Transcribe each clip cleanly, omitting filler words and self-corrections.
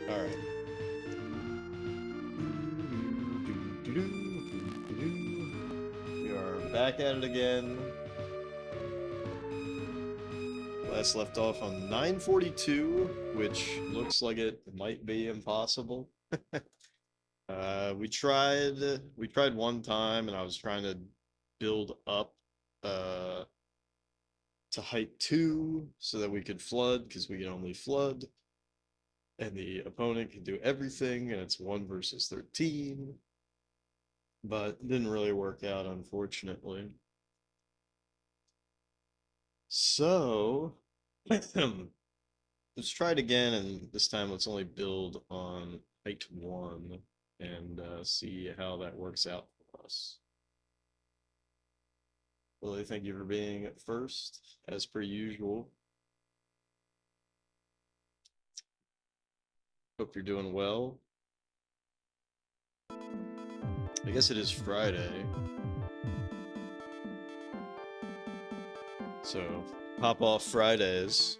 Alright. We are back at it again. Last left off on 942, which looks like it might be impossible. We tried one time, and I was trying to build up to height 2 so that we could flood, because we can only flood, and the opponent can do everything, and it's 1 versus 13. But it didn't really work out, unfortunately. So, let's try it again, and this time let's only build on height 1 and see how that works out for us. Lily, thank you for being first, as per usual. Hope you're doing well. I guess it is Friday. So, pop off Fridays.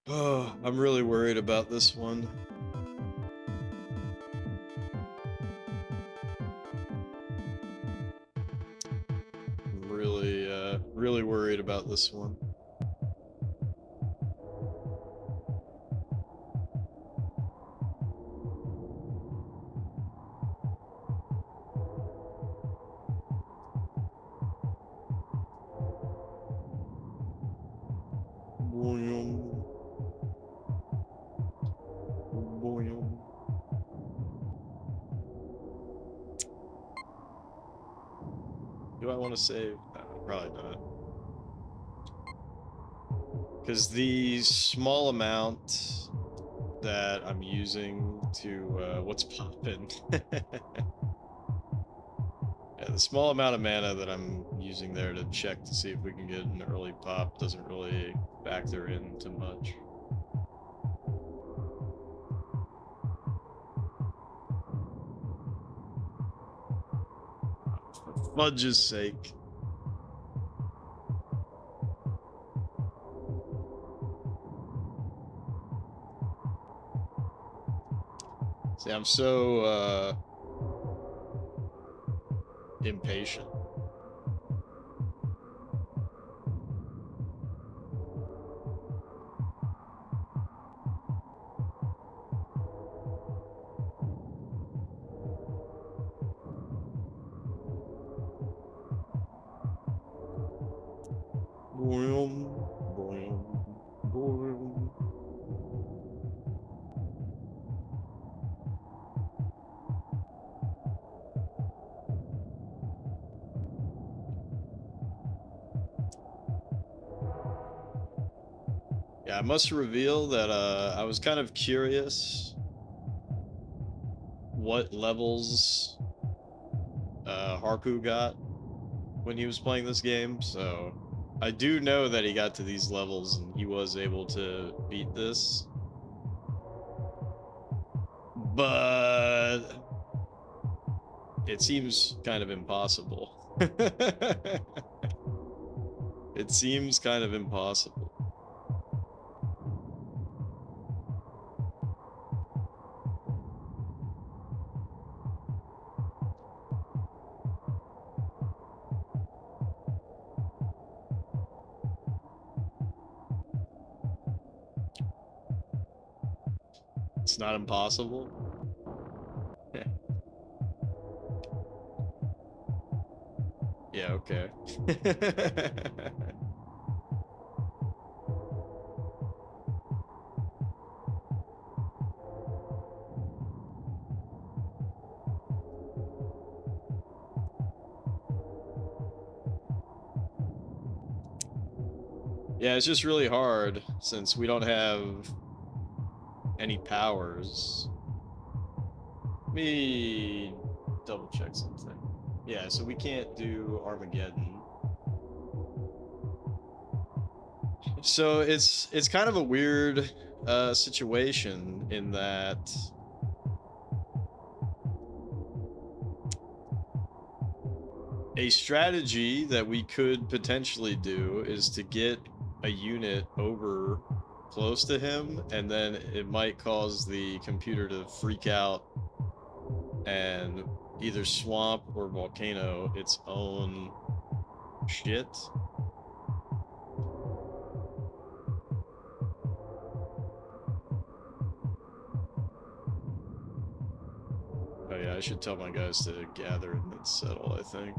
Oh, I'm really worried about this one. I'm really worried about this one. Boom. Boom. Do I want to save? No, probably not. Because the small amount that I'm using to, what's poppin'? Yeah, the small amount of mana that I'm using there to check to see if we can get an early pop doesn't really factor into much. For fudge's sake. See, I'm so, impatient. Boom, boom, boom. Yeah, I must reveal that I was kind of curious what levels Harpu got when he was playing this game, so I do know that he got to these levels and he was able to beat this. But it seems kind of impossible. It seems kind of impossible. It's not impossible. Yeah, okay. Yeah, it's just really hard since we don't have any powers. Let me double check something. Yeah, so we can't do Armageddon. So it's kind of a weird situation in that A strategy that we could potentially do is to get a unit over close to him, and then it might cause the computer to freak out and either swamp or volcano its own shit. Oh yeah, I should tell my guys to gather and then settle, I think.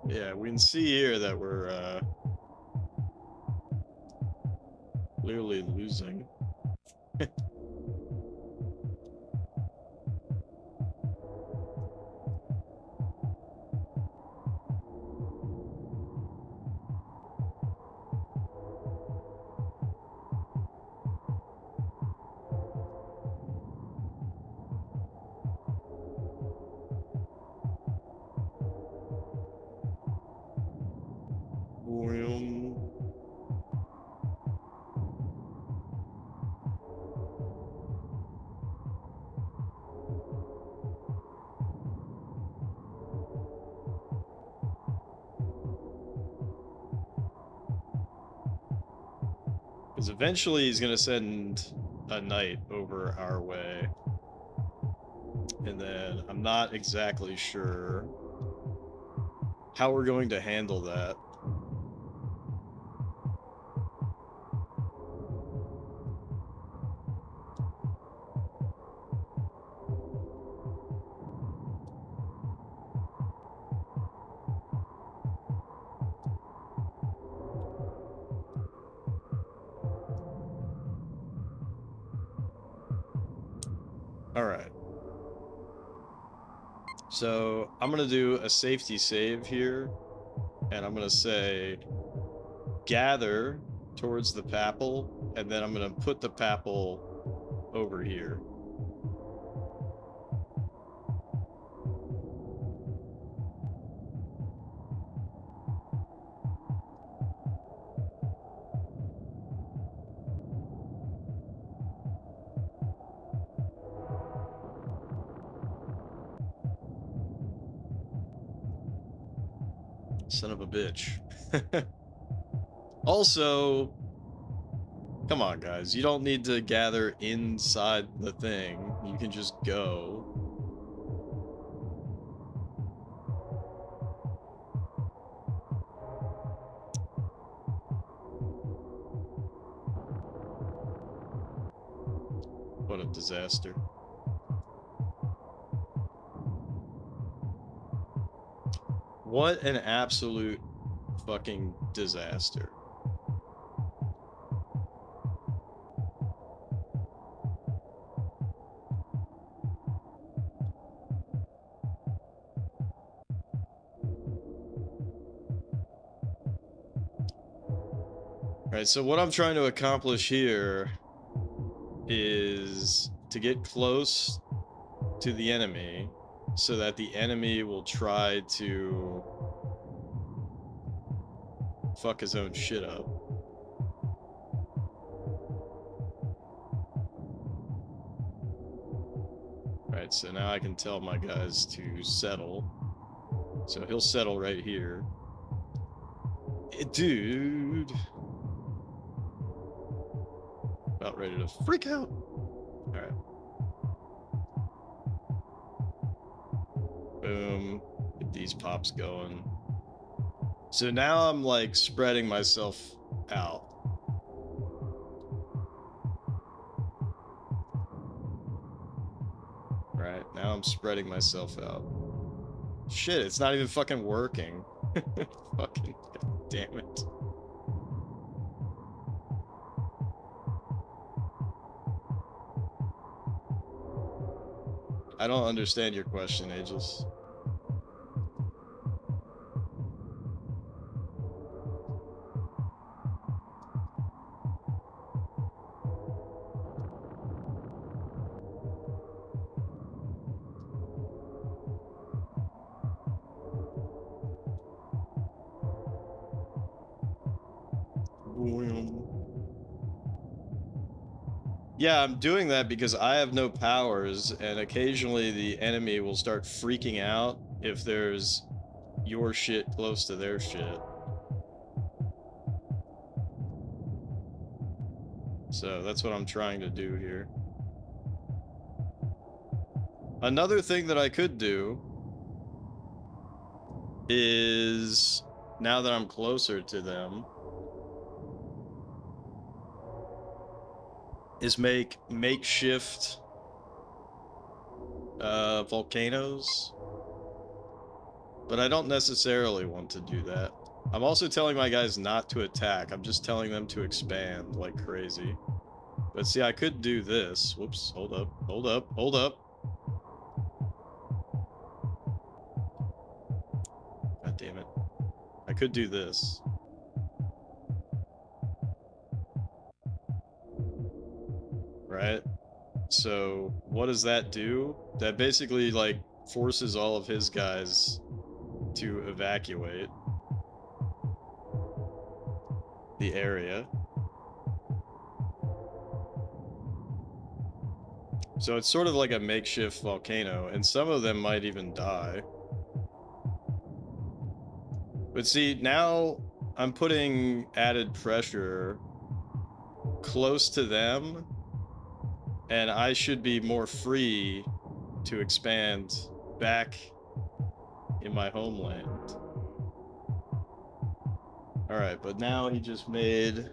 Yeah, we can see here that we're clearly losing. Because eventually he's going to send a knight over our way. And then I'm not exactly sure how we're going to handle that. All right. So I'm going to do a safety save here, and I'm going to say gather towards the papal, and then I'm going to put the papal over here. Son of a bitch. Also, come on, guys. You don't need to gather inside the thing. You can just go. What a disaster. What an absolute fucking disaster. Right, so what I'm trying to accomplish here is to get close to the enemy so that the enemy will try to fuck his own shit up. Right, so now I can tell my guys to settle. So he'll settle right here. Dude. About ready to freak out. Alright. Boom. Get these pops going. So now I'm like spreading myself out. Right, now I'm spreading myself out. Shit, it's not even fucking working. Fucking god damn it. I don't understand your question, Aegis. Yeah, I'm doing that because I have no powers, and occasionally the enemy will start freaking out if there's your shit close to their shit. So that's what I'm trying to do here. Another thing that I could do is, now that I'm closer to them, is make makeshift volcanoes. But I don't necessarily want to do that. I'm also telling my guys not to attack. I'm just telling them to expand like crazy. But see, I could do this. Whoops, hold up, hold up, hold up. God damn it. I could do this. Right? So, what does that do? That basically, like, forces all of his guys to evacuate the area. So it's sort of like a makeshift volcano, and some of them might even die. But see, now I'm putting added pressure close to them, and I should be more free to expand back in my homeland. Alright, but now he just made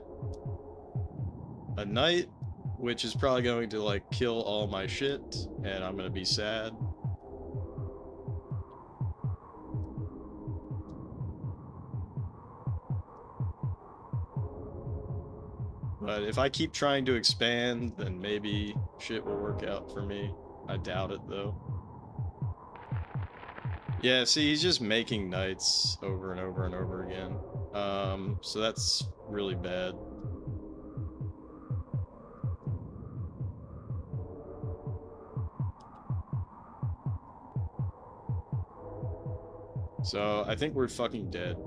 a knight, which is probably going to, like, kill all my shit, and I'm gonna be sad. But if I keep trying to expand, then maybe shit will work out for me. I doubt it, though. Yeah, see, he's just making knights over and over and over again. So that's really bad. So I think we're fucking dead.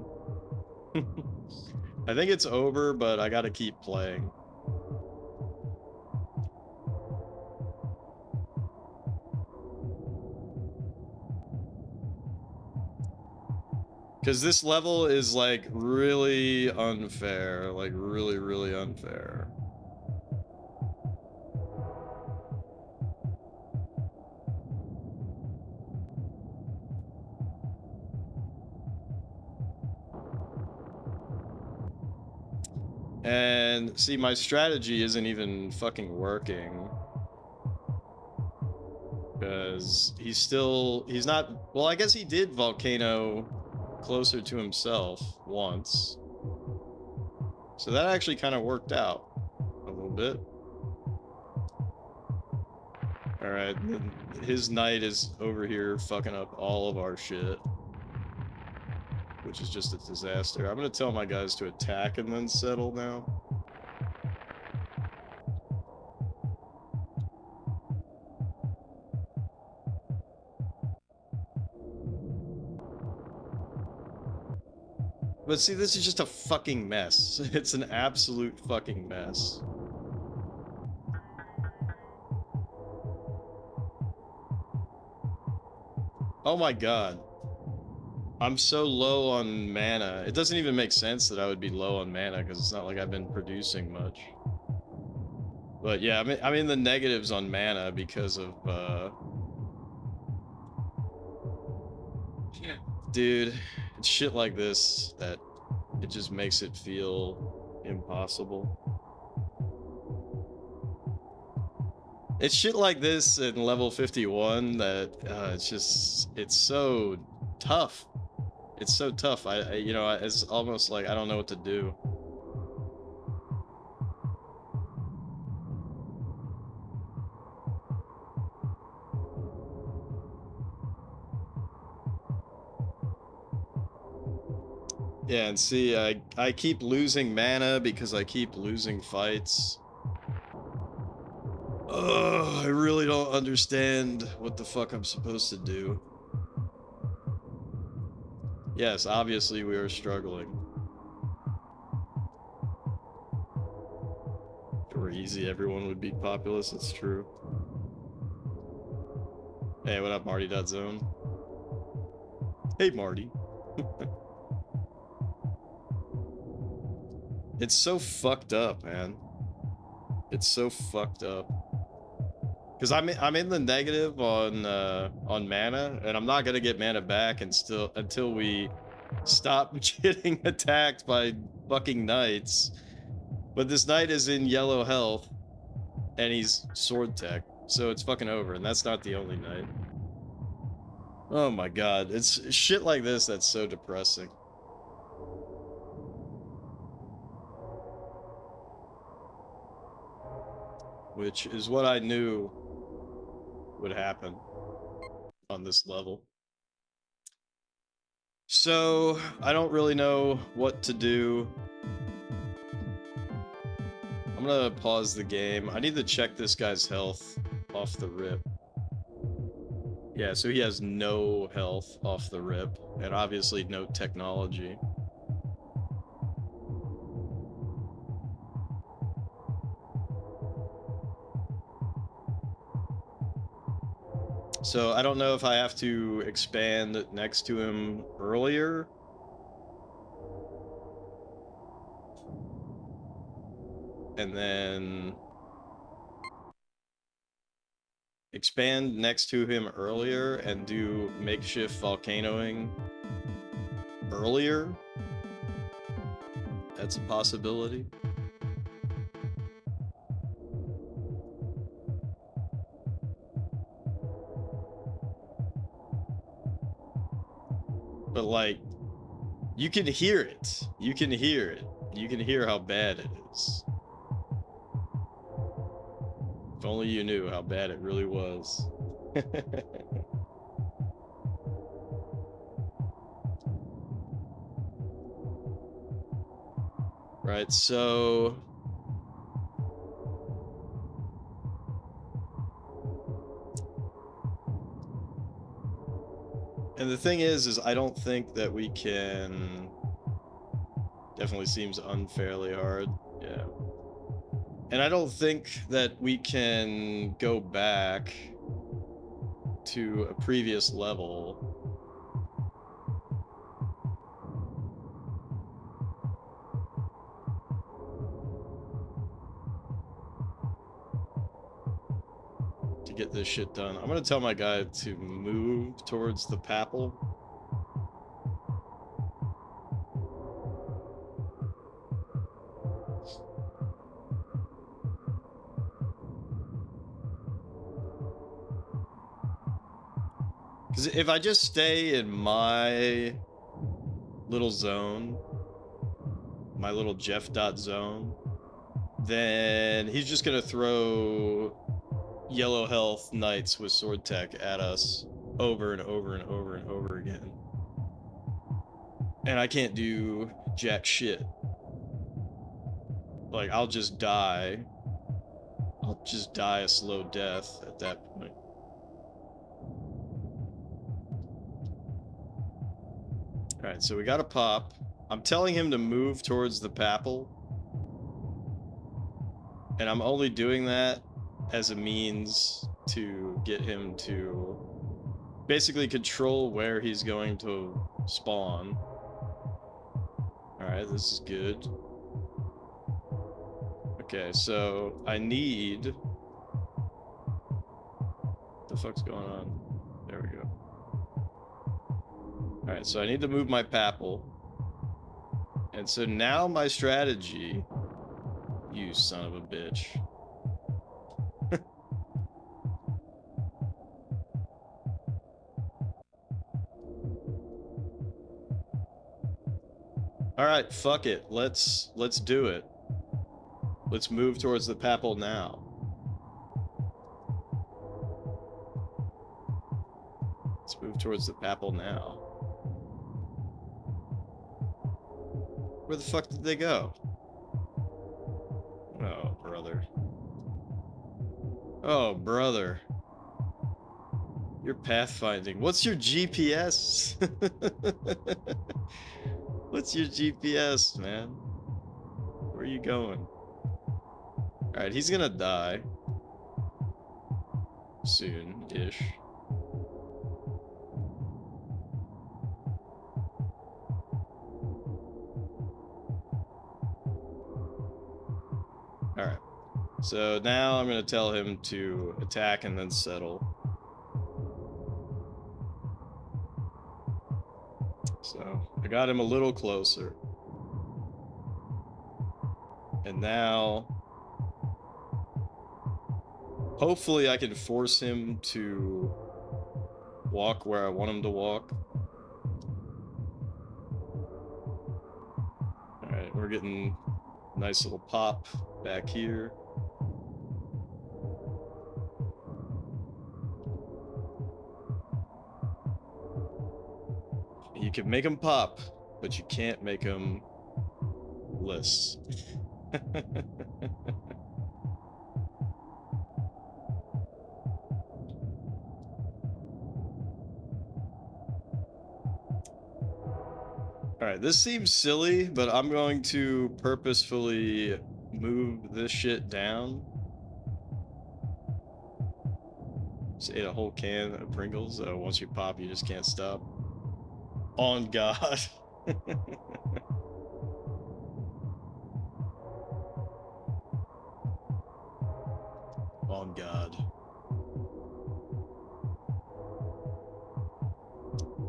I think it's over, but I gotta keep playing. Because this level is, like, really unfair. Like, really, really unfair. And, see, my strategy isn't even fucking working. Because he's not... Well, I guess he did volcano closer to himself once. So that actually kind of worked out a little bit. Alright, his knight is over here fucking up all of our shit, which is just a disaster. I'm gonna tell my guys to attack and then settle now. But see, this is just a fucking mess. It's an absolute fucking mess. Oh my god. I'm so low on mana. It doesn't even make sense that I would be low on mana, because it's not like I've been producing much. But yeah, I'm in the negatives on mana because of dude, it's shit like this that it just makes it feel impossible. It's shit like this in level 51 that it's so tough. It's so tough. It's almost like I don't know what to do. Yeah, and see, I keep losing mana because I keep losing fights. Ugh, I really don't understand what the fuck I'm supposed to do. Yes, obviously we are struggling. If it were easy, everyone would beat Populous, it's true. Hey, what up, Marty.zone? Hey, Marty. It's so fucked up, man. It's so fucked up. Because I'm in the negative on mana, and I'm not gonna get mana back until we stop getting attacked by fucking knights. But this knight is in yellow health, and he's sword tech, so it's fucking over. And that's not the only knight. Oh my god, it's shit like this that's so depressing. Which is what I knew would happen on this level. So, I don't really know what to do. I'm gonna pause the game. I need to check this guy's health off the rip. Yeah, so he has no health off the rip, and obviously no technology. So I don't know if I have to expand next to him earlier. And then expand next to him earlier and do makeshift volcanoing earlier. That's a possibility. But like, you can hear it. You can hear it. You can hear how bad it is. If only you knew how bad it really was. Right, so... And the thing is I don't think that we can... Definitely seems unfairly hard, yeah. And I don't think that we can go back to a previous level. To get this shit done. I'm gonna tell my guy to move towards the Papal. Because if I just stay in my little zone, my little Jeff.zone, then he's just gonna throw yellow health knights with sword tech at us over and over and over and over again. And I can't do jack shit. Like, I'll just die. I'll just die a slow death at that point. Alright, so we got a pop. I'm telling him to move towards the Papal. And I'm only doing that as a means to get him to basically control where he's going to spawn. Alright, this is good. Okay, so I need... What the fuck's going on? There we go. Alright, so I need to move my Papal. And so now my strategy... You son of a bitch. Alright, fuck it. Let's do it. Let's move towards the Papal now. Let's move towards the Papal now. Where the fuck did they go? Oh, brother. Oh, brother. You're pathfinding. What's your GPS? What's your GPS, man? Where are you going? Alright, he's gonna die. Soon-ish. Alright. So now I'm gonna tell him to attack and then settle. So I got him a little closer. And now hopefully I can force him to walk where I want him to walk. Alright, we're getting a nice little pop back here. You can make them pop, but you can't make them less. Alright, this seems silly, but I'm going to purposefully move this shit down. Just ate a whole can of Pringles. Once you pop, you just can't stop. On God. On God.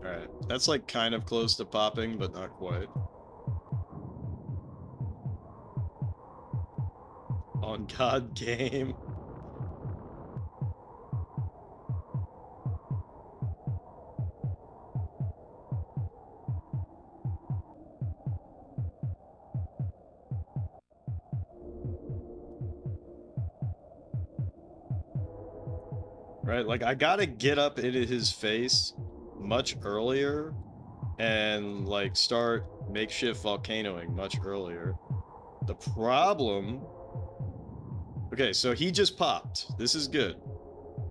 Alright, that's like kind of close to popping, but not quite. On God game. Right, like I gotta get up into his face much earlier and like start makeshift volcanoing much earlier. The problem... Okay, so he just popped. This is good.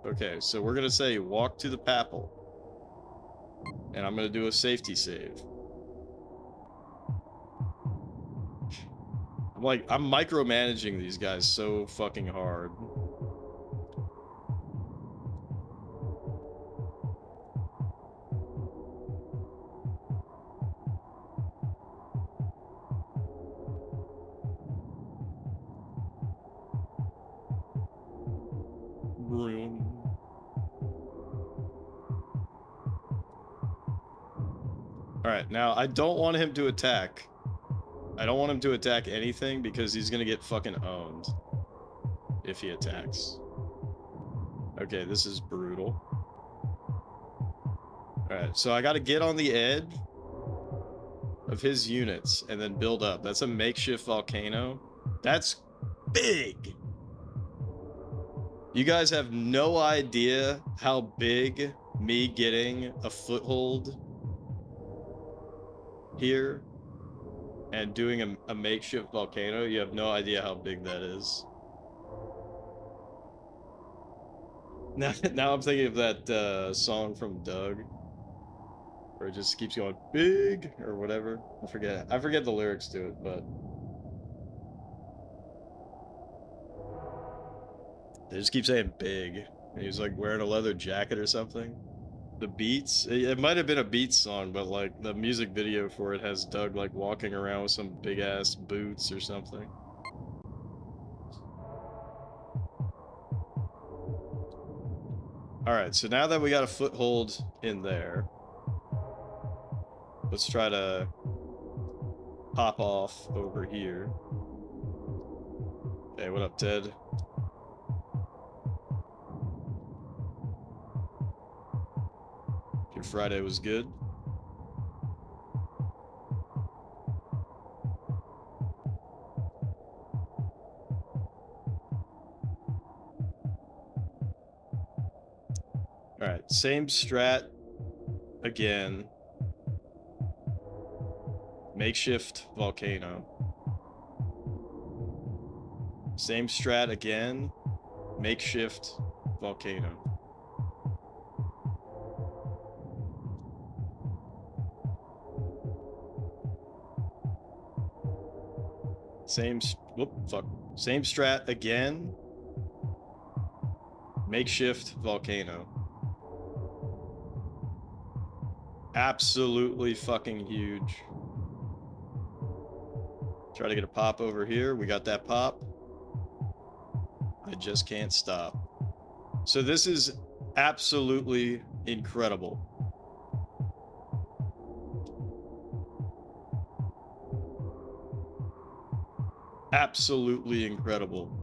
Okay, so we're gonna say walk to the Papal. And I'm gonna do a safety save. I'm micromanaging these guys so fucking hard. Alright, now I don't want him to attack. I don't want him to attack anything because he's gonna get fucking owned if he attacks. Okay, this is brutal. Alright, so I gotta get on the edge of his units and then build up. That's a makeshift volcano. That's big! You guys have no idea how big me getting a foothold here and doing a makeshift volcano. You have no idea how big that is. Now I'm thinking of that song from Doug, where it just keeps going big or whatever. I forget the lyrics to it, but they just keep saying big. And he's like wearing a leather jacket or something. The Beats, it might have been a Beats song, but like the music video for it has Doug like walking around with some big ass boots or something. Alright, so now that we got a foothold in there, let's try to pop off over here. Hey, what up, Ted? Your Friday was good? Alright, same strat again. Makeshift volcano. Same strat again. Makeshift volcano. Same strat again. Makeshift volcano. Absolutely fucking huge. Try to get a pop over here. We got that pop. I just can't stop. So this is absolutely incredible. Absolutely incredible.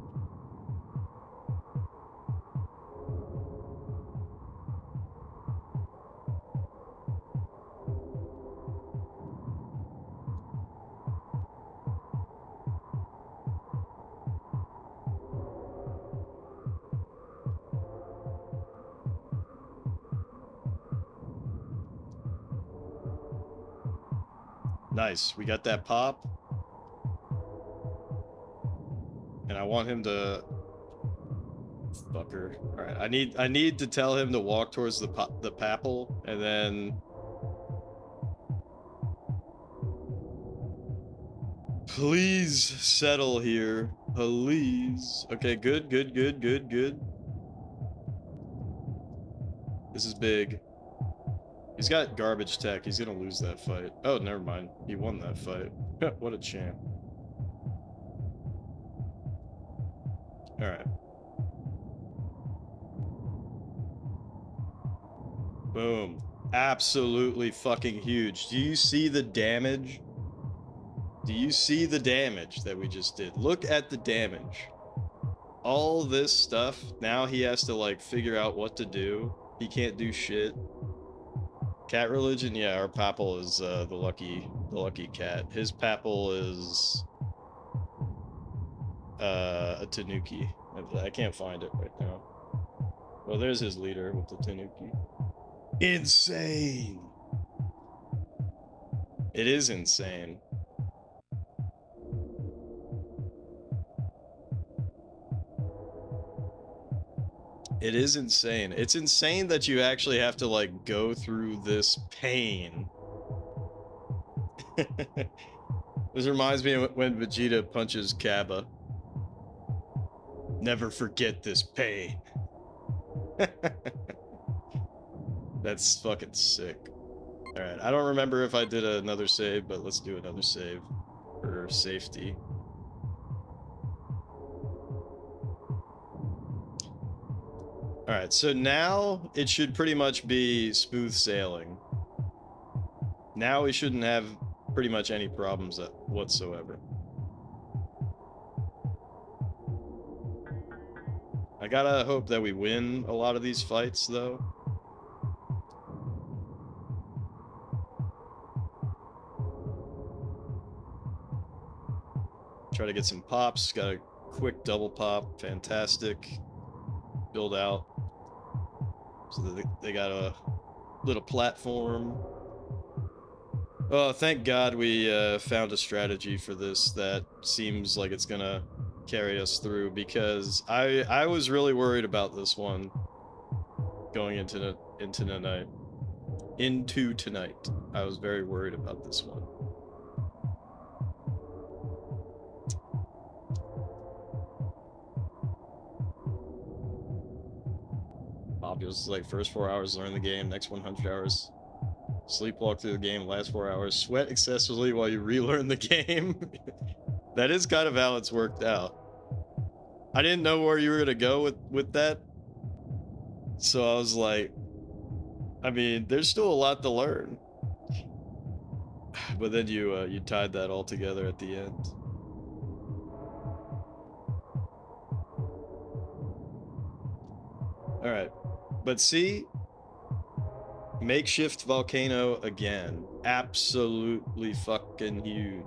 Nice, we got that pop. And I want him to... Fucker. Alright, I need to tell him to walk towards the papal, and then... Please settle here. Please. Okay, good. This is big. He's got garbage tech. He's gonna lose that fight. Oh, never mind. He won that fight. What a champ. Alright. Boom. Absolutely fucking huge. Do you see the damage? Do you see the damage that we just did? Look at the damage. All this stuff, now he has to, like, figure out what to do. He can't do shit. Cat religion? Yeah, our papal is the lucky cat. His papal is a tanuki. I can't find it right now. Well, there's his leader with the tanuki. Insane! It is insane. It is insane. It's insane that you actually have to, like, go through this pain. This reminds me of when Vegeta punches Kappa. Never forget this pain. That's fucking sick. Alright, I don't remember if I did another save, but let's do another save for safety. Alright, so now it should pretty much be smooth sailing. Now we shouldn't have pretty much any problems whatsoever. I gotta hope that we win a lot of these fights, though. Try to get some pops. Got a quick double pop. Fantastic. Build out. So they got a little platform. Oh, thank God we found a strategy for this that seems like it's gonna carry us through, because I was really worried about this one going into tonight. I was very worried about this one. Populous is like first 4 hours learn the game, next 100 hours sleepwalk through the game, last 4 hours sweat excessively while you relearn the game. That is kind of how it's worked out. I didn't know where you were gonna go with that. So I was like, I mean, there's still a lot to learn. But then you tied that all together at the end. All right. But see, makeshift volcano again. Absolutely fucking huge.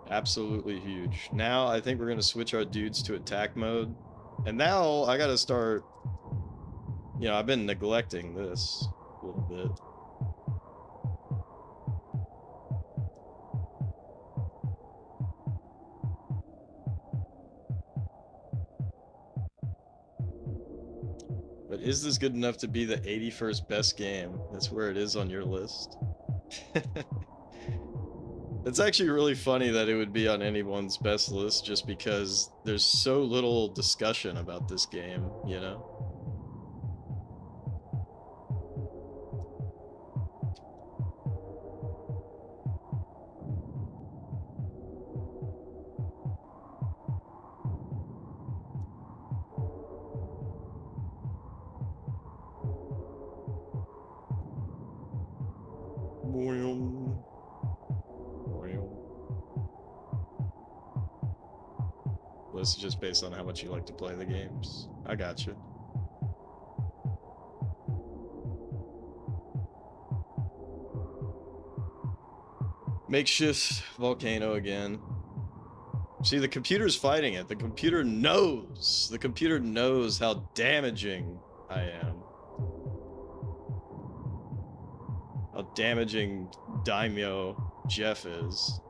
Absolutely huge. Now I think we're gonna switch our dudes to attack mode. And now I gotta start, you know, I've been neglecting this a little bit. But is this good enough to be the 81st best game? That's where it is on your list. It's actually really funny that it would be on anyone's best list just because there's so little discussion about this game, you know? This is just based on how much you like to play the games. I got you. Makeshift volcano again. See, the computer's fighting it. The computer knows. The computer knows how damaging I am. How damaging Daimyo Jeff is.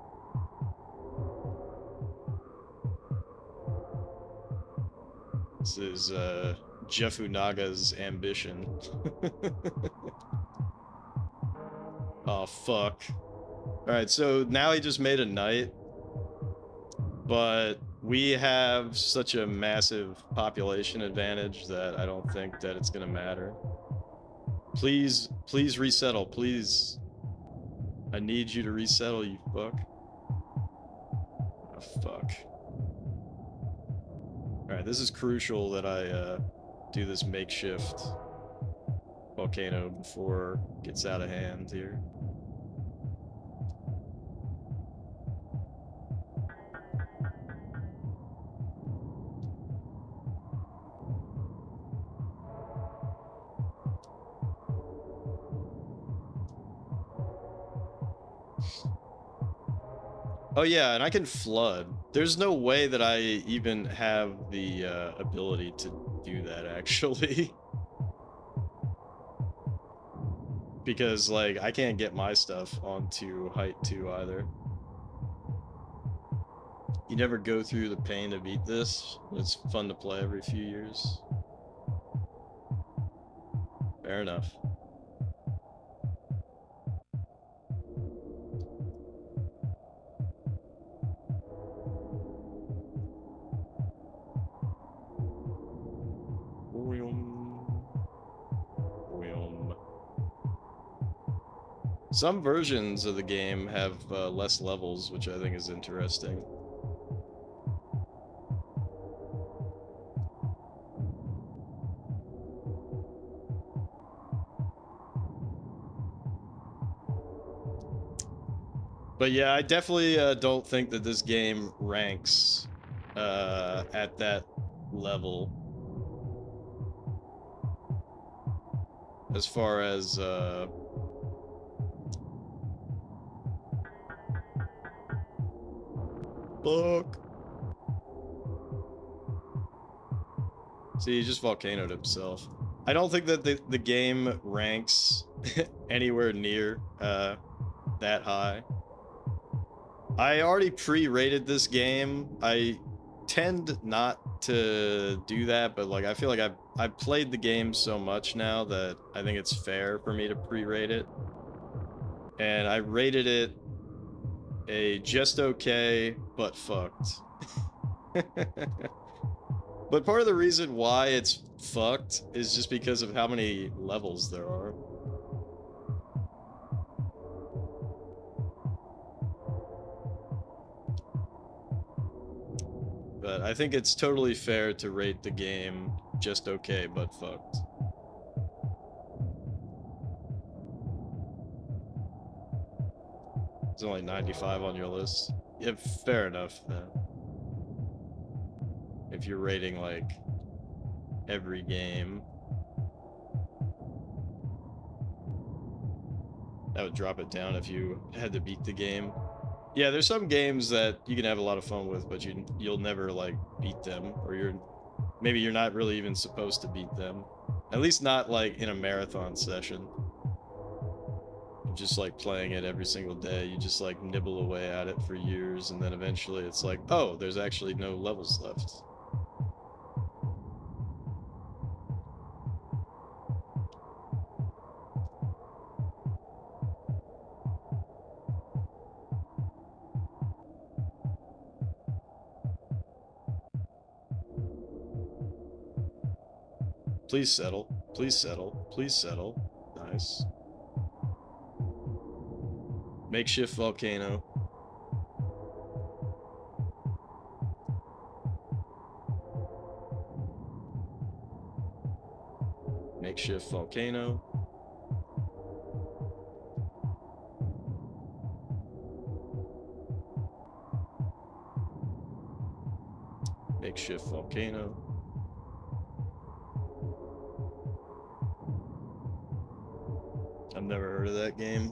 This is Jeff Unaga's ambition. Oh, fuck. Alright, so now he just made a knight. But we have such a massive population advantage that I don't think that it's gonna matter. Please resettle, please. I need you to resettle, you fuck. Oh, fuck. Alright, this is crucial that I do this makeshift volcano before it gets out of hand here. Oh yeah, and I can flood. There's no way that I even have the ability to do that, actually. Because, like, I can't get my stuff onto height 2 either. You never go through the pain to beat this. It's fun to play every few years. Fair enough. Some versions of the game have less levels, which I think is interesting. But yeah, I definitely don't think that this game ranks at that level. As far as fuck. See, he just volcanoed himself. I don't think that the game ranks anywhere near that high. I already pre-rated this game. I tend not to do that, but like I feel like I've played the game so much now that I think it's fair for me to pre-rate it. And I rated it a just okay, but fucked. But part of the reason why it's fucked is just because of how many levels there are. But I think it's totally fair to rate the game just okay, but fucked. It's only 95 on your list. Yeah, fair enough then. If you're rating like every game, that would drop it down if you had to beat the game. Yeah, there's some games that you can have a lot of fun with, but you'll never like beat them, or maybe you're not really even supposed to beat them. At least not like in a marathon session. Just like playing it every single day, you just like nibble away at it for years, and then eventually it's like, oh, there's actually no levels left. Please settle. Please settle. Please settle. Nice. Makeshift volcano. Makeshift volcano. Makeshift volcano. I've never heard of that game.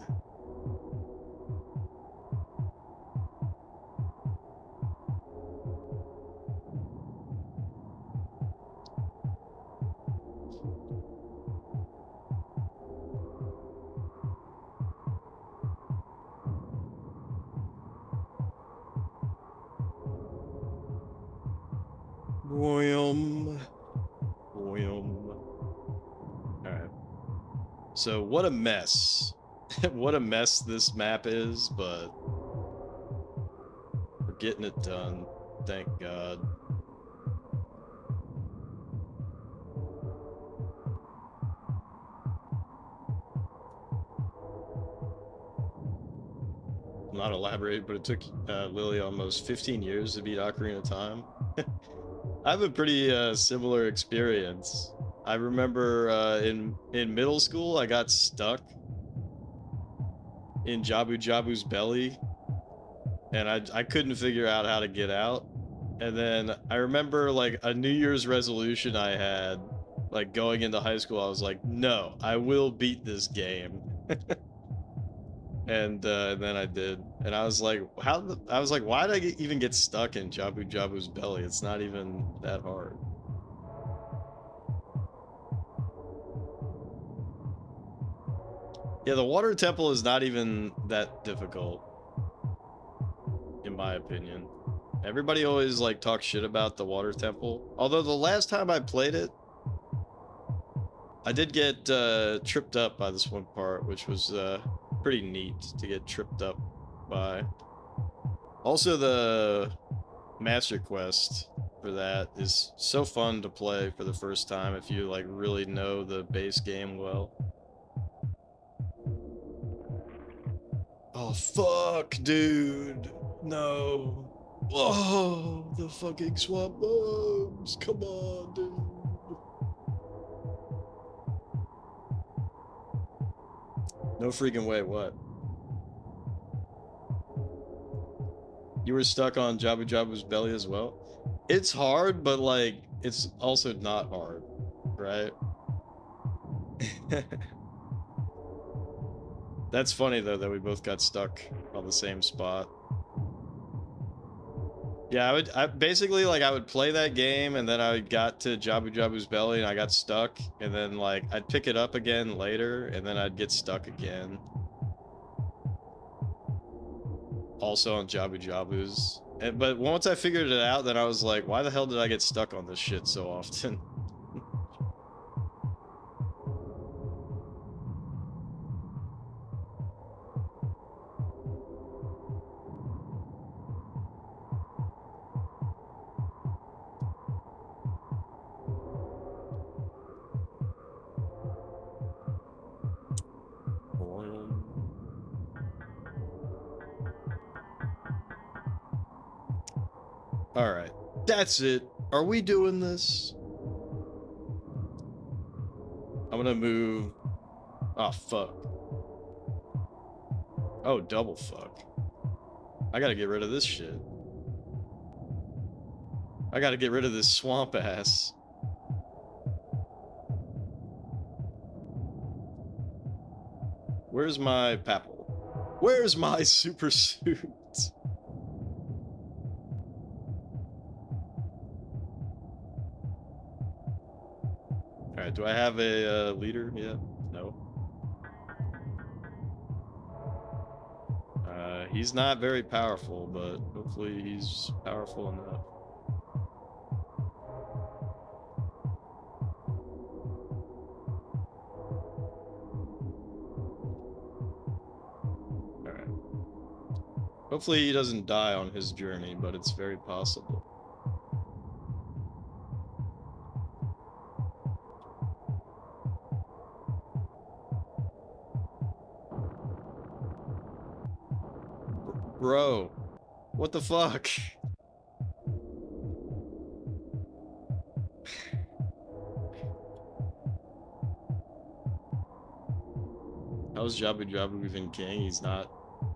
Boom. Boom. Alright. So, what a mess. What a mess this map is, but we're getting it done. Thank God. Not elaborate, but it took Lily almost 15 years to beat Ocarina of Time. I have a pretty similar experience. I remember in middle school, I got stuck in Jabu Jabu's belly, and I couldn't figure out how to get out. And then I remember like a New Year's resolution I had, like going into high school, I was like, no, I will beat this game. And then I did, and I was like, why did I even get stuck in Jabu Jabu's belly? It's not even that hard. Yeah, the water temple is not even that difficult, in my opinion. Everybody always like talks shit about the water temple. Although the last time I played it, I did get tripped up by this one part, which was pretty neat to get tripped up by. Also, the Master Quest for that is so fun to play for the first time if you like really know the base game well. Oh fuck, dude. No. Oh, the fucking swamp bombs. Come on, dude. No freaking way, what? You were stuck on Jabu Jabu's belly as well? It's hard, but like, it's also not hard, right? That's funny though that we both got stuck on the same spot. Yeah, I basically like I would play that game and then I got to Jabu Jabu's belly and I got stuck, and then like I'd pick it up again later and then I'd get stuck again. Also on Jabu Jabu's. But once I figured it out, then I was like, why the hell did I get stuck on this shit so often? Alright, that's it. Are we doing this? want to move. Oh, fuck. Oh, double fuck. I gotta get rid of this shit. I gotta get rid of this swamp ass. Where's my Papal? Where's my super suit? Alright, do I have a leader yet? No. He's not very powerful, but hopefully he's powerful enough. Alright. Hopefully he doesn't die on his journey, but it's very possible. Bro, what the fuck? How's Jabu Jabu even king? He's not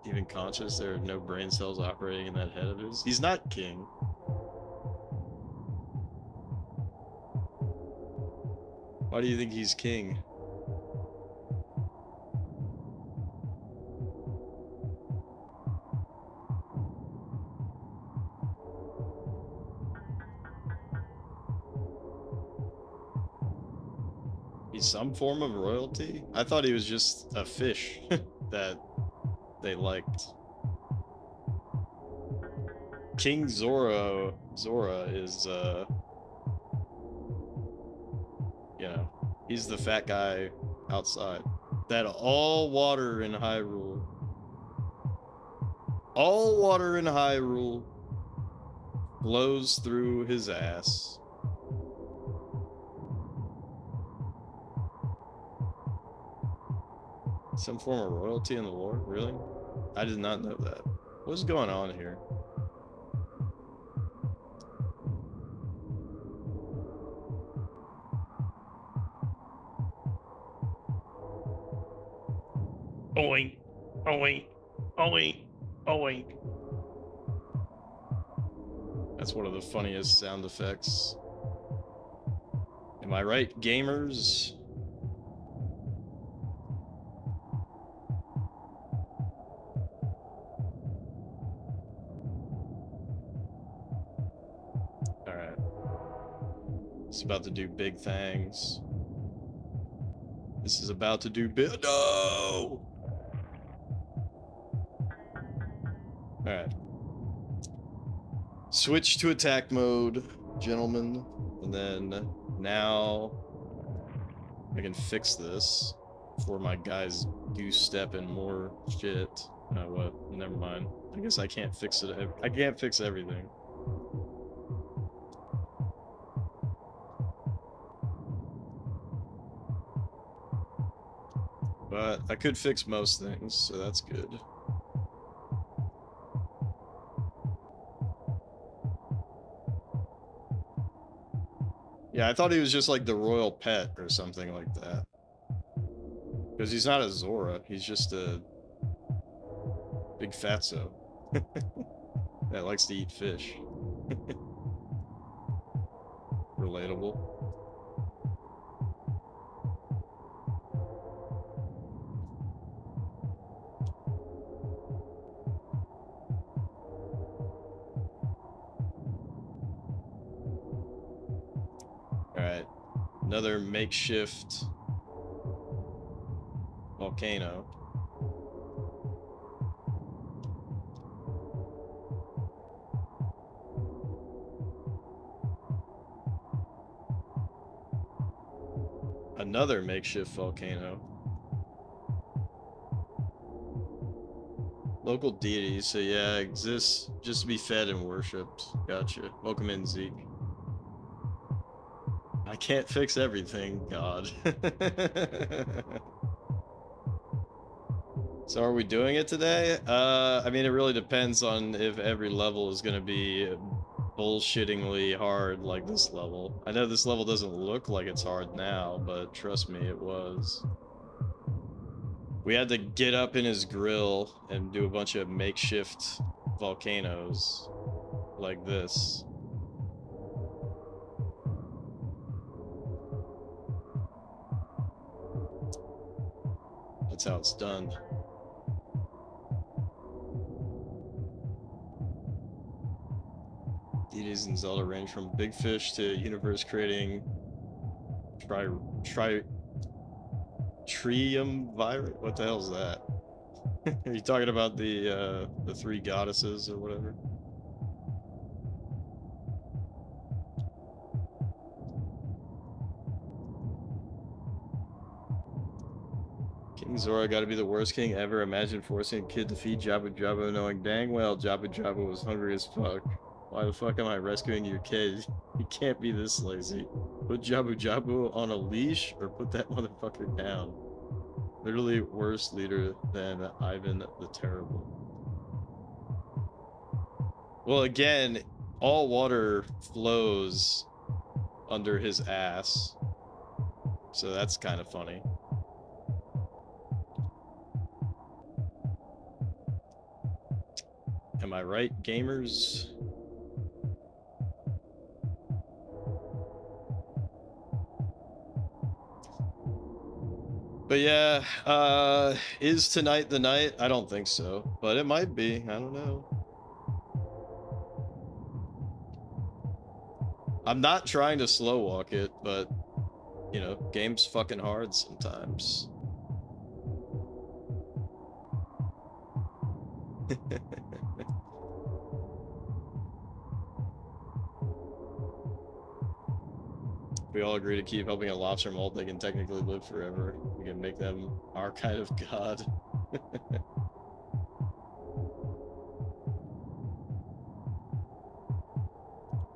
even conscious. There are no brain cells operating in that head of his. He's not king. Why do you think he's king? He's some form of royalty? I thought he was just a fish that they liked. King Zora is, you know, he's the fat guy outside. That all water in Hyrule flows through his ass. Some form of royalty in the war? Really? I did not know that. What's going on here? Oink, oink, oink, oink. That's one of the funniest sound effects. Am I right, gamers? It's about to do big things. This is about to do big. No! Alright. Switch to attack mode, gentlemen. And then now I can fix this before my guys goose step in more shit. What? Never mind. I guess I can't fix it. I can't fix everything. But I could fix most things, so that's good. Yeah, I thought he was just like the royal pet or something like that. Because he's not a Zora, he's just a big fatso that likes to eat fish. Relatable. Alright, another makeshift volcano. Another makeshift volcano. Local deities, so yeah, exists just to be fed and worshipped. Gotcha. Welcome in, Zeke. I can't fix everything, God. So are we doing it today? I mean, it really depends on if every level is going to be, bullshittingly hard like this level. I know this level doesn't look like it's hard now, but trust me, it was. We had to get up in his grill and do a bunch of makeshift volcanoes like this. That's how it's done. Deities in Zelda range from big fish to universe creating triumvirate? What the hell's that? Are you talking about the three goddesses or whatever? King Zora gotta be the worst king ever. Imagine forcing a kid to feed Jabu Jabu knowing dang well Jabu Jabu was hungry as fuck. Why the fuck am I rescuing your kid? You can't be this lazy. Put Jabu Jabu on a leash or put that motherfucker down. Literally worse leader than Ivan the Terrible. Well, again, all water flows under his ass. So that's kind of funny. Am I right, gamers? But yeah, is tonight the night? I don't think so, but it might be. I don't know. I'm not trying to slow walk it, but, you know, game's fucking hard sometimes. We all agree to keep helping a lobster molt, they can technically live forever. We can make them our kind of god.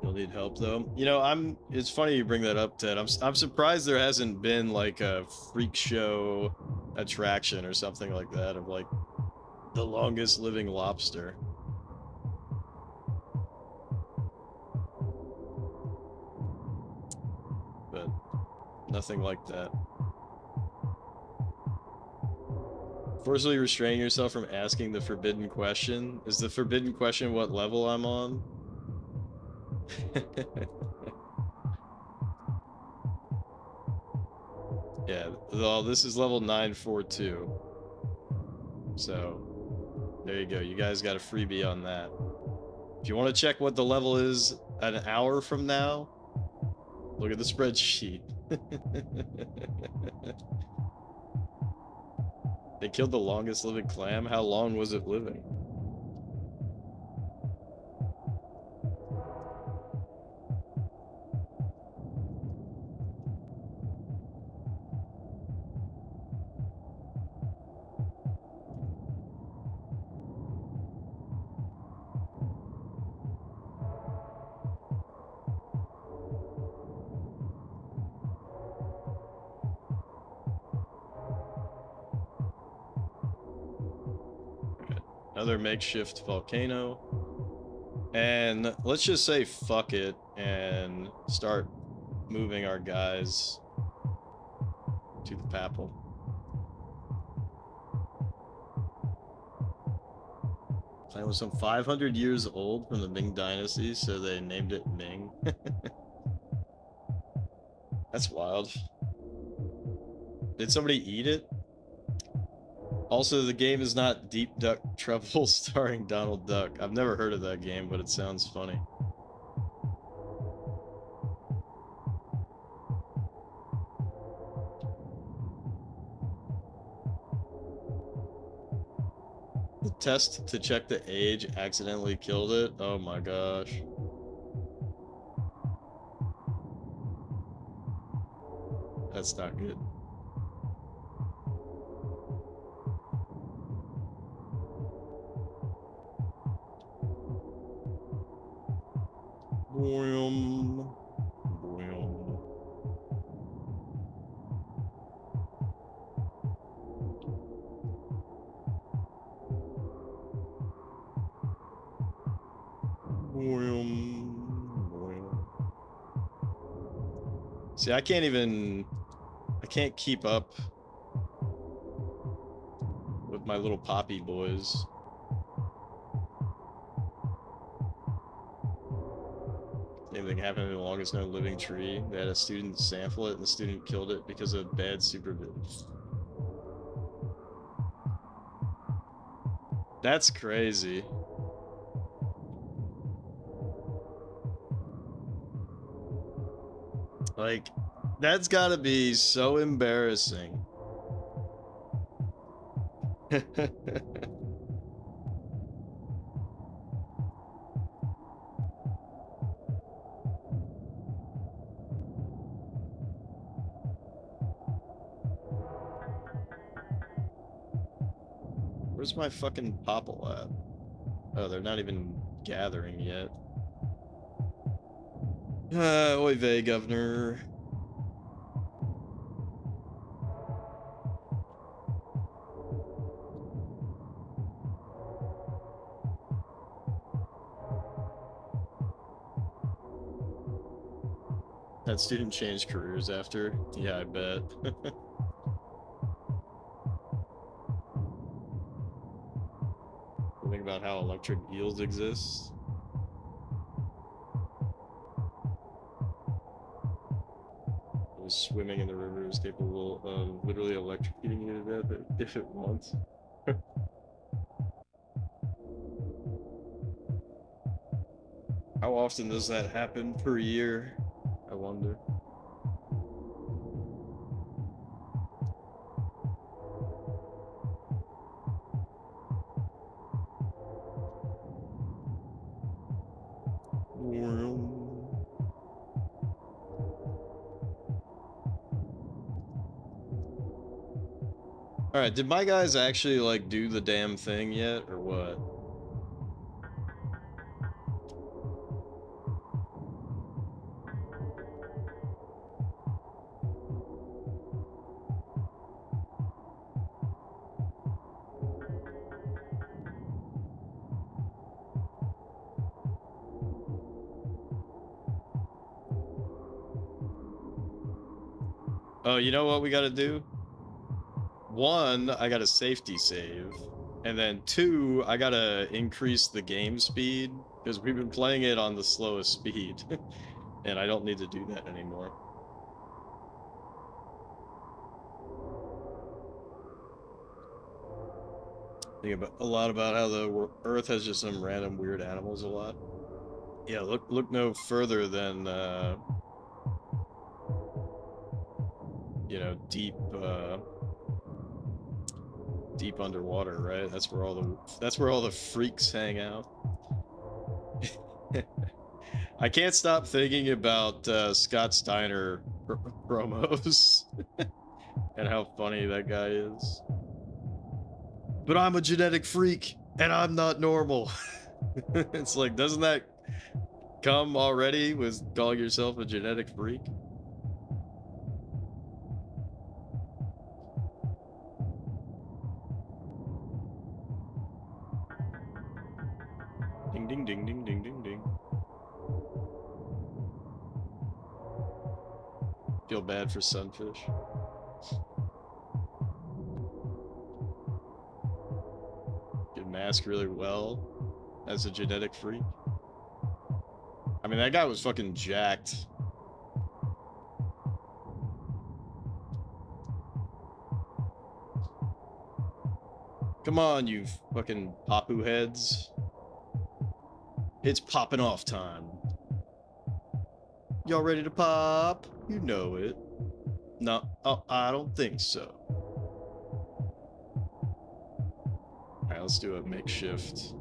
You'll need help though. You know, it's funny you bring that up, Ted. I'm surprised there hasn't been like a freak show attraction or something like that of like the longest living lobster. But nothing like that. Forcibly restrain yourself from asking the forbidden question. Is the forbidden question what level I'm on? Yeah, well, this is level 942. So, there you go. You guys got a freebie on that. If you want to check what the level is an hour from now, look at the spreadsheet. They killed the longest living clam? How long was it living? Another makeshift volcano. And let's just say fuck it and start moving our guys to the Papal. Planet was some 500 years old from the Ming Dynasty, so they named it Ming. That's wild. Did somebody eat it? Also, the game is not Deep Duck Trouble starring Donald Duck. I've never heard of that game, but it sounds funny. The test to check the age accidentally killed it? Oh my gosh. That's not good. Boom. Boom. Boom. See, I can't keep up with my little poppy boys. Same thing happened in the longest known living tree. They had a student sample it, and the student killed it because of bad supervision. That's crazy. Like, that's gotta be so embarrassing. Where's my fucking popple at? Oh, they're not even gathering yet. Oy vey, governor. That student changed careers after? Yeah, I bet. Think about how electric eels exist. Swimming in the river is capable of literally electrocuting you to death if it wants. How often does that happen per year? I wonder. Alright, did my guys actually, like, do the damn thing yet, or what? Oh, you know what we gotta do? One, I gotta safety save. And then two, I gotta increase the game speed, because we've been playing it on the slowest speed. And I don't need to do that anymore. Think about a lot about how the Earth has just some random weird animals a lot. Yeah, look no further than you know, deep underwater, right? That's where all the freaks hang out. I can't stop thinking about Scott Steiner promos and how funny that guy is. But I'm a genetic freak and I'm not normal. It's like, doesn't that come already with calling yourself a genetic freak? Ding ding ding ding ding ding ding. Feel bad for sunfish. Can mask really well as a genetic freak. I mean, that guy was fucking jacked. Come on, you fucking papu heads. It's popping off time. Y'all ready to pop? You know it. No, oh, I don't think so. Alright, let's do a makeshift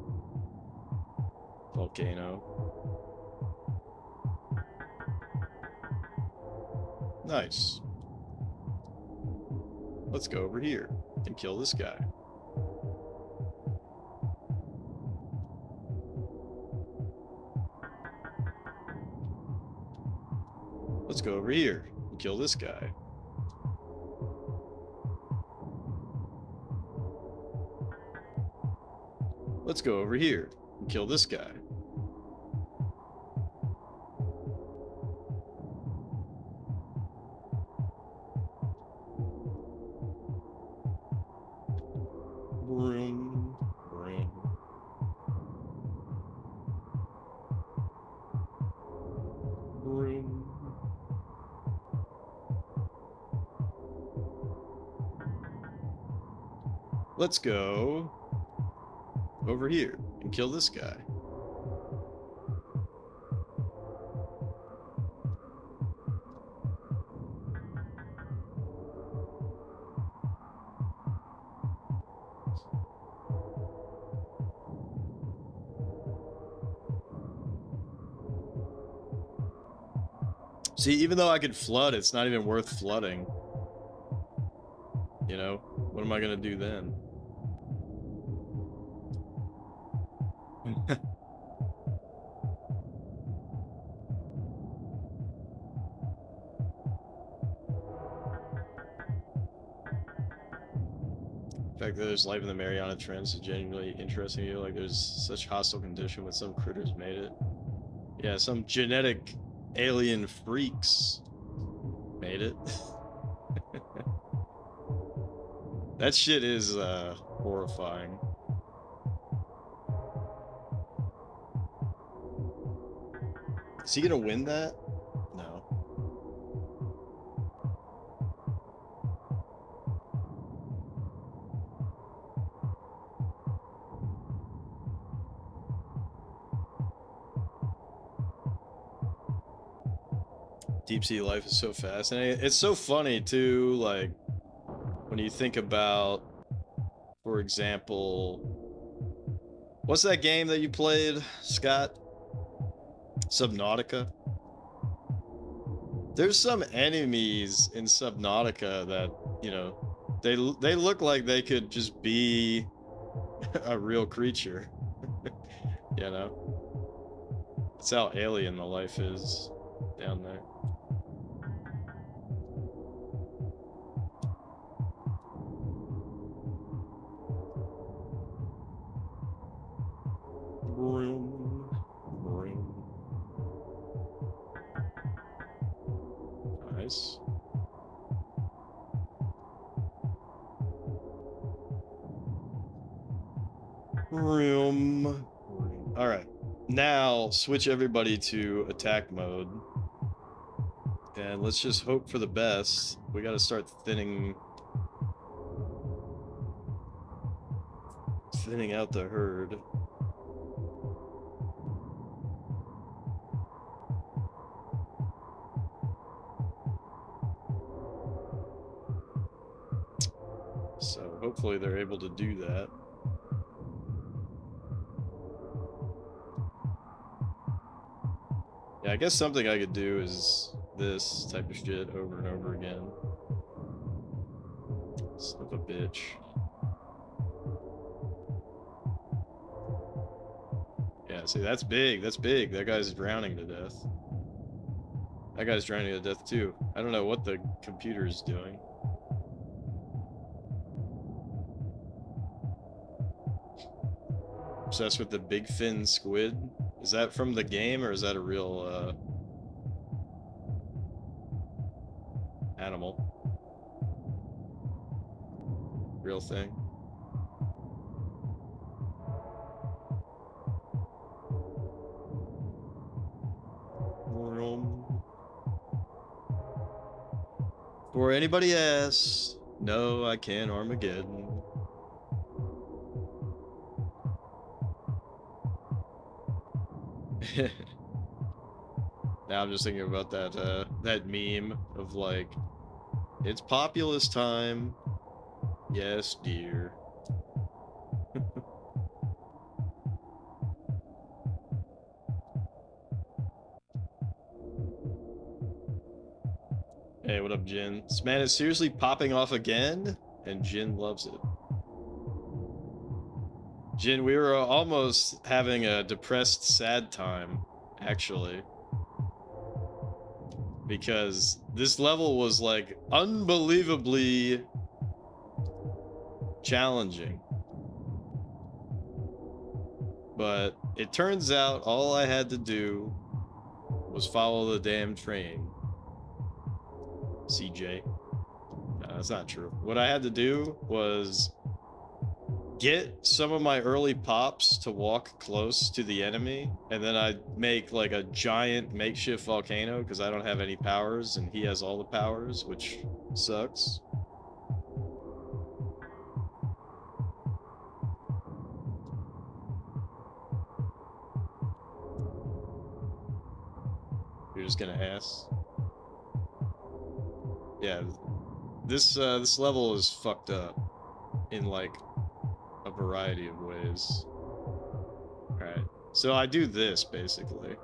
volcano. Nice. Let's go over here and kill this guy. Let's go over here and kill this guy. Let's go over here and kill this guy. Let's go over here and kill this guy. See, even though I could flood, it's not even worth flooding. You know? What am I gonna do then? The fact that there's life in the Mariana Trench is genuinely interesting to you. Like, there's such hostile condition with some critters made it. Yeah, some genetic alien freaks made it. That shit is horrifying. Is he gonna win that? No. Deep sea life is so fascinating. It's so funny too, like when you think about, for example, what's that game that you played, Scott? Subnautica. There's some enemies in Subnautica that, you know, they look like they could just be a real creature. You know? That's how alien the life is down there. Nice. Room. All right. Now switch everybody to attack mode. And let's just hope for the best. We got to start thinning out the herd. So hopefully they're able to do that. Yeah, I guess something I could do is this type of shit over and over again. Son of a bitch. Yeah, see, that's big. That's big. That guy's drowning to death. That guy's drowning to death too. I don't know what the computer is doing. Obsessed with the big fin squid. Is that from the game or is that a real animal? Real thing? For anybody asks, no, I can't Armageddon. Now I'm just thinking about that meme of like, it's Populous time. Yes, dear. Hey, what up, Jin? This man is seriously popping off again, and Jin loves it. Jin, we were almost having a depressed, sad time, actually. Because this level was, like, unbelievably challenging. But it turns out all I had to do was follow the damn train. CJ. No, that's not true. What I had to do was get some of my early pops to walk close to the enemy, and then I'd make like a giant makeshift volcano because I don't have any powers and he has all the powers, which sucks. You're just gonna ask? Yeah, this level is fucked up in like a variety of ways. Alright, so I do this basically.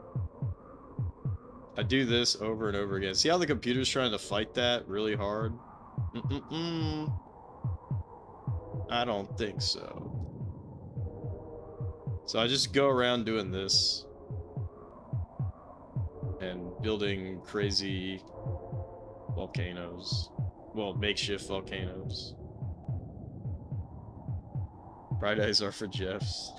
I do this over and over again. See how the computer's trying to fight that really hard? I don't think so. So I just go around doing this and building crazy volcanoes. Well, makeshift volcanoes. Bright eyes are for Jeffs.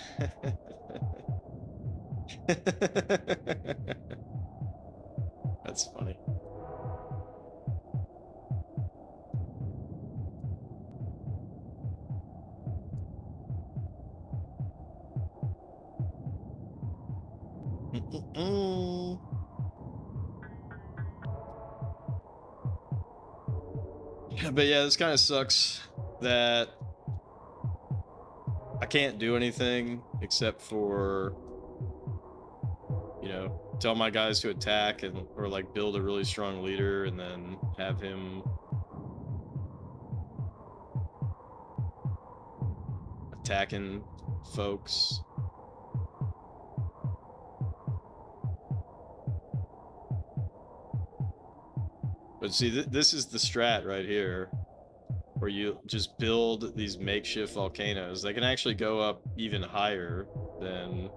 That's funny. But yeah, this kind of sucks that I can't do anything except for, you know, tell my guys to attack and or like build a really strong leader and then have him attacking folks. But see, this is the strat right here, where you just build these makeshift volcanoes. They can actually go up even higher than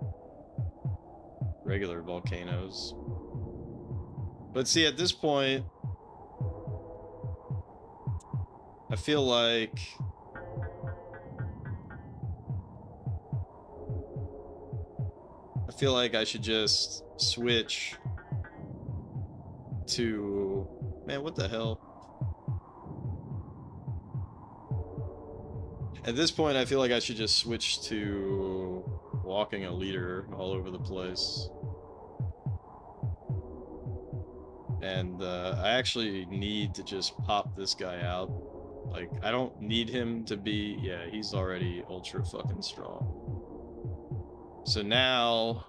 regular volcanoes. But see, at this point, I feel like I should just switch to... Man, what the hell? At this point, I feel like I should just switch to walking a leader all over the place. And I actually need to just pop this guy out. Like, I don't need him to be... Yeah, he's already ultra fucking strong. So now...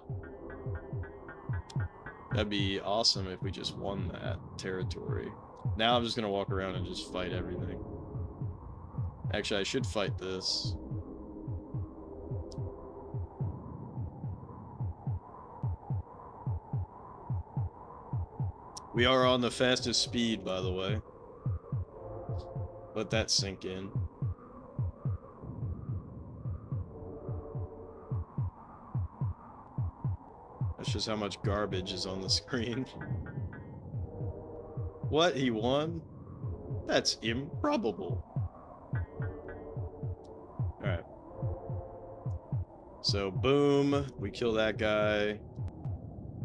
That'd be awesome if we just won that territory. Now I'm just gonna walk around and just fight everything. Actually, I should fight this. We are on the fastest speed, by the way. Let that sink in. That's just how much garbage is on the screen. What? He won? That's improbable. Alright. So, boom. We kill that guy.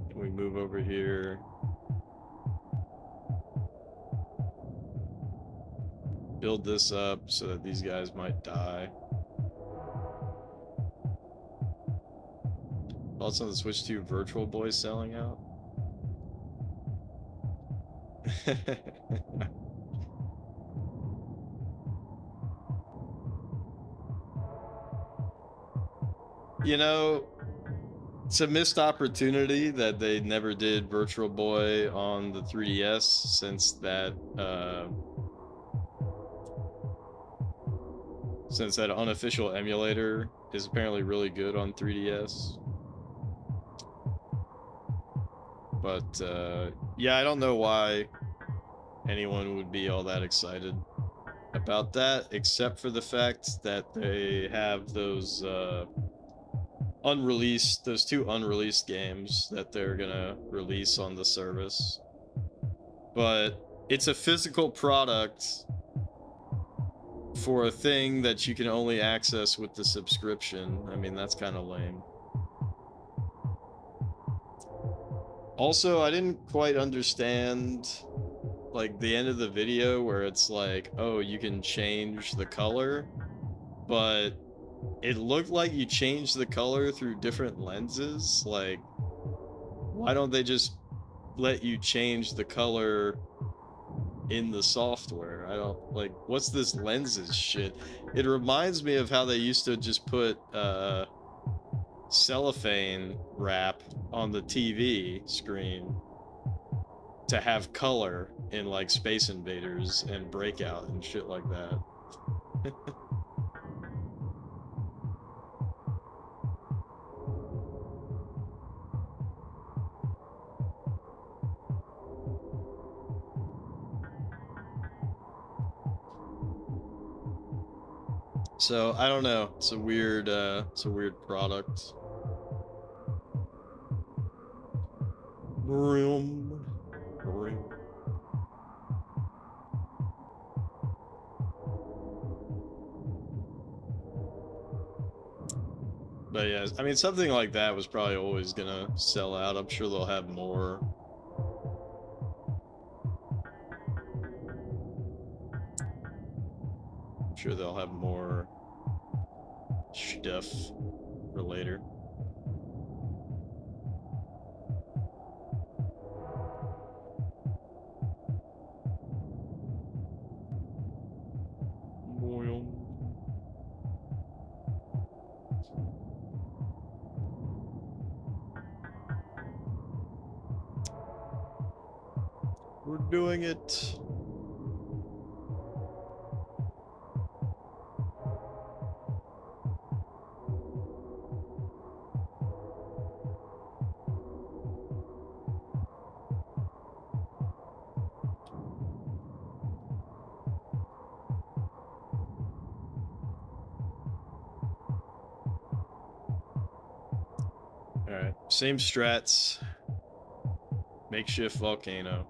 And we move over here. Build this up so that these guys might die. Also, the Switch 2 Virtual Boy selling out. You know, it's a missed opportunity that they never did Virtual Boy on the 3DS since that unofficial emulator is apparently really good on 3DS. But, yeah, I don't know why anyone would be all that excited about that, except for the fact that they have those, those two unreleased games that they're gonna release on the service. But it's a physical product for a thing that you can only access with the subscription. I mean, that's kind of lame. Also, I didn't quite understand, like, the end of the video where it's like, oh, you can change the color, but it looked like you changed the color through different lenses. Like, why don't they just let you change the color in the software? I don't, like, what's this lenses shit? It reminds me of how they used to just put, cellophane wrap on the TV screen to have color in like Space Invaders and Breakout and shit like that. So I don't know. It's a weird product. Broom. Broom. But yeah, I mean, something like that was probably always gonna sell out. I'm sure they'll have more. I'm sure they'll have more stuff for later. We're doing it. Alright, same strats. Makeshift volcano.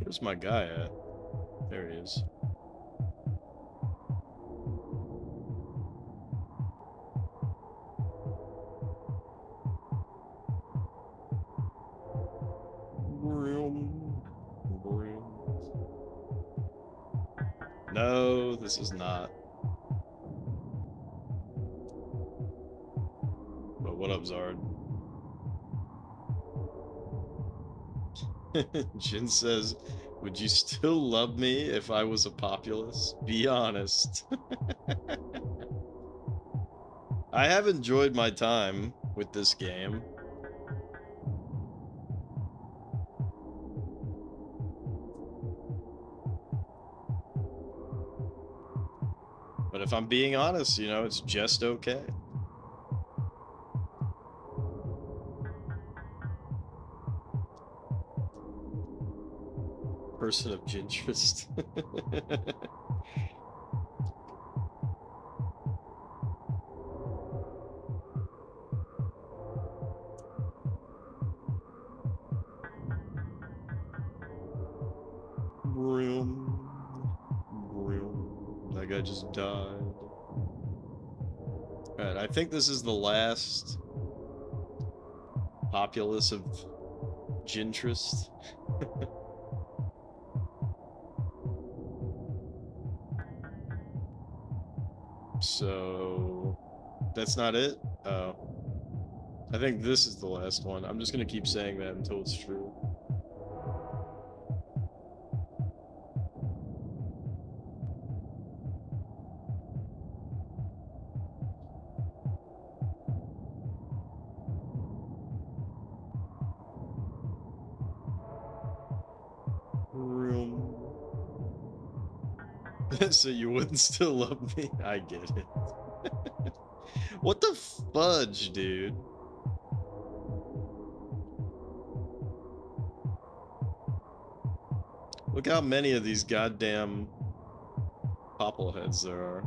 Where's my guy at? There he is. No, this is not. But what up, Zard? Jin says, would you still love me if I was a populace? Be honest. I have enjoyed my time with this game. But if I'm being honest, you know, it's just okay. Person of interest. Broom. Broom. That guy just died. Alright, I think this is the last populace of Gintrist. So that's not it? Oh. I think this is the last one. I'm just gonna keep saying that until it's true. Room. So you wouldn't still love me? I get it. What the fudge, dude? Look how many of these goddamn poppleheads there are.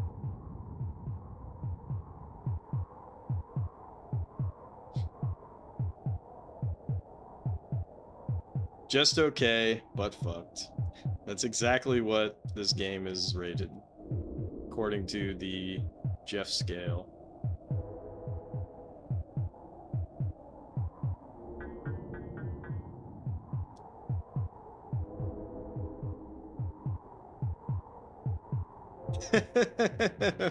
Just okay, but fucked. That's exactly what this game is rated, according to the Jeff scale.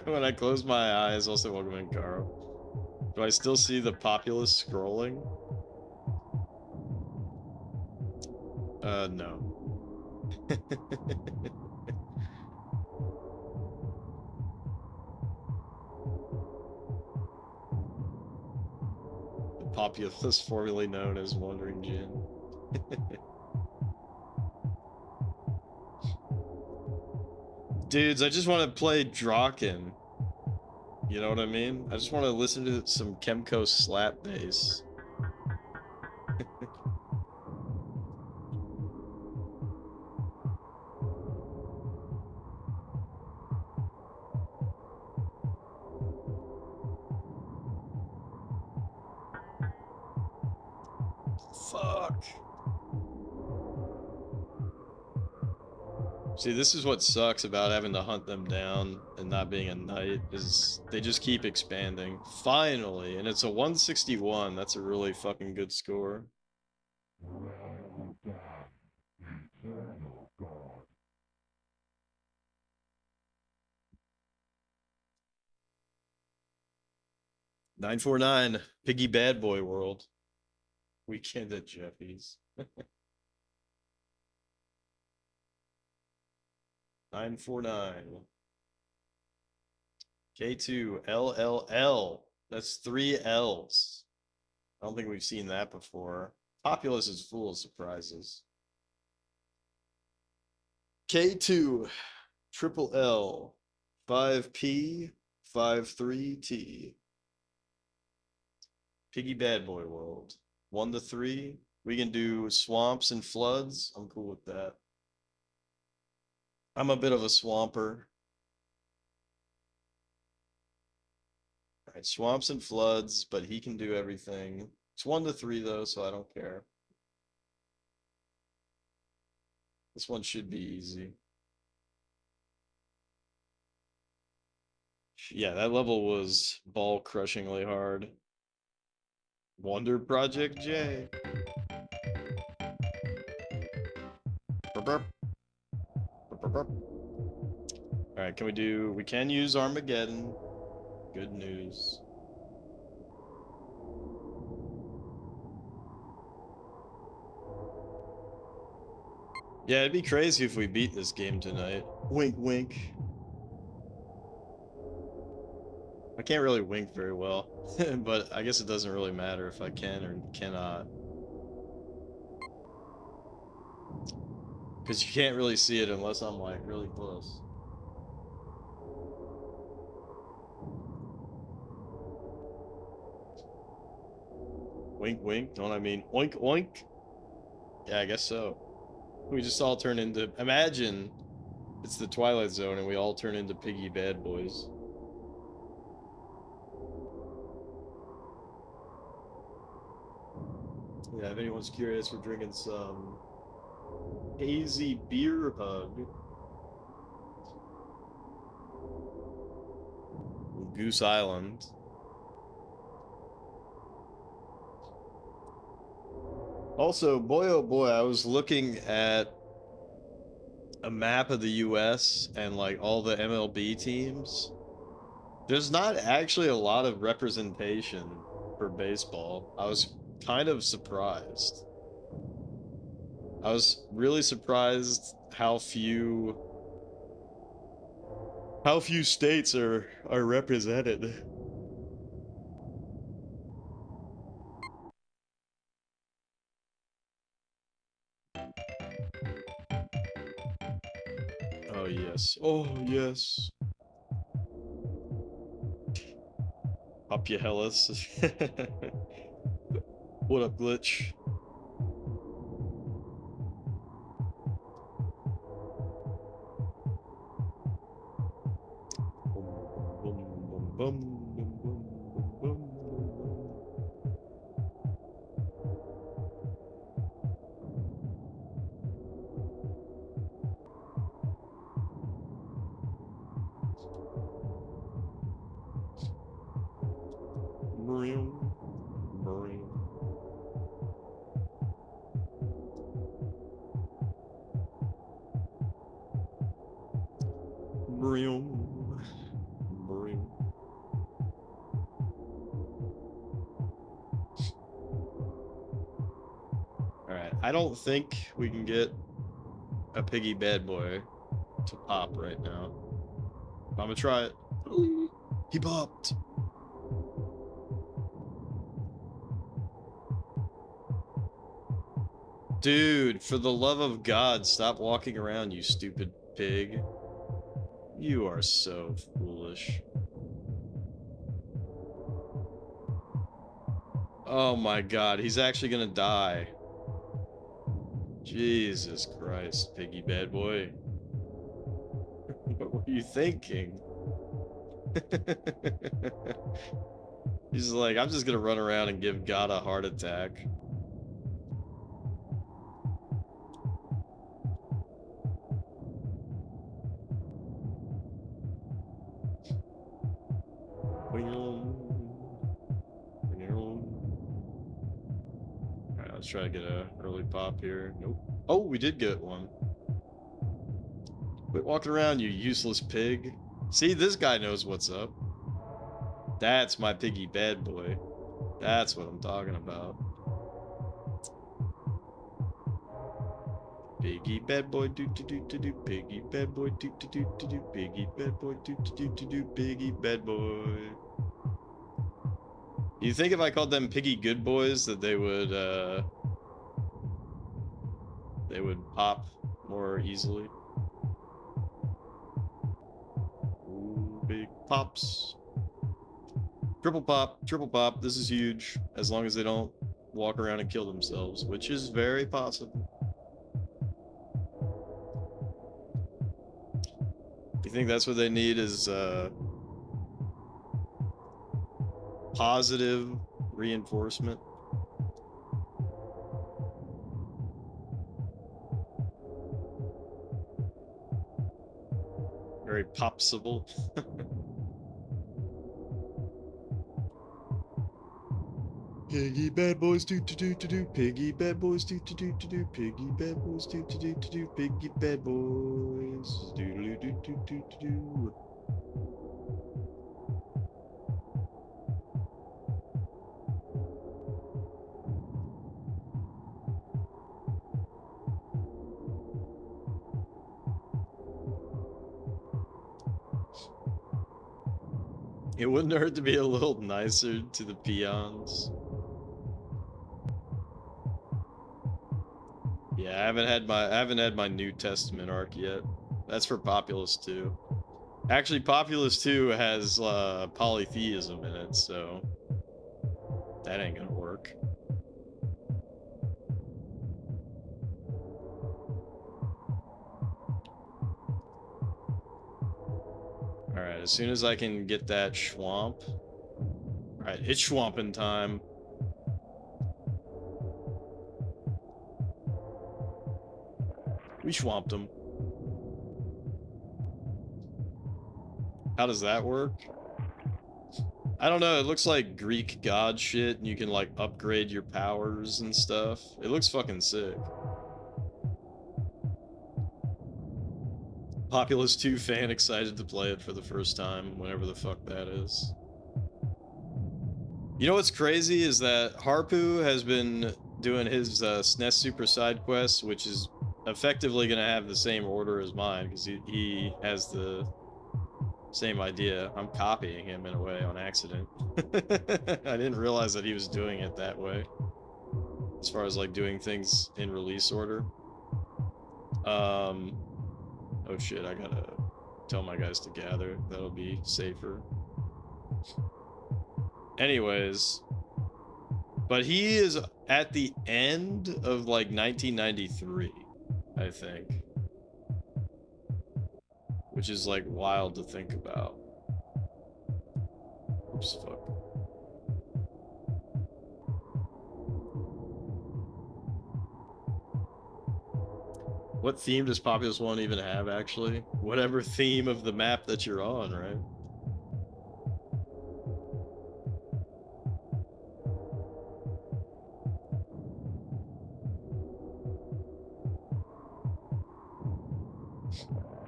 When I close my eyes, also welcome in, Caro. Do I still see the Populous scrolling? No. Populous, formerly known as Wandering Jinn. Dudes, I just want to play Draken. You know what I mean? I just want to listen to some Chemco slap bass. Fuck. See, this is what sucks about having to hunt them down and not being a knight, is they just keep expanding. Finally! And it's a 161. That's a really fucking good score. $9.49, Piggy Bad Boy World. Weekend at Jeffy's. 949. K2 LLL. That's 3 L's. I don't think we've seen that before. Populous is full of surprises. K2 Triple L 5P 53T. Piggy Bad Boy World. 1 to 3. We can do swamps and floods. I'm cool with that. I'm a bit of a swamper. All right, swamps and floods, but he can do everything. It's 1 to 3 though, so I don't care. This one should be easy. Yeah, that level was ball-crushingly hard. Wonder Project J. Alright, we can use Armageddon. Good news. Yeah, it'd be crazy if we beat this game tonight. Wink, wink. I can't really wink very well, but I guess it doesn't really matter if I can or cannot. Because you can't really see it unless I'm like really close. Wink, wink. Don't I mean oink, oink? Yeah, I guess so. We just all turn into... Imagine it's the Twilight Zone and we all turn into Piggy Bad Boys. Yeah, if anyone's curious, we're drinking some hazy beer hug. Goose Island. Also, boy oh boy, I was looking at a map of the US and like all the MLB teams. There's not actually a lot of representation for baseball. I was kind of surprised. I was really surprised how few states are represented. Oh yes. Oh yes. Populous. What up, Glitch? Alright, I don't think we can get a Piggy Bad Boy to pop right now. I'm gonna try it. He popped. Dude, for the love of God, stop walking around, you stupid pig. You are so foolish. Oh my God, he's actually gonna die. Jesus Christ, piggy bad boy. What were you thinking? He's like, I'm just gonna run around and give God a heart attack. Alright, let's try to get a early pop here. Nope. Oh, we did get one. Quit walking around, you useless pig. See, this guy knows what's up. That's my piggy bad boy. That's what I'm talking about. Piggy bad boy do do do do do. Piggy bad boy do do do do do. Piggy bad boy do do do do do. Piggy bad boy. You think if I called them piggy good boys that they would pop more easily? Ooh, big pops. Triple pop, triple pop. This is huge. As long as they don't walk around and kill themselves, which is very possible. You think that's what they need is positive reinforcement? Very popsible. Piggy bad boys do do do do do. Piggy bad boys do do do do do. Piggy bad boys do do do do do. Piggy bad boys do do do do do do. It wouldn't hurt to be a little nicer to the peons. Yeah, I haven't had my New Testament arc yet. That's for Populous 2. Actually, Populous 2 has polytheism in it, so that ain't gonna work. Alright, as soon as I can get that Schwamp. Alright, it's Schwampin' time. We Schwamped him. How does that work? I don't know, it looks like Greek god shit, and you can, like, upgrade your powers and stuff. It looks fucking sick. Populous 2 fan excited to play it for the first time, whenever the fuck that is. You know what's crazy is that Harpu has been doing his SNES Super side quests, which is effectively going to have the same order as mine, because he has the same idea. I'm copying him in a way on accident. I didn't realize that he was doing it that way, as far as like doing things in release order. Oh shit, I gotta tell my guys to gather. That'll be safer. Anyways, but he is at the end of like 1993, I think. Which is like wild to think about. Oops, fuck. What theme does Populous 1 even have, actually? Whatever theme of the map that you're on, right?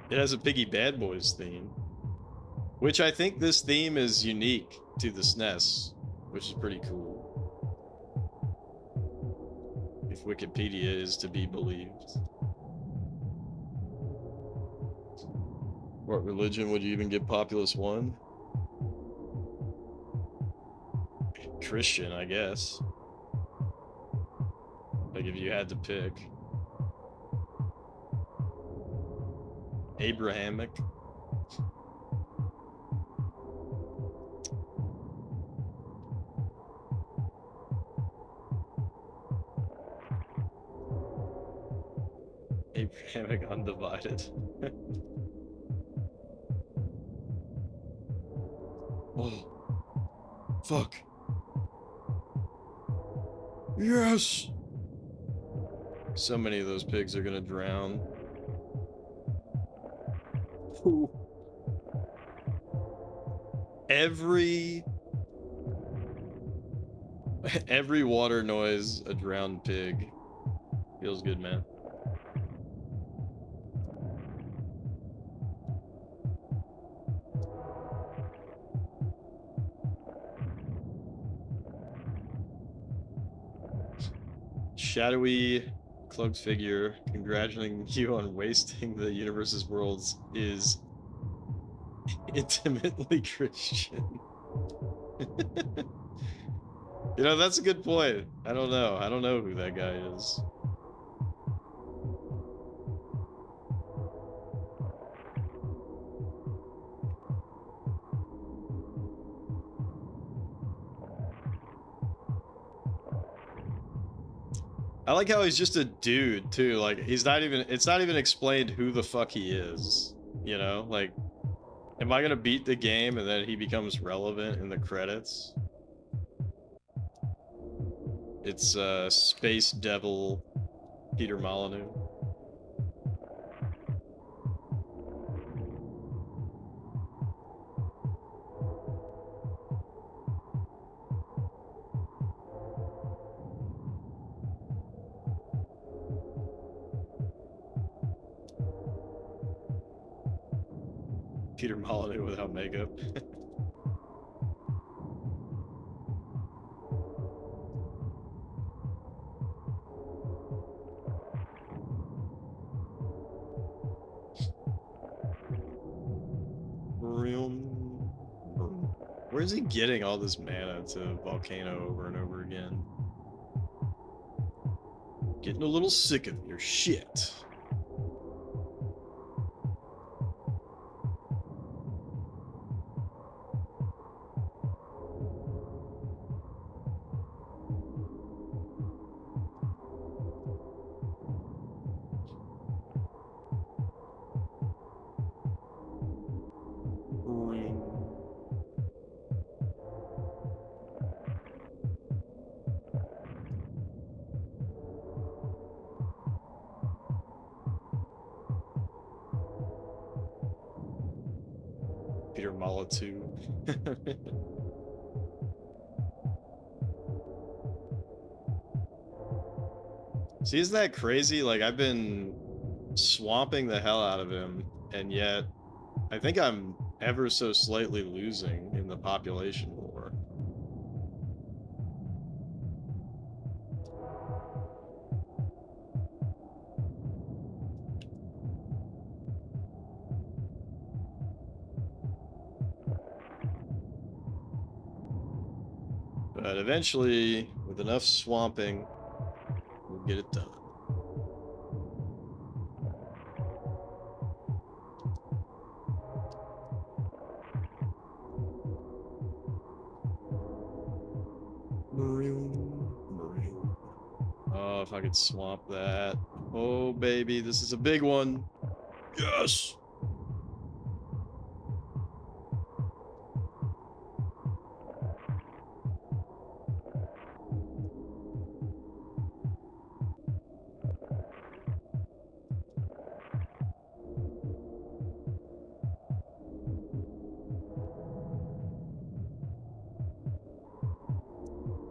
It has a Piggy Bad Boys theme. Which I think this theme is unique to the SNES, which is pretty cool. If Wikipedia is to be believed. What religion would you even give Populous 1? Christian, I guess. Like if you had to pick. Abrahamic. Abrahamic undivided. Oh, fuck. Yes! So many of those pigs are gonna drown. Ooh. Every water noise, a drowned pig. Feels good, man. Shadowy cloaked figure congratulating you on wasting the universe's worlds is intimately Christian. You know, that's a good point. I don't know. I don't know who that guy is. I like how he's just a dude too. Like it's not even explained who the fuck he is. You know, like am I gonna beat the game and then he becomes relevant in the credits? It's Space Devil Peter Molyneux. Peter Molyneux without makeup. Where's he getting all this mana to volcano over and over again? Getting a little sick of your shit. Peter Molyneux. See, isn't that crazy? Like, I've been swamping the hell out of him, and yet I think I'm ever so slightly losing in the population war. But eventually, with enough swamping, we'll get it done. Maroon. Oh, if I could swamp that. Oh, baby, this is a big one. Yes!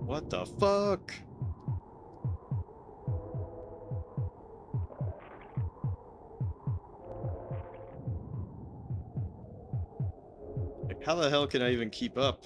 What the fuck? Like, how the hell can I even keep up?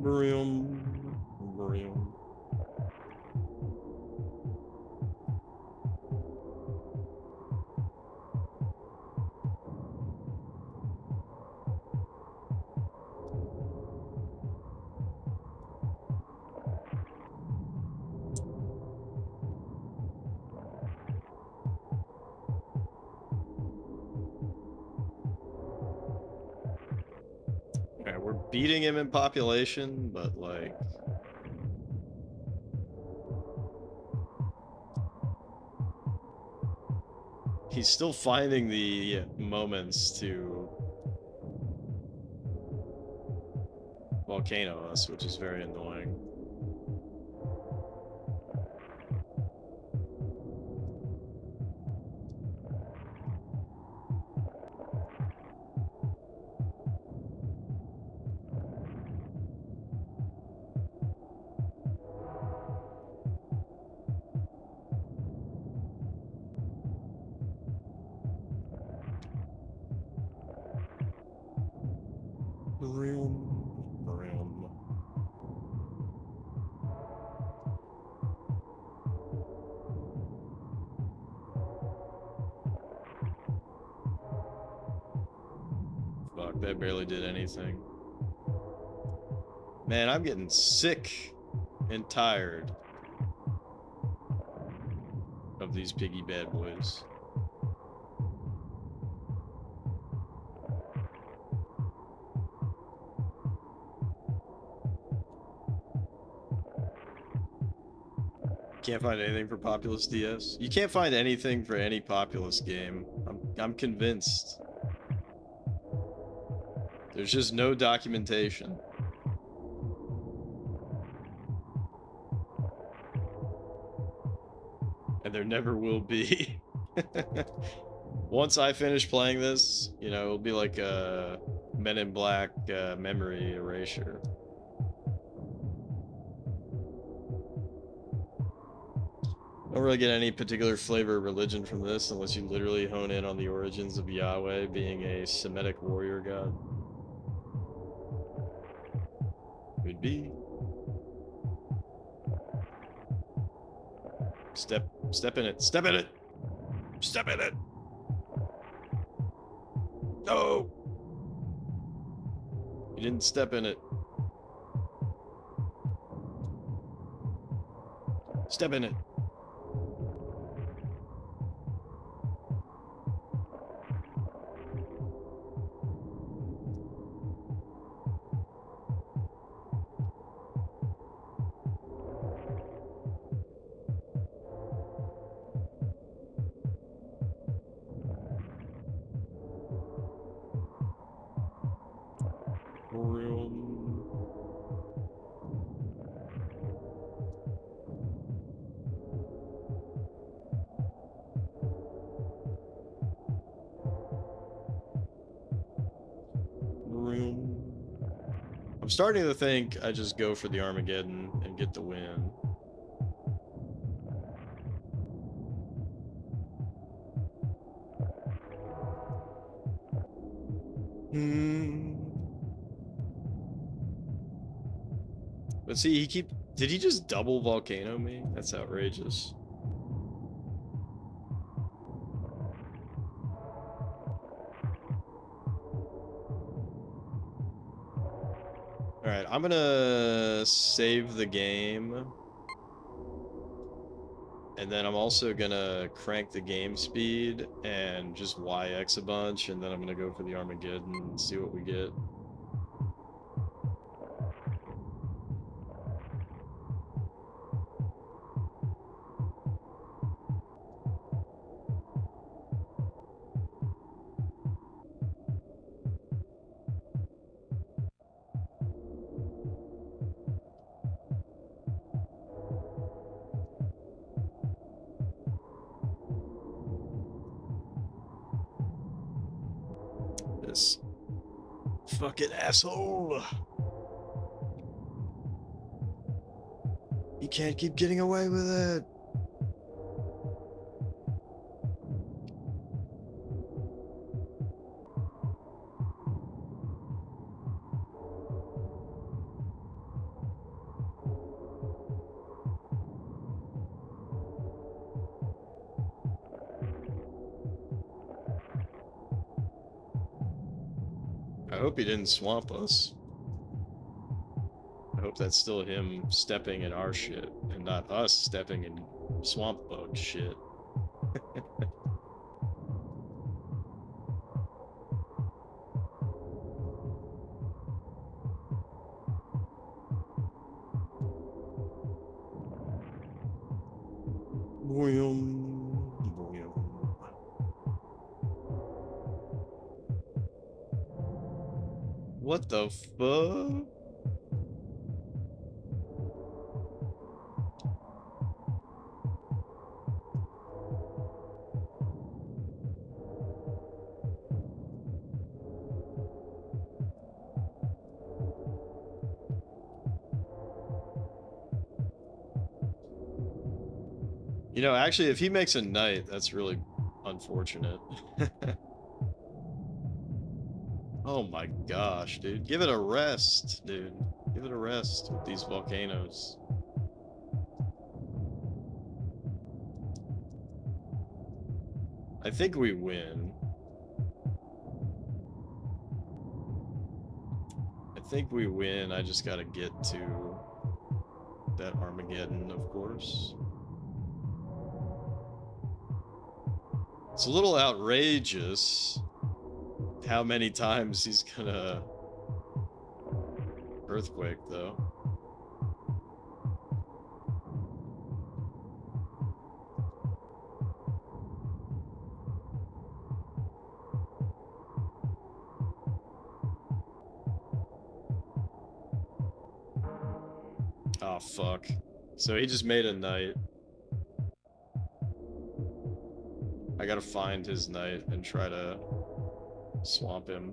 Vroom, vroom. Okay, we're beating him in population, but like he's still finding the moments to volcano us, which is very annoying. Vroom, vroom. Fuck, that barely did anything. Man, I'm getting sick and tired of these piggy bad boys. Can't find anything for Populous DS. You can't find anything for any Populous game. I'm convinced. There's just no documentation. And there never will be. Once I finish playing this, you know, it'll be like a Men in Black memory erasure. Don't really get any particular flavor of religion from this unless you literally hone in on the origins of Yahweh being a Semitic warrior god. Could be. Step in it. Step in it. Step in it. No. You didn't step in it. Step in it. I'm starting to think I just go for the Armageddon and get the win. But see, did he just double volcano me? That's outrageous. Alright, I'm gonna save the game. And then I'm also gonna crank the game speed and just YX a bunch, and then I'm gonna go for the Armageddon and see what we get. This fucking asshole. You can't keep getting away with it. hope he didn't swamp us. I hope that's still him stepping in our shit, and not us stepping in swamp bug shit. Boom, boom. What the fuck? You know, actually, if he makes a knight, that's really unfortunate. Oh my gosh, dude. Give it a rest, dude. Give it a rest with these volcanoes. I think we win. I think we win. I just gotta get to that Armageddon, of course. It's a little outrageous how many times he's gonna earthquake, though. Oh, fuck. So he just made a knight. I gotta find his knight and try to swamp him.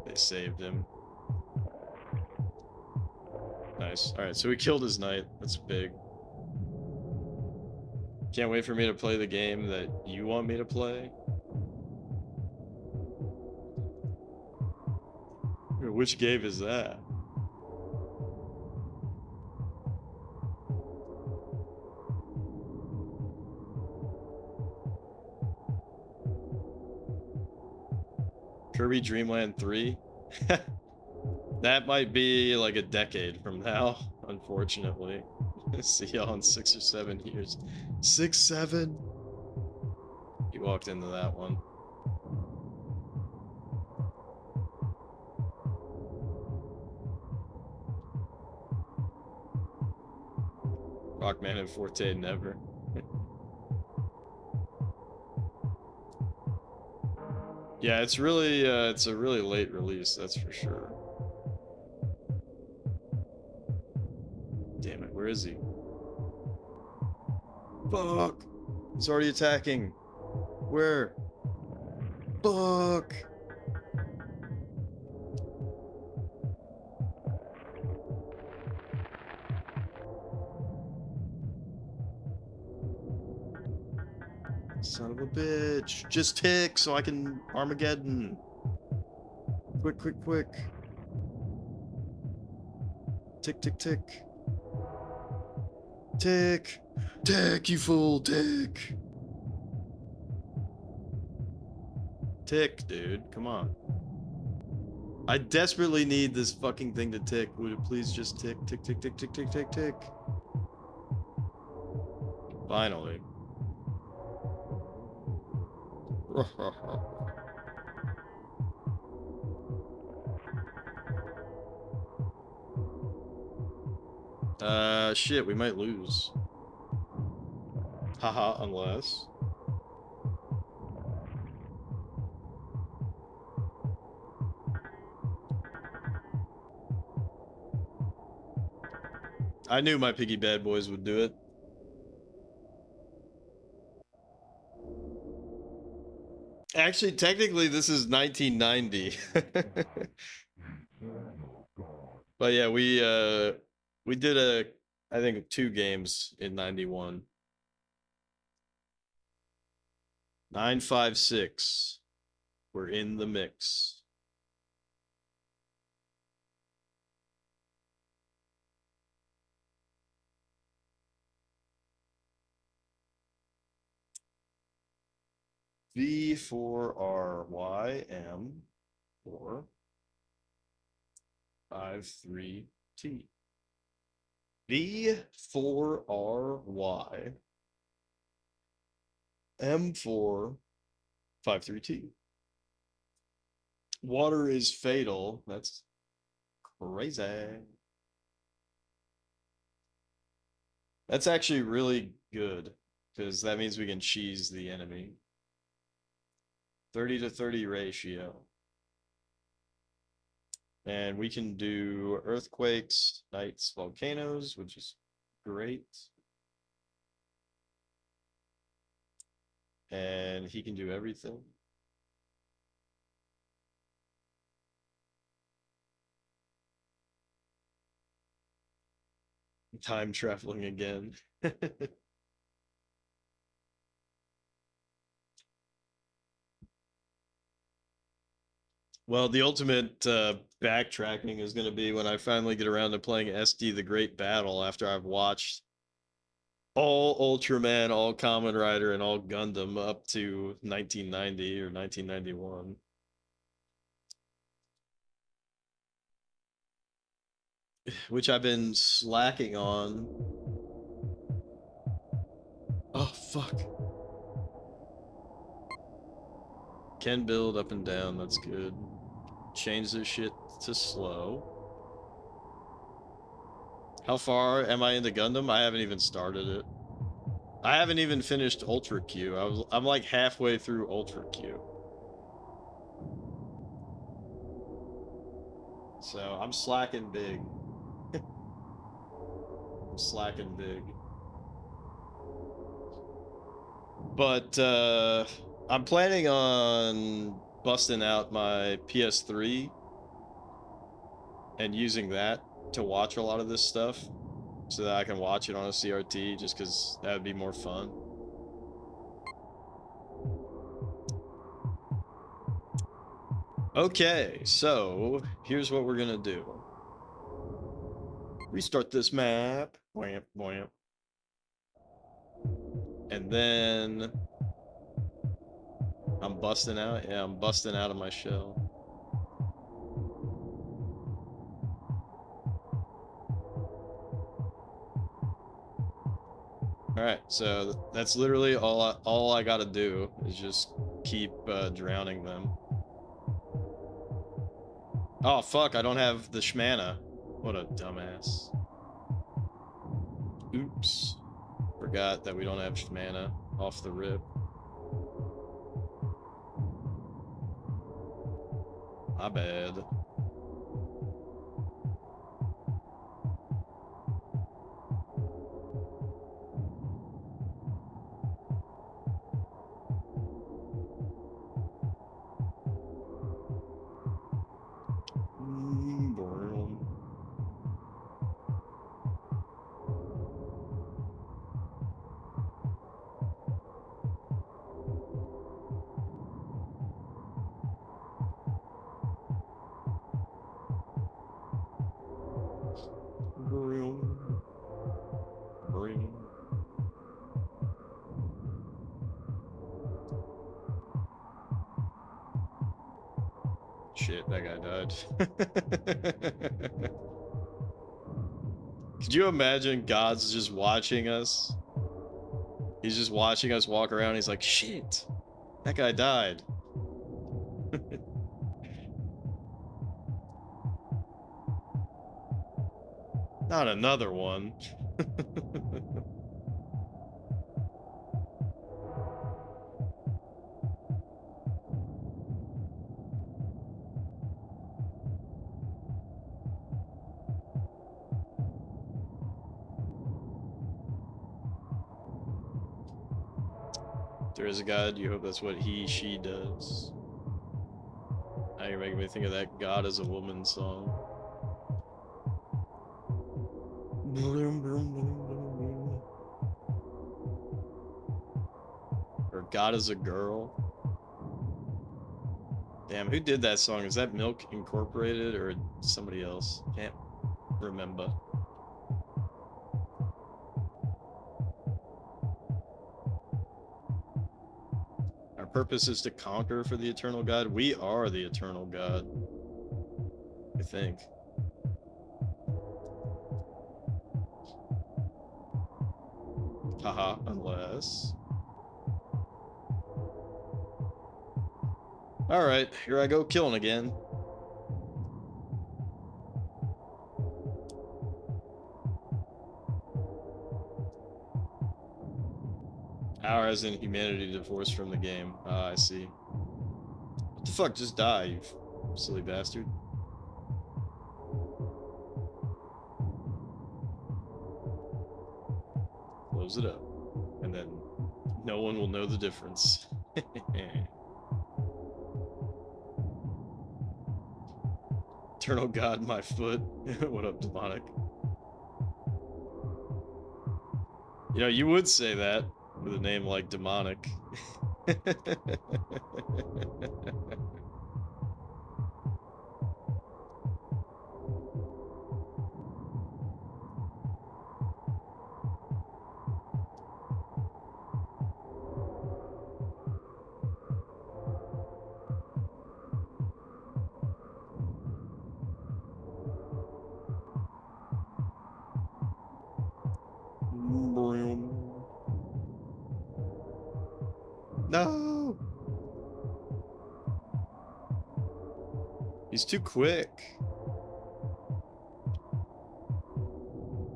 They saved him. Nice. Alright, so we killed his knight. That's big. Can't wait for me to play the game that you want me to play. Which game is that? Kirby Dream Land 3? That might be like a decade from now, unfortunately. See y'all in 6 or 7 years. 6, 7? You walked into that one. Rockman and Forte never. Yeah, it's really, it's a really late release, that's for sure. Damn it, where is he? Fuck! He's already attacking. Where? Fuck! Son of a bitch. Just tick so I can Armageddon. Quick, quick, quick. Tick, tick, tick. Tick. Tick, you fool. Tick. Tick, dude. Come on. I desperately need this fucking thing to tick. Would it please just tick, tick, tick, tick, tick, tick, tick, tick. Finally. Shit, we might lose. Haha, unless... I knew my piggy bad boys would do it. Actually, technically, this is 1990. But yeah, we did I think 2 games in 91. 956. We're in the mix. V for R, Y, M for 5, 3, T. V for R, Y, M for 5, 3, T. Water is fatal. That's crazy. That's actually really good because that means we can cheese the enemy. 30 to 30 ratio. And we can do earthquakes, knights, volcanoes, which is great. And he can do everything. Time traveling again. Well, the ultimate backtracking is going to be when I finally get around to playing SD the Great Battle after I've watched all Ultraman, all Kamen Rider, and all Gundam up to 1990 or 1991. Which I've been slacking on. Oh, fuck. Can build up and down, that's good. Change this shit to slow. How far am I into Gundam? I haven't even started it. I haven't even finished Ultra Q. I'm like halfway through Ultra Q. So I'm slacking big. I'm slacking big. But I'm planning on busting out my PS3 and using that to watch a lot of this stuff so that I can watch it on a CRT just because that would be more fun. Okay, so here's what we're gonna do. Restart this map. Wham, wham. And then I'm busting out. Yeah, I'm busting out of my shell. All right, so that's literally all I gotta do is just keep drowning them. Oh fuck! I don't have the shmana. What a dumbass. Oops. Forgot that we don't have shmana off the rip. My bad. Shit, that guy died. Could you imagine God's just watching us? He's just watching us walk around. He's like, shit, that guy died. Not another one. There is a God, you hope that's what he, she does. Now you're making me think of that God is a Woman song. Or God is a Girl. Damn, who did that song? Is that Milk Incorporated or somebody else? Can't remember. Our purpose is to conquer for the Eternal God. We are the Eternal God, I think. Haha, unless... Alright, here I go killing again. Our as in humanity divorced from the game. Ah, I see. What the fuck? Just die, you silly bastard. Close it up. And then no one will know the difference. Eternal God, my foot. What up, demonic? You know, you would say that with a name like demonic. No! He's too quick.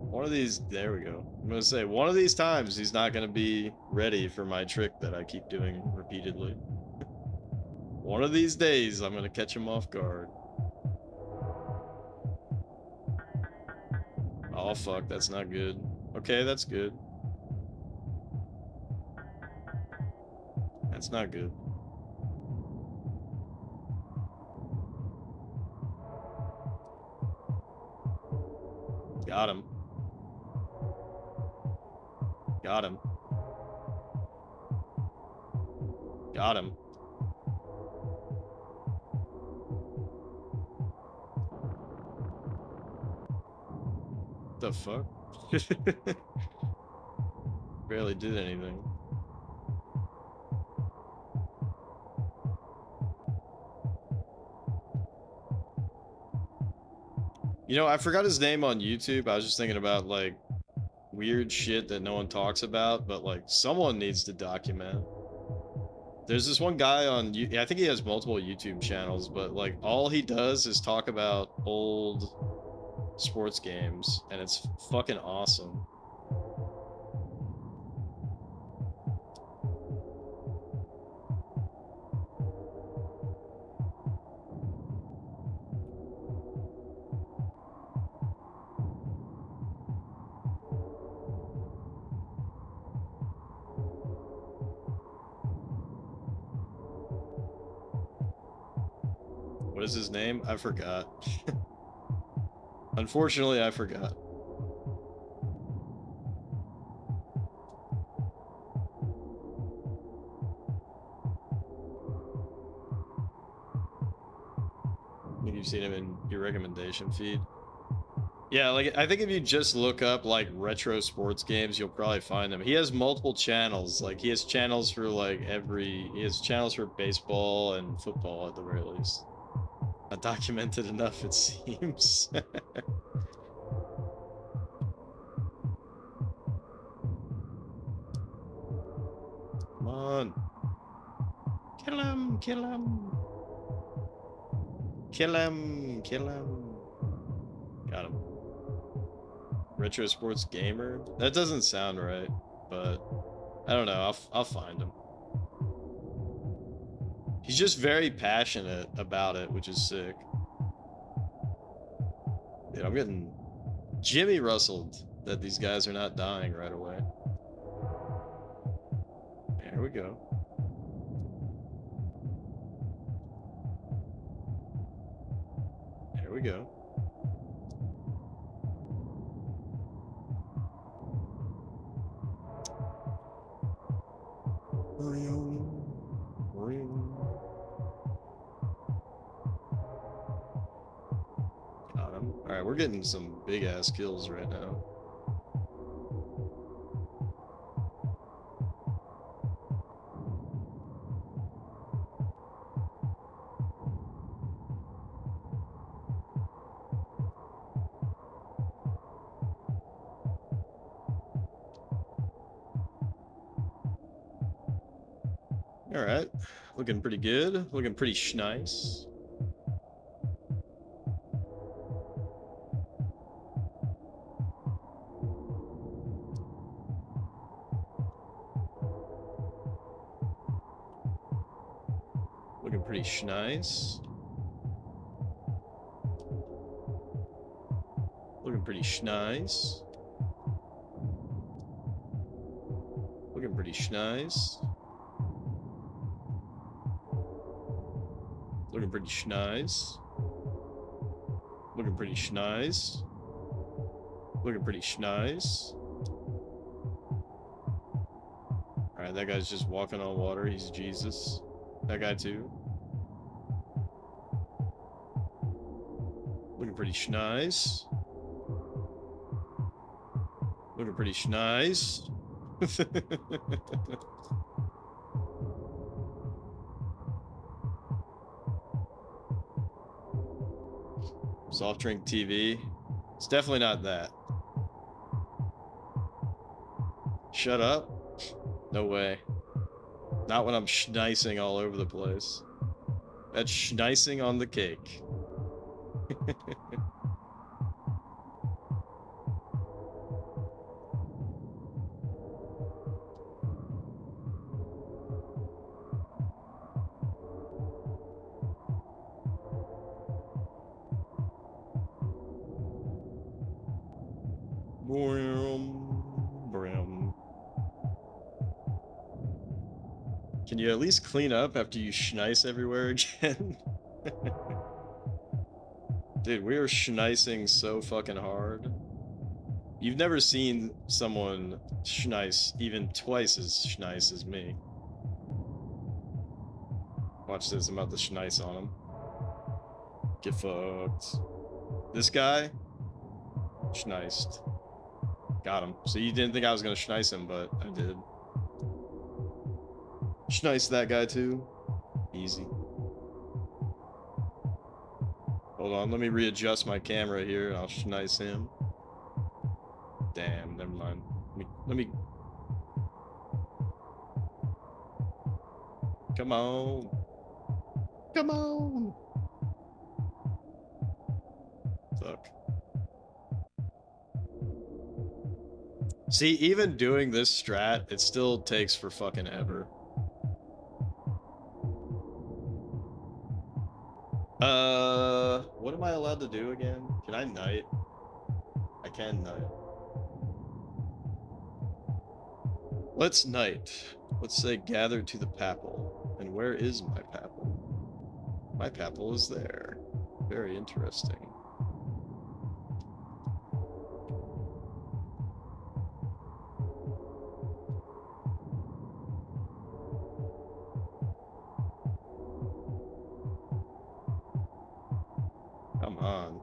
One of these, there we go. I'm gonna say, one of these times he's not gonna be ready for my trick that I keep doing repeatedly. One of these days, I'm gonna catch him off guard. Oh fuck, that's not good. Okay, that's good. That's not good. Got him. Got him. Got him. The fuck? Barely did anything. You know, I forgot his name on YouTube. I was just thinking about, like, weird shit that no one talks about, but, like, someone needs to document. There's this one guy on, I think he has multiple YouTube channels, but, like, all he does is talk about old sports games, and it's fucking awesome. What is his name? I forgot. Unfortunately, I forgot. I think you've seen him in your recommendation feed. Yeah, like, I think if you just look up, like, retro sports games, you'll probably find him. He has multiple channels. Like, he has channels for, like, he has channels for baseball and football, at the very least. Not documented enough, it seems. Come on. Kill him, kill him. Kill him, kill him. Got him. Retro sports gamer? That doesn't sound right, but I don't know. I'll find him. He's just very passionate about it, which is sick. Dude, I'm getting Jimmy Rustled that these guys are not dying right away. There we go. There we go. Got him. Alright, we're getting some big ass kills right now. All right, looking pretty good. Looking pretty nice. Looking pretty nice. Looking pretty nice. Looking pretty nice. Looking pretty nice. Looking pretty nice. Looking pretty nice. Alright, that guy's just walking on water. He's Jesus. That guy too. Looking pretty nice. Looking pretty nice. Soft drink TV. It's definitely not that. Shut up. No way. Not when I'm schneising all over the place. That's schneising on the cake. Can you at least clean up after you schneis everywhere again? Dude, we are schneising so fucking hard. You've never seen someone schneis even twice as schneis as me. Watch this, I'm about to schneis on him. Get fucked. This guy? Schneised. Got him. So you didn't think I was gonna schneis him, but I did. Schneis that guy too. Easy. Hold on, let me readjust my camera here and I'll schneis him. Damn, never mind. Let me... Come on. Come on. Fuck. See, even doing this strat, it still takes for fucking ever. What am I allowed to do again? Can I knight? I can knight. Let's knight. Let's say gather to the papal. And where is my papal? My papal is there. Very interesting. Come on.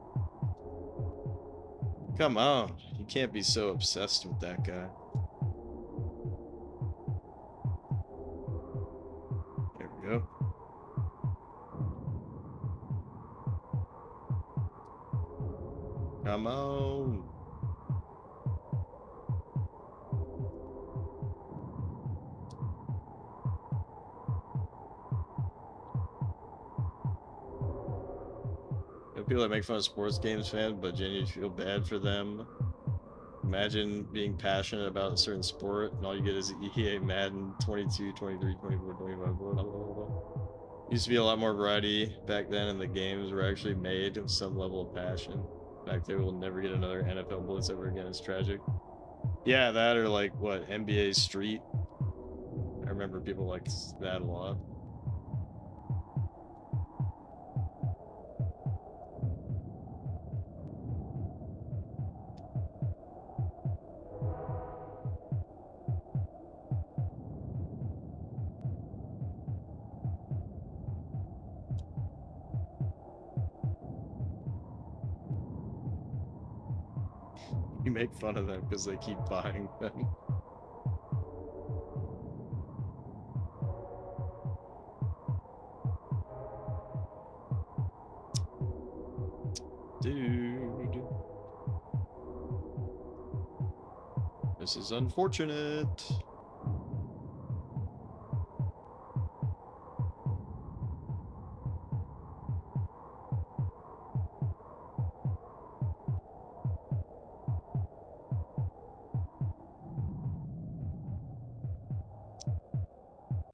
Come on. You can't be so obsessed with that guy. There we go. Come on. People that make fun of sports games fans, but genuinely feel bad for them. Imagine being passionate about a certain sport, and all you get is EA Madden 22, 23, 24, 25, blah, blah, blah, blah. Used to be a lot more variety back then, and the games were actually made with some level of passion. In fact, they will never get another NFL Blitz ever again. It's tragic. Yeah, that or like, what, NBA Street? I remember people liked that a lot. You make fun of them because they keep buying them. Dude. This is unfortunate.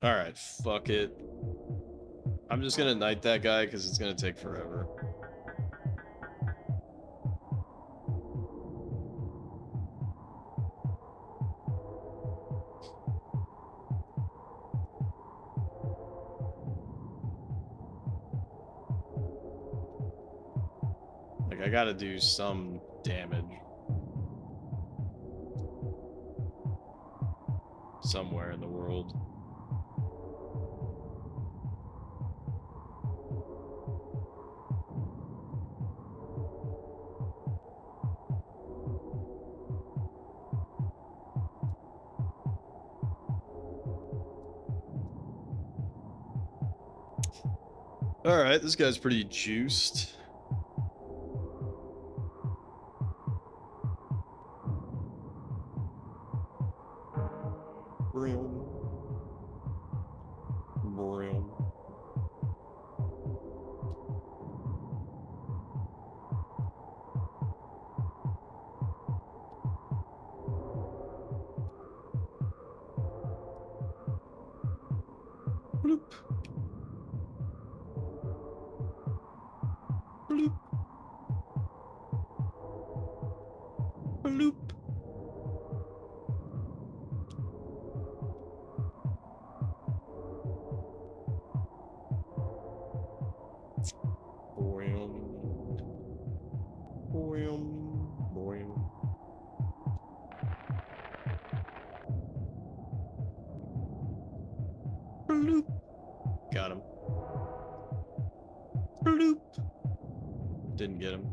Alright, fuck it. I'm just gonna knight that guy because it's gonna take forever. Like, I gotta do some damage. Somewhere in the world. Alright, this guy's pretty juiced. Broom. Broom. Bloop. Bloop. Bloop. Boing. Boing. Boing. Bloop. Got him. Bloop. Didn't get him.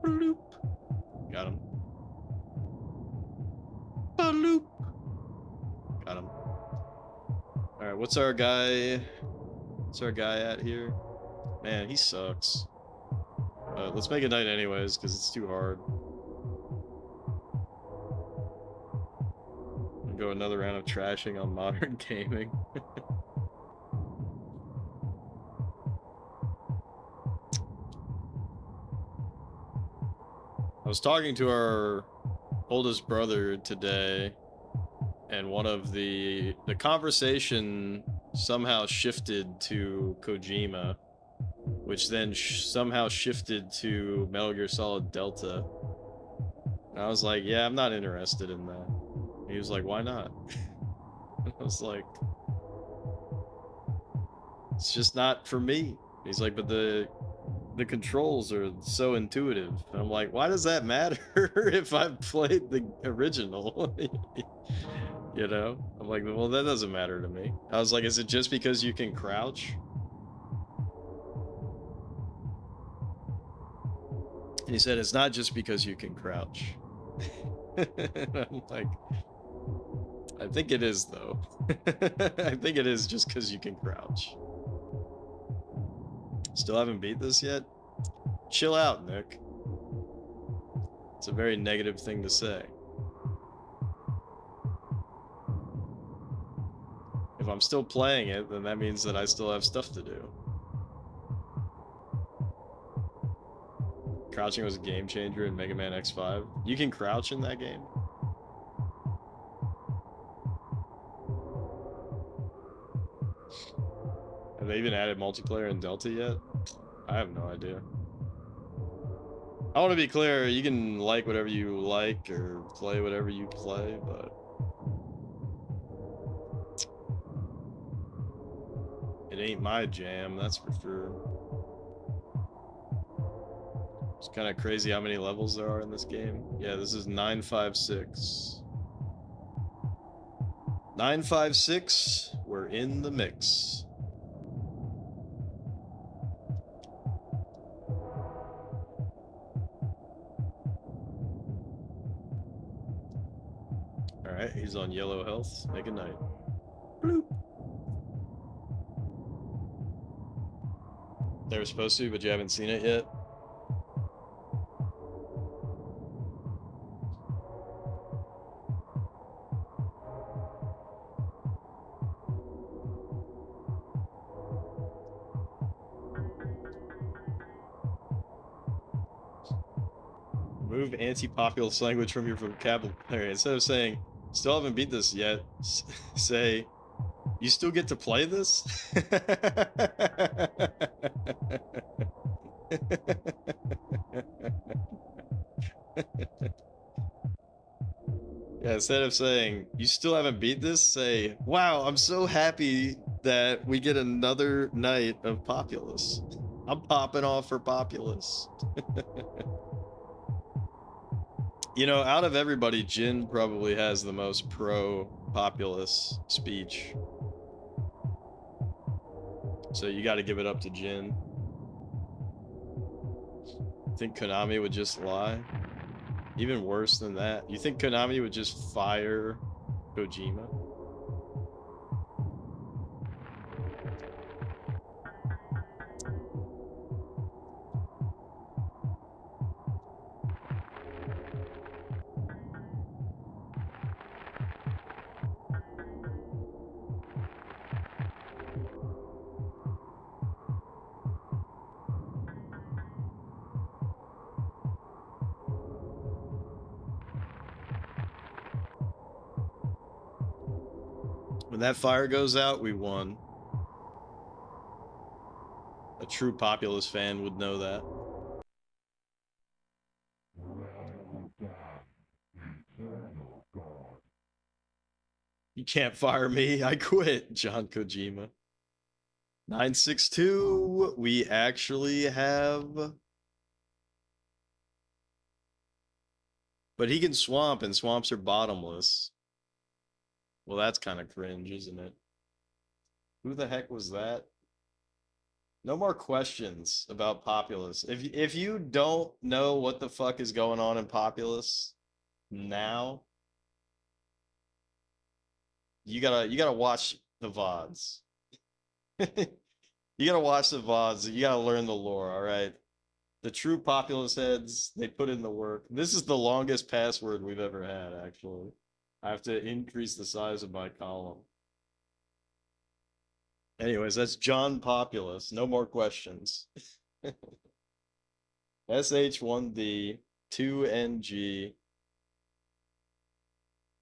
Bloop. Got him. Bloop. Got him. Alright, what's our guy? What's our guy at here? Man, he sucks. Let's make a night anyways, because it's too hard. And go another round of trashing on modern gaming. I was talking to our oldest brother today, and one of the conversation somehow shifted to Kojima, which then somehow shifted to Metal Gear Solid Delta. And I was like, yeah, I'm not interested in that. And he was like, why not? I was like, it's just not for me. He's like, but the controls are so intuitive. And I'm like, why does that matter if I've played the original? You know? I'm like, well, that doesn't matter to me. I was like, is it just because you can crouch? And he said, it's not just because you can crouch. I'm like, I think it is, though. I think it is just because you can crouch. Still haven't beat this yet? Chill out, Nick. It's a very negative thing to say. If I'm still playing it, then that means that I still have stuff to do. Crouching was a game changer in Mega Man X5. You can crouch in that game? Have they even added multiplayer in Delta yet? I have no idea. I want to be clear, you can like whatever you like or play whatever you play, but it ain't my jam, that's for sure. It's kind of crazy how many levels there are in this game. Yeah, this is 956. 956, we're in the mix. Alright, he's on yellow health. Make a night. Bloop. They were supposed to, but you haven't seen it yet? Remove anti-populous language from your vocabulary. Instead of saying Still haven't beat this yet. Say, you still get to play this? Yeah, instead of saying, you still haven't beat this, say, wow, I'm so happy that we get another night of Populous. I'm popping off for Populous. You know, out of everybody, Jin probably has the most pro-Populous speech. So you gotta give it up to Jin. Think Konami would just lie? Even worse than that. You think Konami would just fire Kojima? When that fire goes out, we won. A true Populous fan would know that. You can't fire me. I quit, John Kojima. 962, we actually have... But he can swamp, and swamps are bottomless. Well, that's kind of cringe, isn't it? Who the heck was that? No more questions about Populous. If you don't know what the fuck is going on in Populous now, you gotta watch the VODs. You gotta watch the VODs. You gotta learn the lore, all right? The true Populous heads, they put in the work. This is the longest password we've ever had, actually. I have to increase the size of my column. Anyways, that's John Populous. No more questions. SH1D 2NG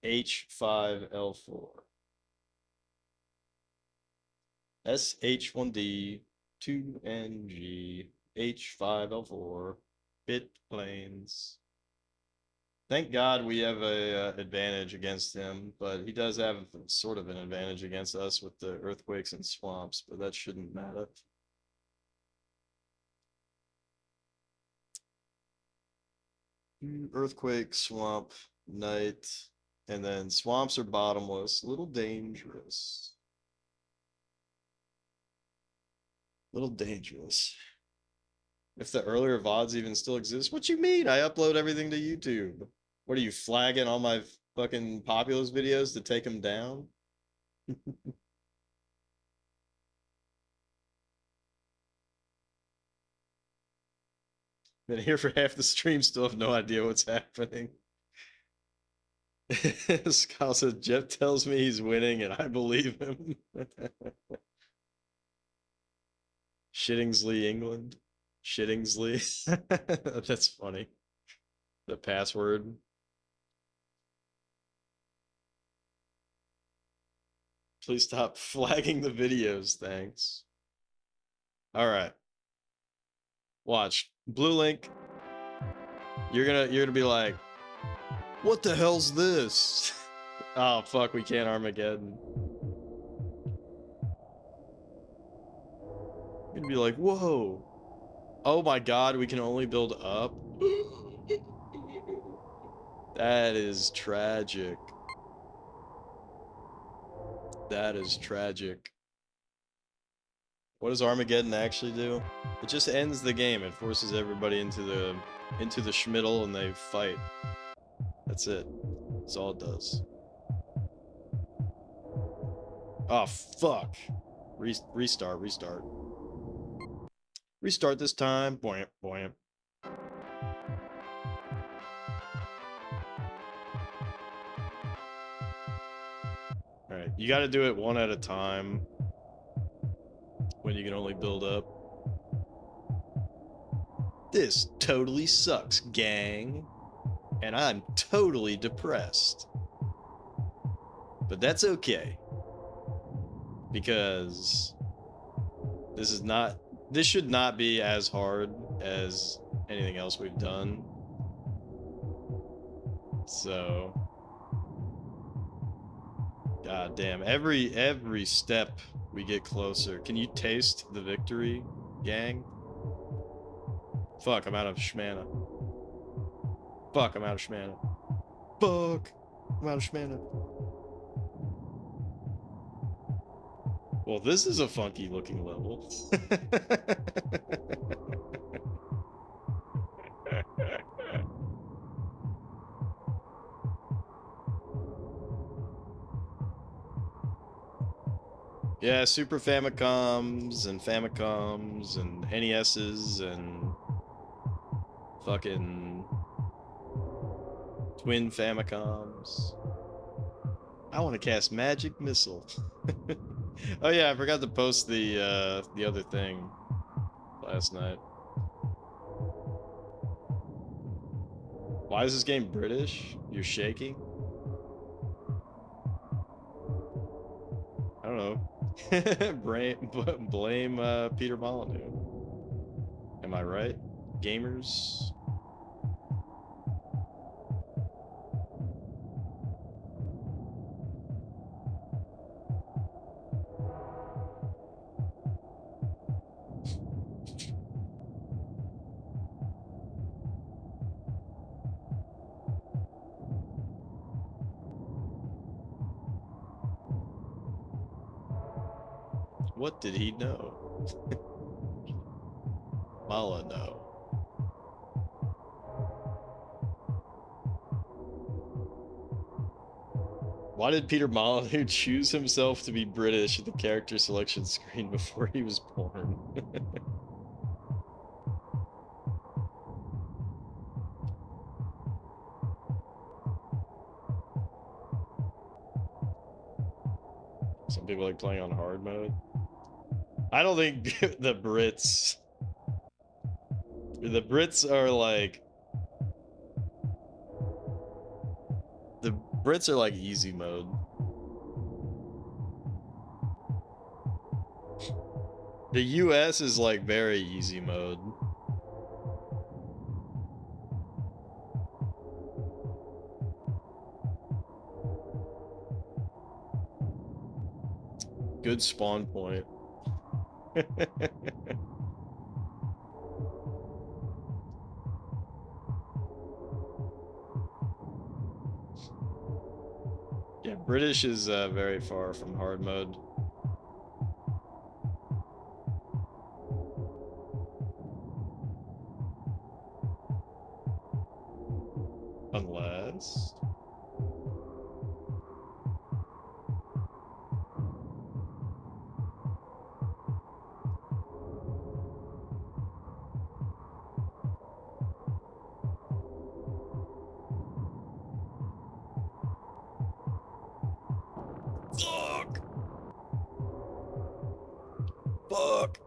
H5L4. SH1D 2NG H5L4 bit planes. Thank God we have a advantage against him, but he does have sort of an advantage against us with the earthquakes and swamps, but that shouldn't matter. Earthquake, swamp, night, and then swamps are bottomless. A little dangerous. Little dangerous. If the earlier VODs even still exist, what you mean? I upload everything to YouTube. What are you flagging all my fucking Populous videos to take them down? Been here for half the stream, still have no idea what's happening. Kyle says, Jeff tells me he's winning and I believe him. Shittingsley, England. Shittingsley. That's funny. The password. Please stop flagging the videos, thanks. Alright. Watch. Blue link. You're gonna be like, what the hell's this? Oh fuck, we can't Armageddon. You're gonna be like, whoa. Oh my god, we can only build up? That is tragic. That is tragic. What does Armageddon actually do? It just ends the game. It forces everybody into the schmiddle and they fight. That's it. That's all it does. Oh fuck. Restart. Restart this time. Boing, boing. Alright, you gotta do it one at a time when you can only build up. This totally sucks, gang. And I'm totally depressed. But that's okay. Because this should not be as hard as anything else we've done. So, god damn, every step we get closer. Can you taste the victory, gang? Fuck, I'm out of shmana. Fuck, I'm out of shmana. Fuck, I'm out of shmana. Well, this is a funky looking level. Yeah, Super Famicoms and Famicoms and NESs and fucking Twin Famicoms. I want to cast Magic Missile. Oh yeah, I forgot to post the other thing last night. Why is this game British? You're shaking? I don't know. blame Peter Molyneux. Am I right? Gamers? What did he know? Mala know. Why did Peter Molyneux choose himself to be British at the character selection screen before he was born? Some people like playing on hard mode. I don't think the Brits are like... The Brits are like easy mode. The US is like very easy mode. Good spawn point. Yeah, British is very far from hard mode. Unless... Fuck! Fuck!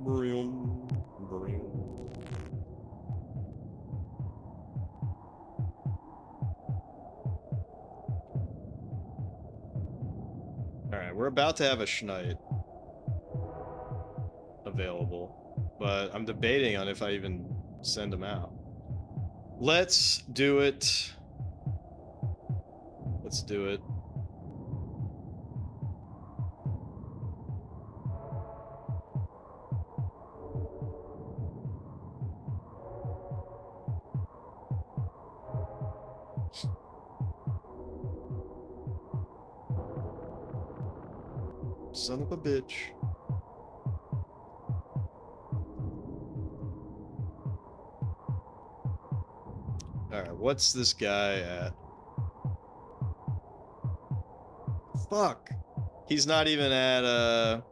Broom, broom. Alright, we're about to have a Schneid available, but I'm debating on if I even send him out. Let's do it. Let's do it. Son of a bitch. Alright, what's this guy at? Fuck! He's not even at,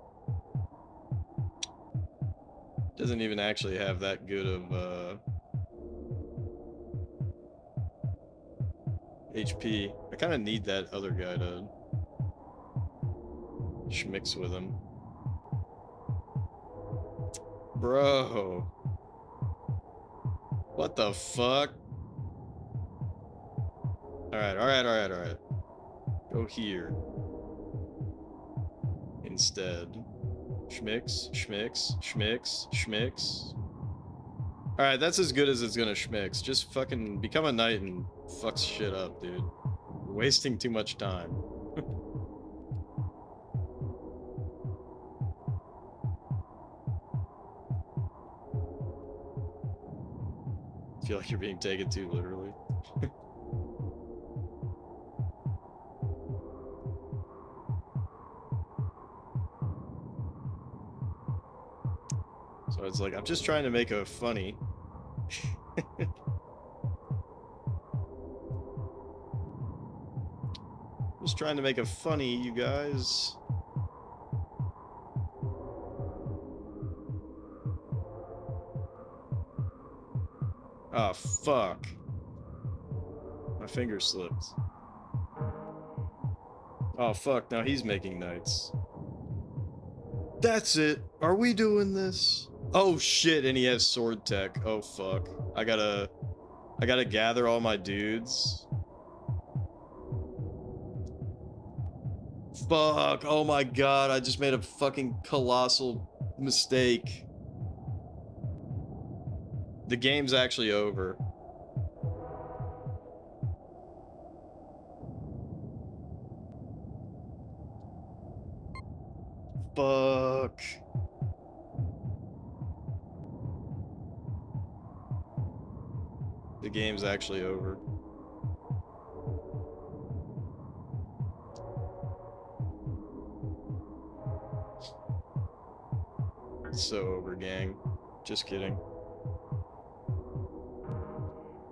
doesn't even actually have that good of, HP. I kind of need that other guy to schmix with him. Bro. What the fuck? Alright. Go here. Instead. Schmix. Alright, that's as good as it's gonna schmix. Just fucking become a knight and fuck shit up, dude. You're wasting too much time. I feel like you're being taken too literally. So it's like, I'm just trying to make a funny. Just trying to make a funny, you guys. Oh, fuck. My finger slipped. Oh, fuck, now he's making knights. That's it. Are we doing this? Oh, shit, and he has sword tech. Oh, fuck. I gotta gather all my dudes. Fuck. Oh my god, I just made a fucking colossal mistake. The game's actually over. Fuck. The game's actually over. It's so over, gang. Just kidding.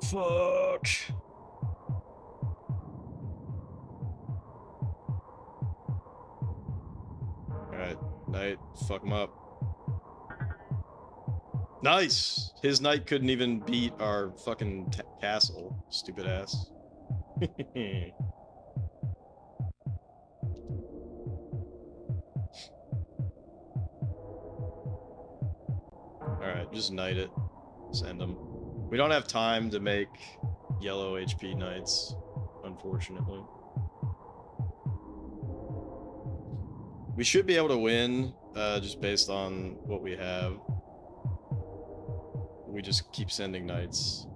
Fuck. Alright, knight, fuck him up. Nice! His knight couldn't even beat our fucking castle, stupid ass. Alright, just knight it. Send him. We don't have time to make yellow HP knights, unfortunately. We should be able to win, just based on what we have. We just keep sending knights.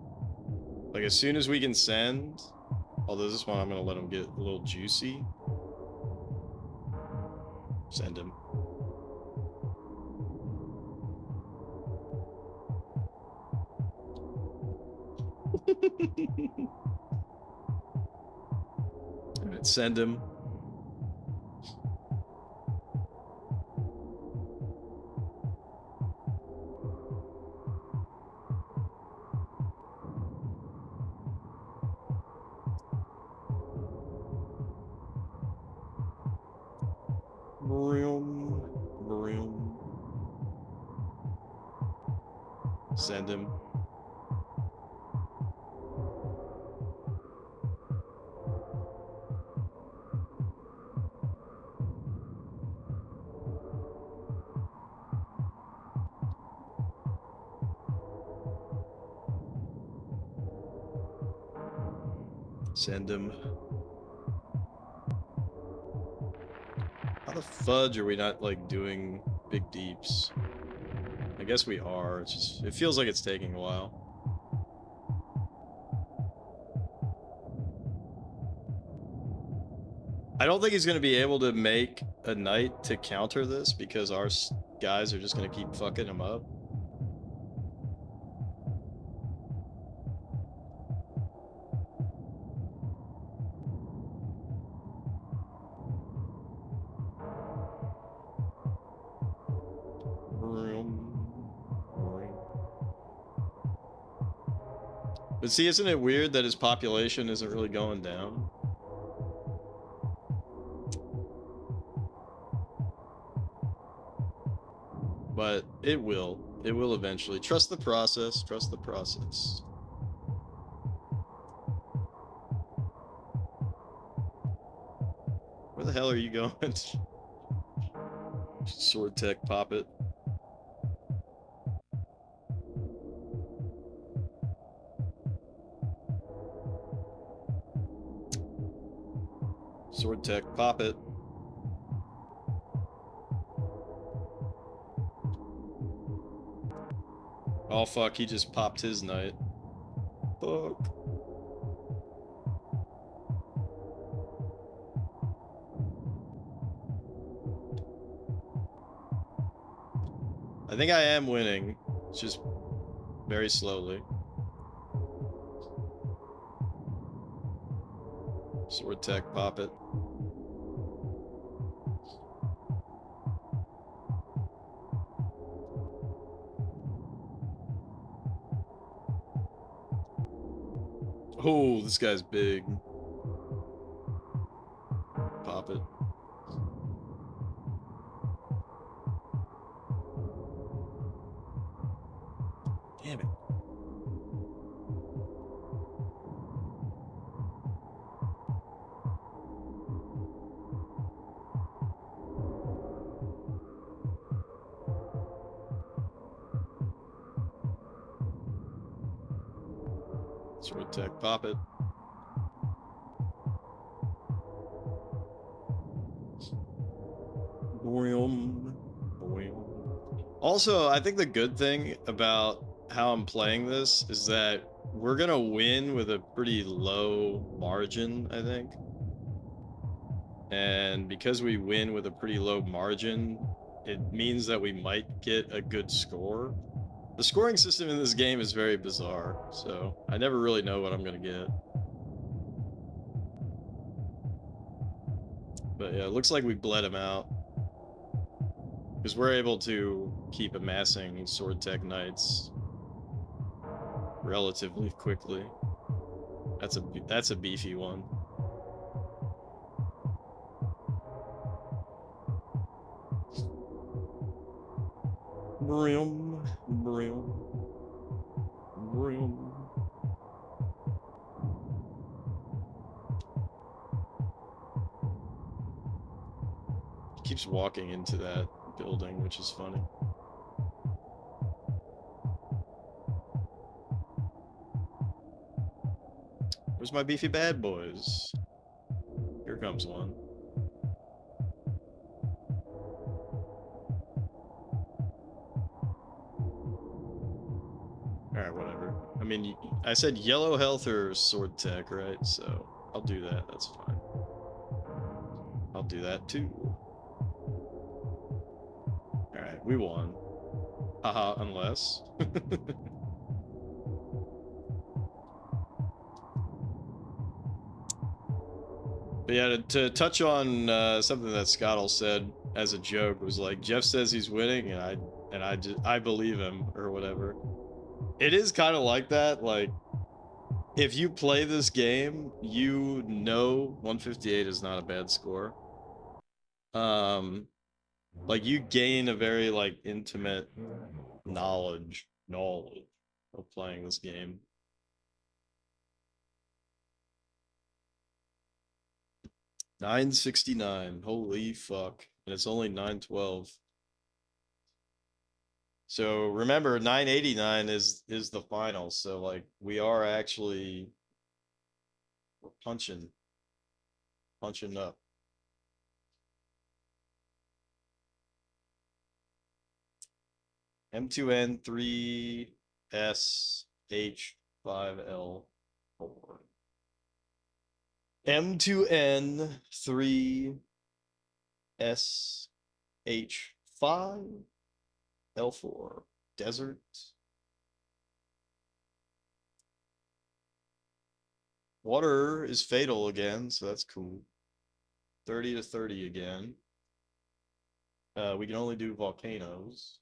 Like, as soon as we can send... Although this one I'm gonna let him get a little juicy. Send him. Alright, send him. Broom. Send him. Send him. How the fudge are we not, like, doing big deeps? I guess we are. It's just, it feels like it's taking a while. I don't think he's going to be able to make a knight to counter this because our guys are just going to keep fucking him up. But see, isn't it weird that his population isn't really going down? But it will. It will eventually. Trust the process. Trust the process. the hell are you going? Sword tech, pop it. Sword tech, pop it. Oh fuck, he just popped his knight. Fuck. I think I am winning. It's just very slowly. Sword tech, pop it. Oh, this guy's big. Pop it. Damn it. Sword tech, pop it. Boom. Boom. Also, I think the good thing about how I'm playing this is that we're gonna win with a pretty low margin, I think. And because we win with a pretty low margin, it means that we might get a good score. The scoring system in this game is very bizarre, so I never really know what I'm gonna get. But yeah, it looks like we bled him out. Because we're able to keep amassing sword tech knights relatively quickly. That's a beefy one. Brim, brim, brim. He keeps walking into that building, which is funny. Where's my beefy bad boys? Here comes one. Alright, whatever. I mean, I said yellow health or sword tech, right? So, I'll do that, that's fine. I'll do that too. Alright, we won. Haha, unless. But yeah, to touch on something that Scottle said as a joke was like, Jeff says he's winning, and I believe him or whatever. It is kind of like that. Like, if you play this game, you know 158 is not a bad score. Like you gain a very like intimate knowledge of playing this game. 969. Holy fuck. And it's only 912. So remember 989 is the final. So like we are actually punching up. M2N 3S H5L4. M2N 3S H5L4. Desert. Water is fatal again, so that's cool. 30 to 30 again. We can only do volcanoes.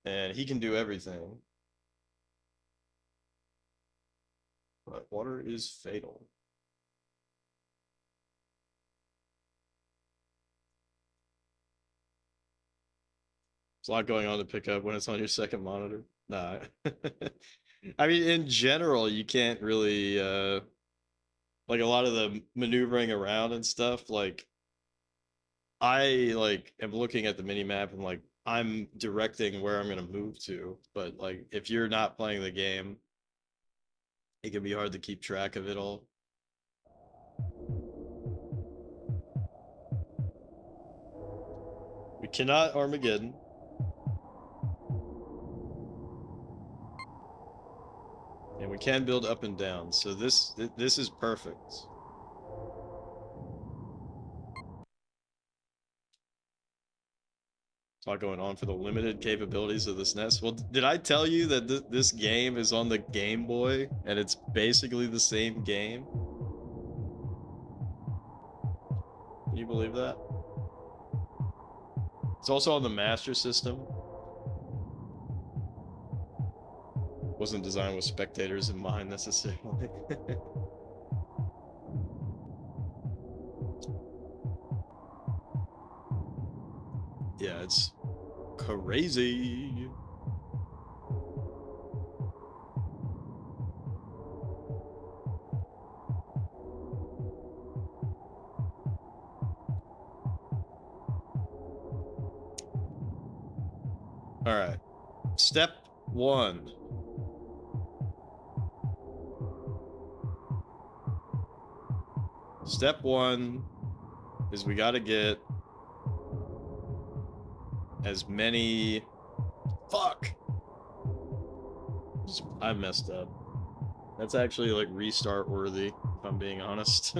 And he can do everything. But water is fatal. There's a lot going on to pick up when it's on your second monitor. Nah. I mean, in general, you can't really like a lot of the maneuvering around and stuff, like I like am looking at the mini map and like I'm directing where I'm gonna move to, but like if you're not playing the game, it can be hard to keep track of it all. We cannot Armageddon. And we can build up and down, so this is perfect. Talk going on for the limited capabilities of the SNES. Well, did I tell you that this game is on the Game Boy and it's basically the same game? Can you believe that? It's also on the Master System. Wasn't designed with spectators in mind necessarily. Yeah, it's crazy. All right. Step 1. Step 1 is we got to get as many... Fuck! I messed up. That's actually like restart worthy, if I'm being honest.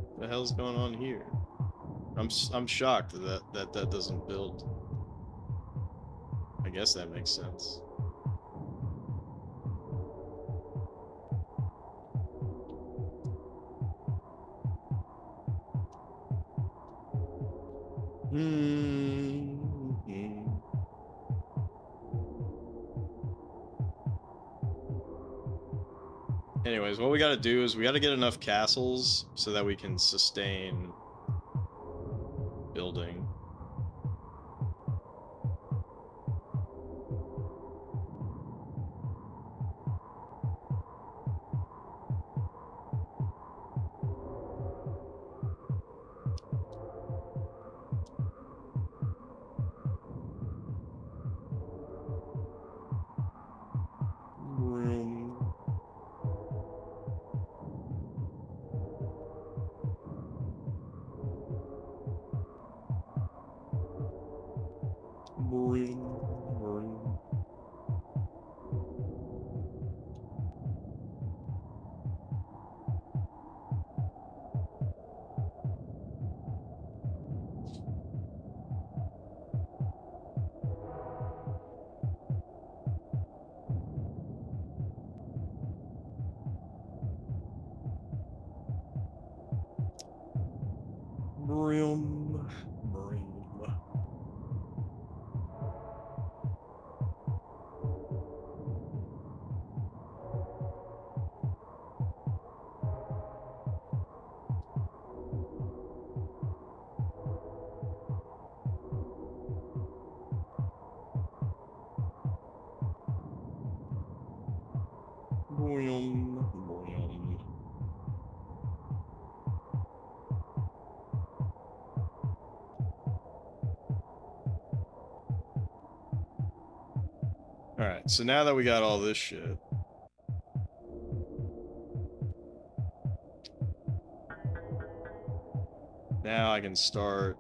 What the hell's going on here? I'm shocked that doesn't build. I guess that makes sense. Anyways, what we gotta do is we gotta get enough castles so that we can sustain building. Alright, so now that we got all this shit, now I can start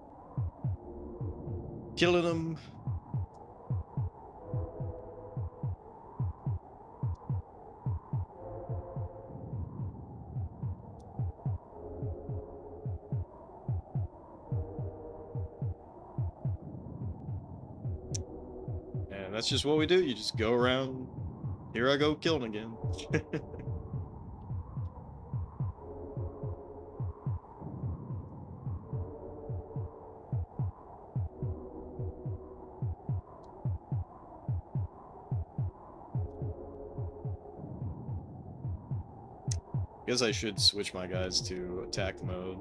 killing them. And that's just what we do. You just go around. Here I go killing again. Guess I should switch my guys to attack mode.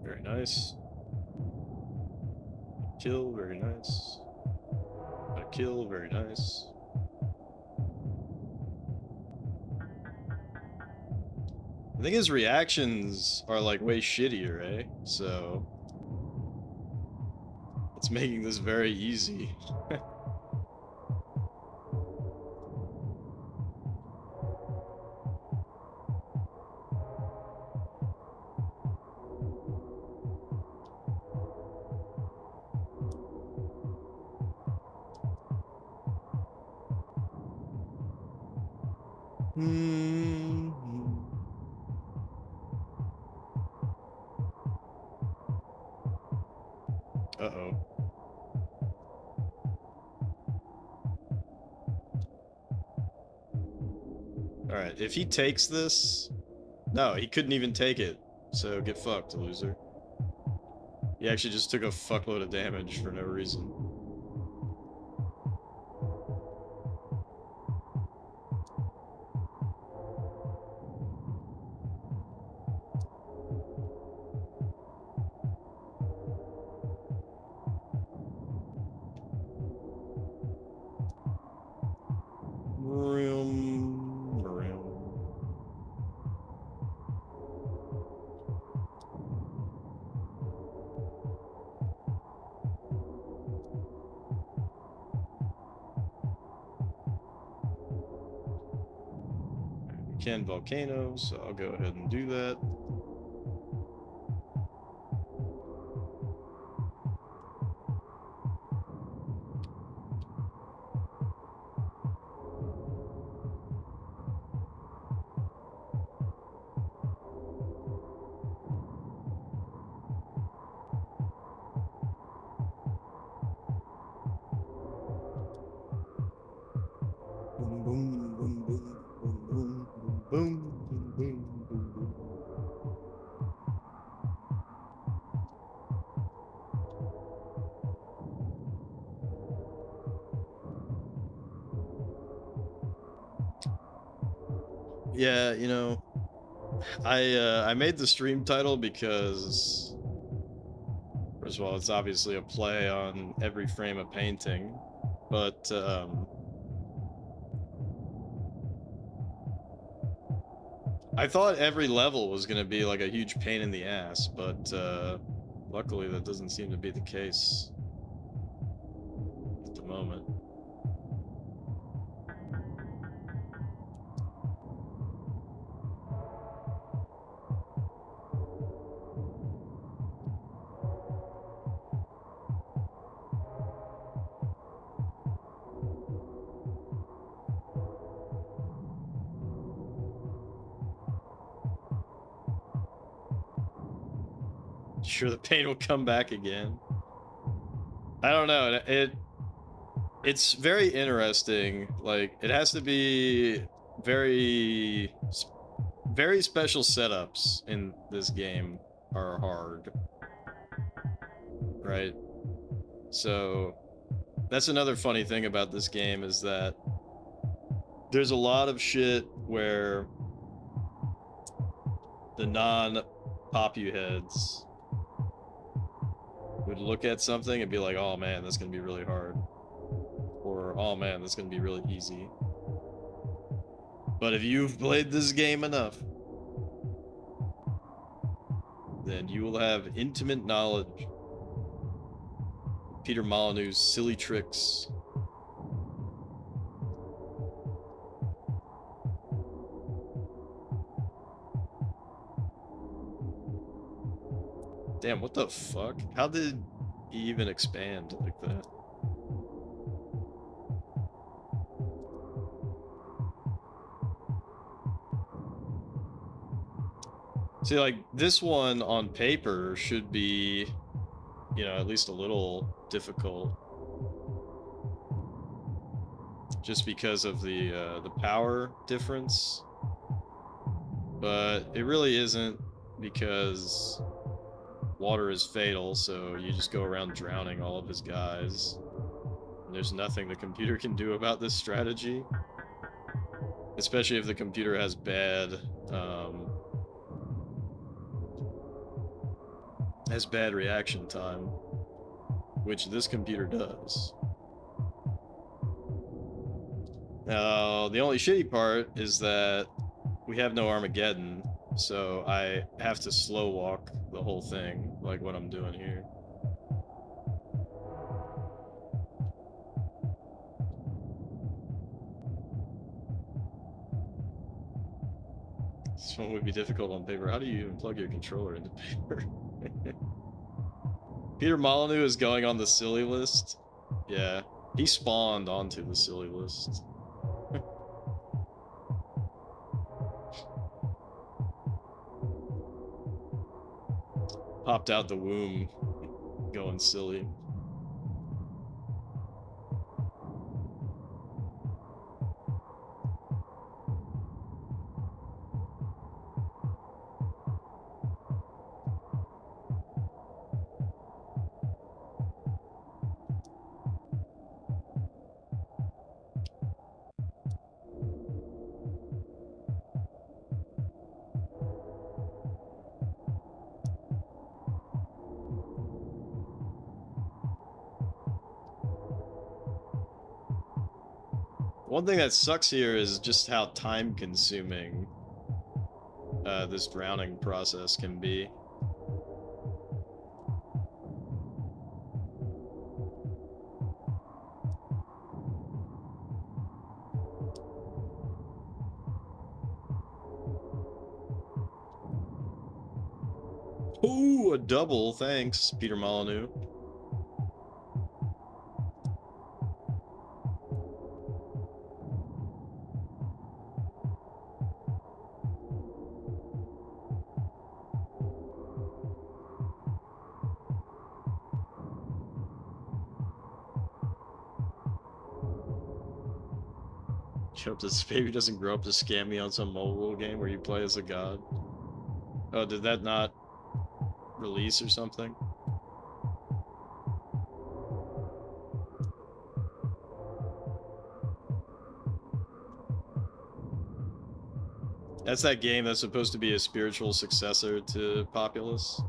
Very nice. Kill, very nice. A kill, very nice. I think his reactions are like way shittier, eh? So it's making this very easy. Uh-oh. Alright, if he takes this... No, he couldn't even take it. So get fucked, loser. He actually just took a fuckload of damage for no reason. Can volcano, so I'll go ahead and do that. Boom, boom, boom, boom, boom, boom, boom, boom, boom, boom, boom. Yeah, you know, I made the stream title because, first of all, it's obviously a play on every frame of painting, but I thought every level was gonna be like a huge pain in the ass, but luckily that doesn't seem to be the case at the moment. Sure, the pain will come back again. I don't know. It's very interesting. Like, it has to be very special setups in this game are hard, right? So that's another funny thing about this game is that there's a lot of shit where the non-popu heads would look at something and be like, oh man, that's gonna be really hard. Or, oh man, that's gonna be really easy. But if you've played this game enough, then you will have intimate knowledge of Peter Molyneux's silly tricks Damn, what the fuck? How did he even expand like that? See, like, this one on paper should be, you know, at least a little difficult. Just because of the power difference. But it really isn't, because water is fatal, so you just go around drowning all of his guys. And there's nothing the computer can do about this strategy. Especially if the computer has bad reaction time, which this computer does. Now, the only shitty part is that we have no Armageddon, so I have to slow walk the whole thing, like what I'm doing here. This one would be difficult on paper. How do you even plug your controller into paper? Peter Molyneux is going on the silly list. Yeah, he spawned onto the silly list. Popped out the womb, going silly. One thing that sucks here is just how time-consuming this drowning process can be. Ooh, a double, thanks, Peter Molyneux. Hope this baby doesn't grow up to scam me on some mobile game where you play as a god. Oh, did that not release or something? That's that game that's supposed to be a spiritual successor to Populous.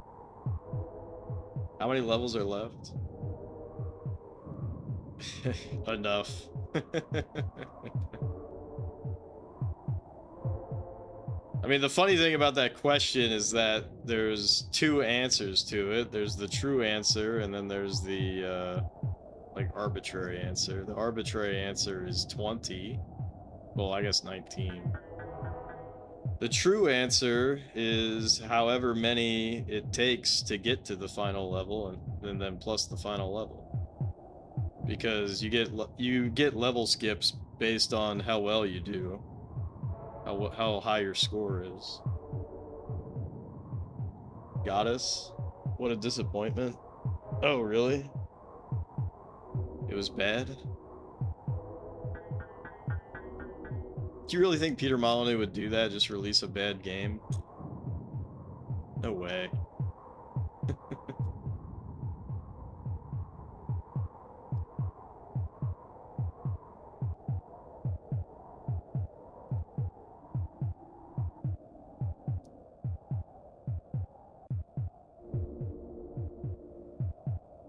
How many levels are left? Enough. I mean, the funny thing about that question is that there's two answers to it. There's the true answer, and then there's the, like, arbitrary answer. The arbitrary answer is 20. Well, I guess 19. The true answer is however many it takes to get to the final level, and then plus the final level. Because you get level skips based on how well you do. How high your score is. Goddess? What a disappointment. Oh, really? It was bad? Do you really think Peter Molyneux would do that? Just release a bad game? No way.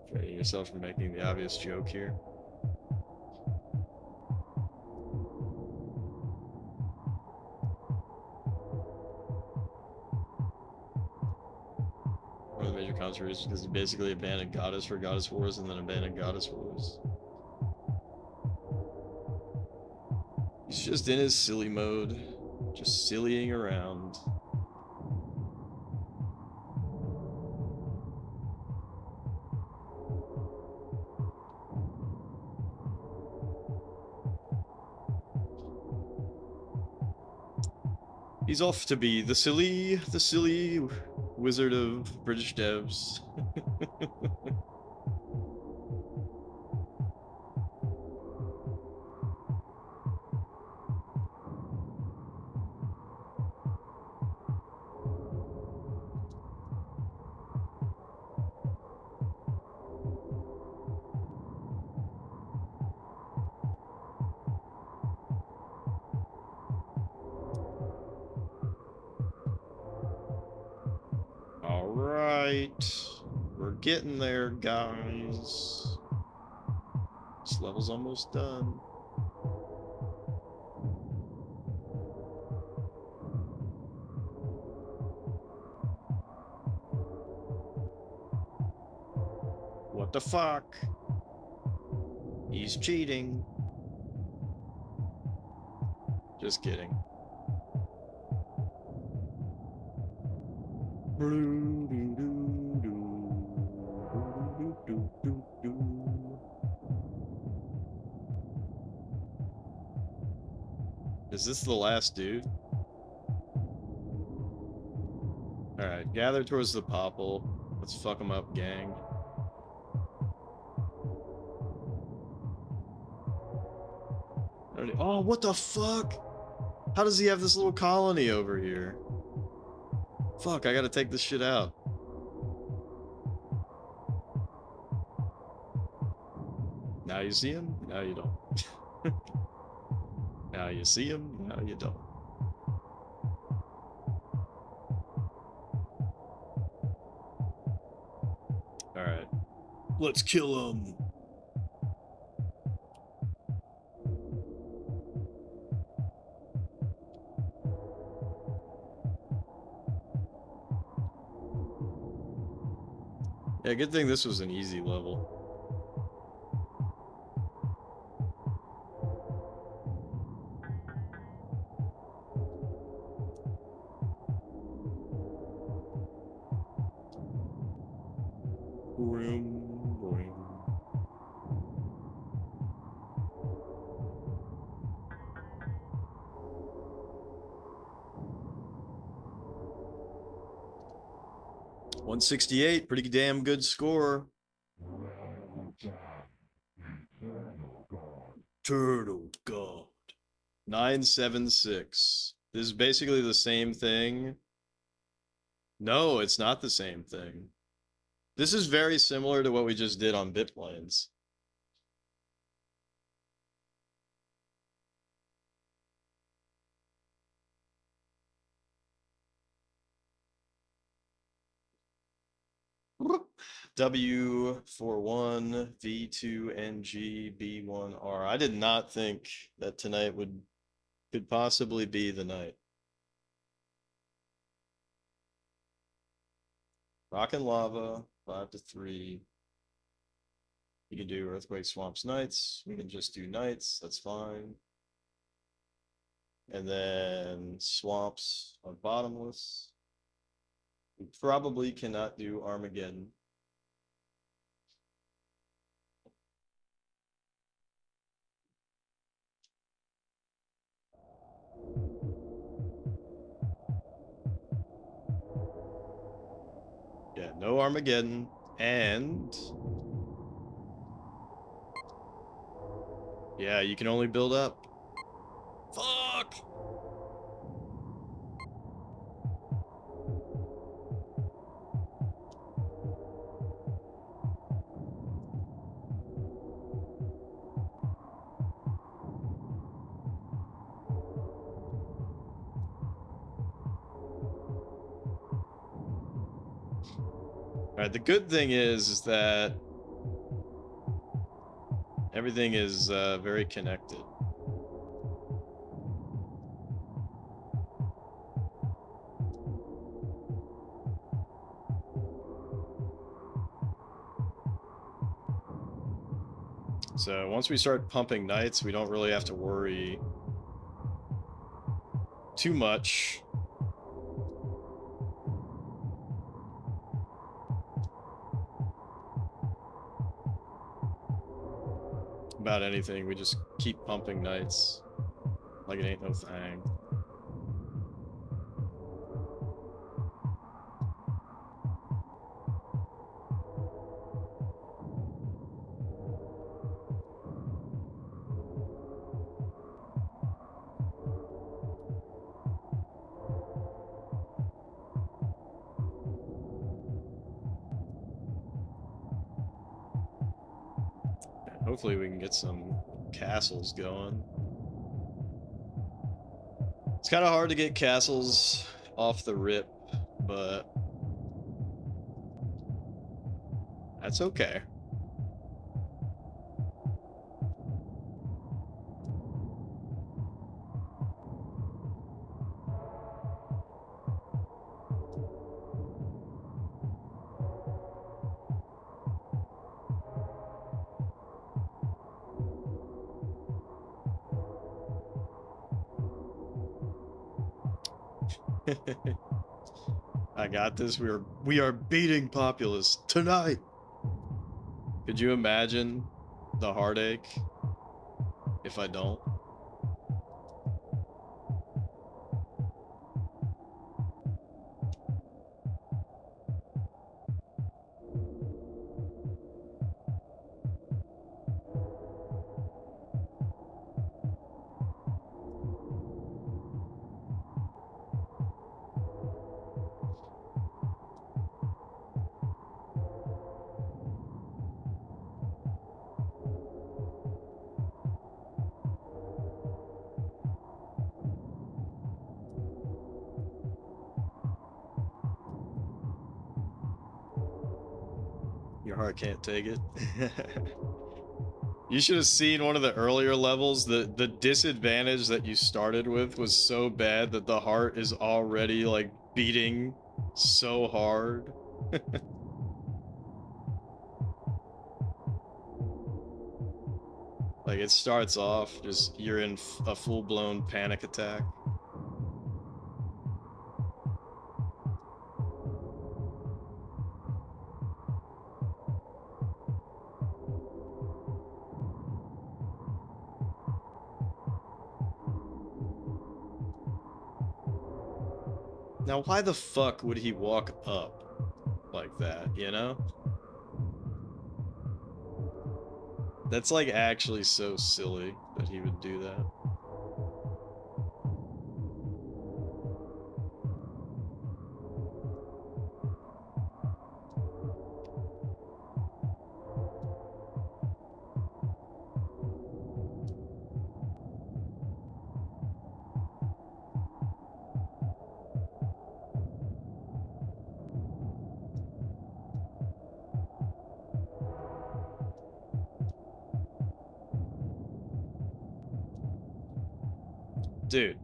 Preventing yourself from making the obvious joke here. One of the major controversies because he basically abandoned Goddess for Goddess Wars and then abandoned Goddess Wars. He's just in his silly mode, just sillying around. He's off to be the silly wizard of British devs. All right, we're getting there, guys. This level's almost done. What the fuck? He's cheating. Just kidding. Is this the last dude? Alright, gather towards the popple. Let's fuck him up, gang. Oh, what the fuck? How does he have this little colony over here? Fuck, I gotta take this shit out. Now you see him, now you don't. Now you see him, now you don't. Alright. Let's kill him. Yeah, good thing this was an easy level. Boom, boom. $168, pretty damn good score. Turtle God. 976. This is basically the same thing. No, it's not the same thing. This is very similar to what we just did on Bitplanes. W41 V2NG B1R. I did not think that tonight could possibly be the night. Rock and Lava, 5 to 3. You can do Earthquake Swamps nights. We can just do nights. That's fine. And then Swamps on Bottomless. We probably cannot do Armageddon. Yeah, no Armageddon. And yeah, you can only build up. Fuck! Alright, the good thing is that everything is very connected. So once we start pumping knights, we don't really have to worry too much about anything. We just keep pumping knights like it ain't no thing. Hopefully we can get some castles going. It's kind of hard to get castles off the rip, but that's okay. I got this. We are beating Populous tonight. Could you imagine the heartache if I don't? Your heart can't take it. You should have seen one of the earlier levels. The disadvantage that you started with was so bad that the heart is already like beating so hard. Like it starts off just you're in a full-blown panic attack. Now, why the fuck would he walk up like that, you know? That's like actually so silly that he would do that. Dude.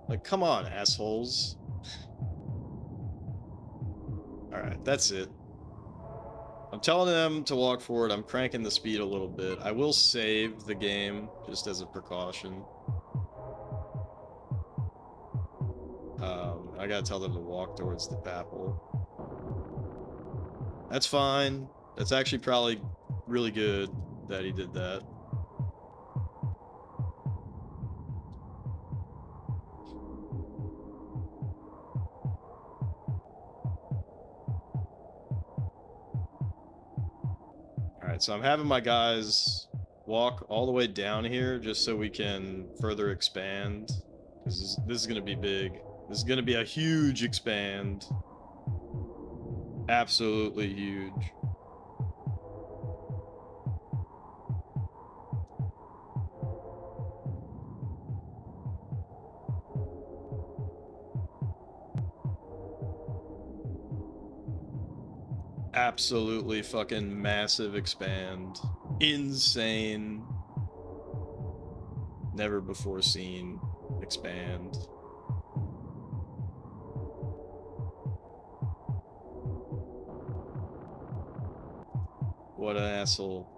Like, come on, assholes. Alright, that's it. I'm telling them to walk forward. I'm cranking the speed a little bit. I will save the game, just as a precaution. I gotta tell them to walk towards the apple. That's fine. That's actually probably really good that he did that. Alright, so I'm having my guys walk all the way down here just so we can further expand. This is going to be big. This is going to be a huge expand. Absolutely huge. Absolutely fucking massive expand. Insane. Never before seen expand. What an asshole.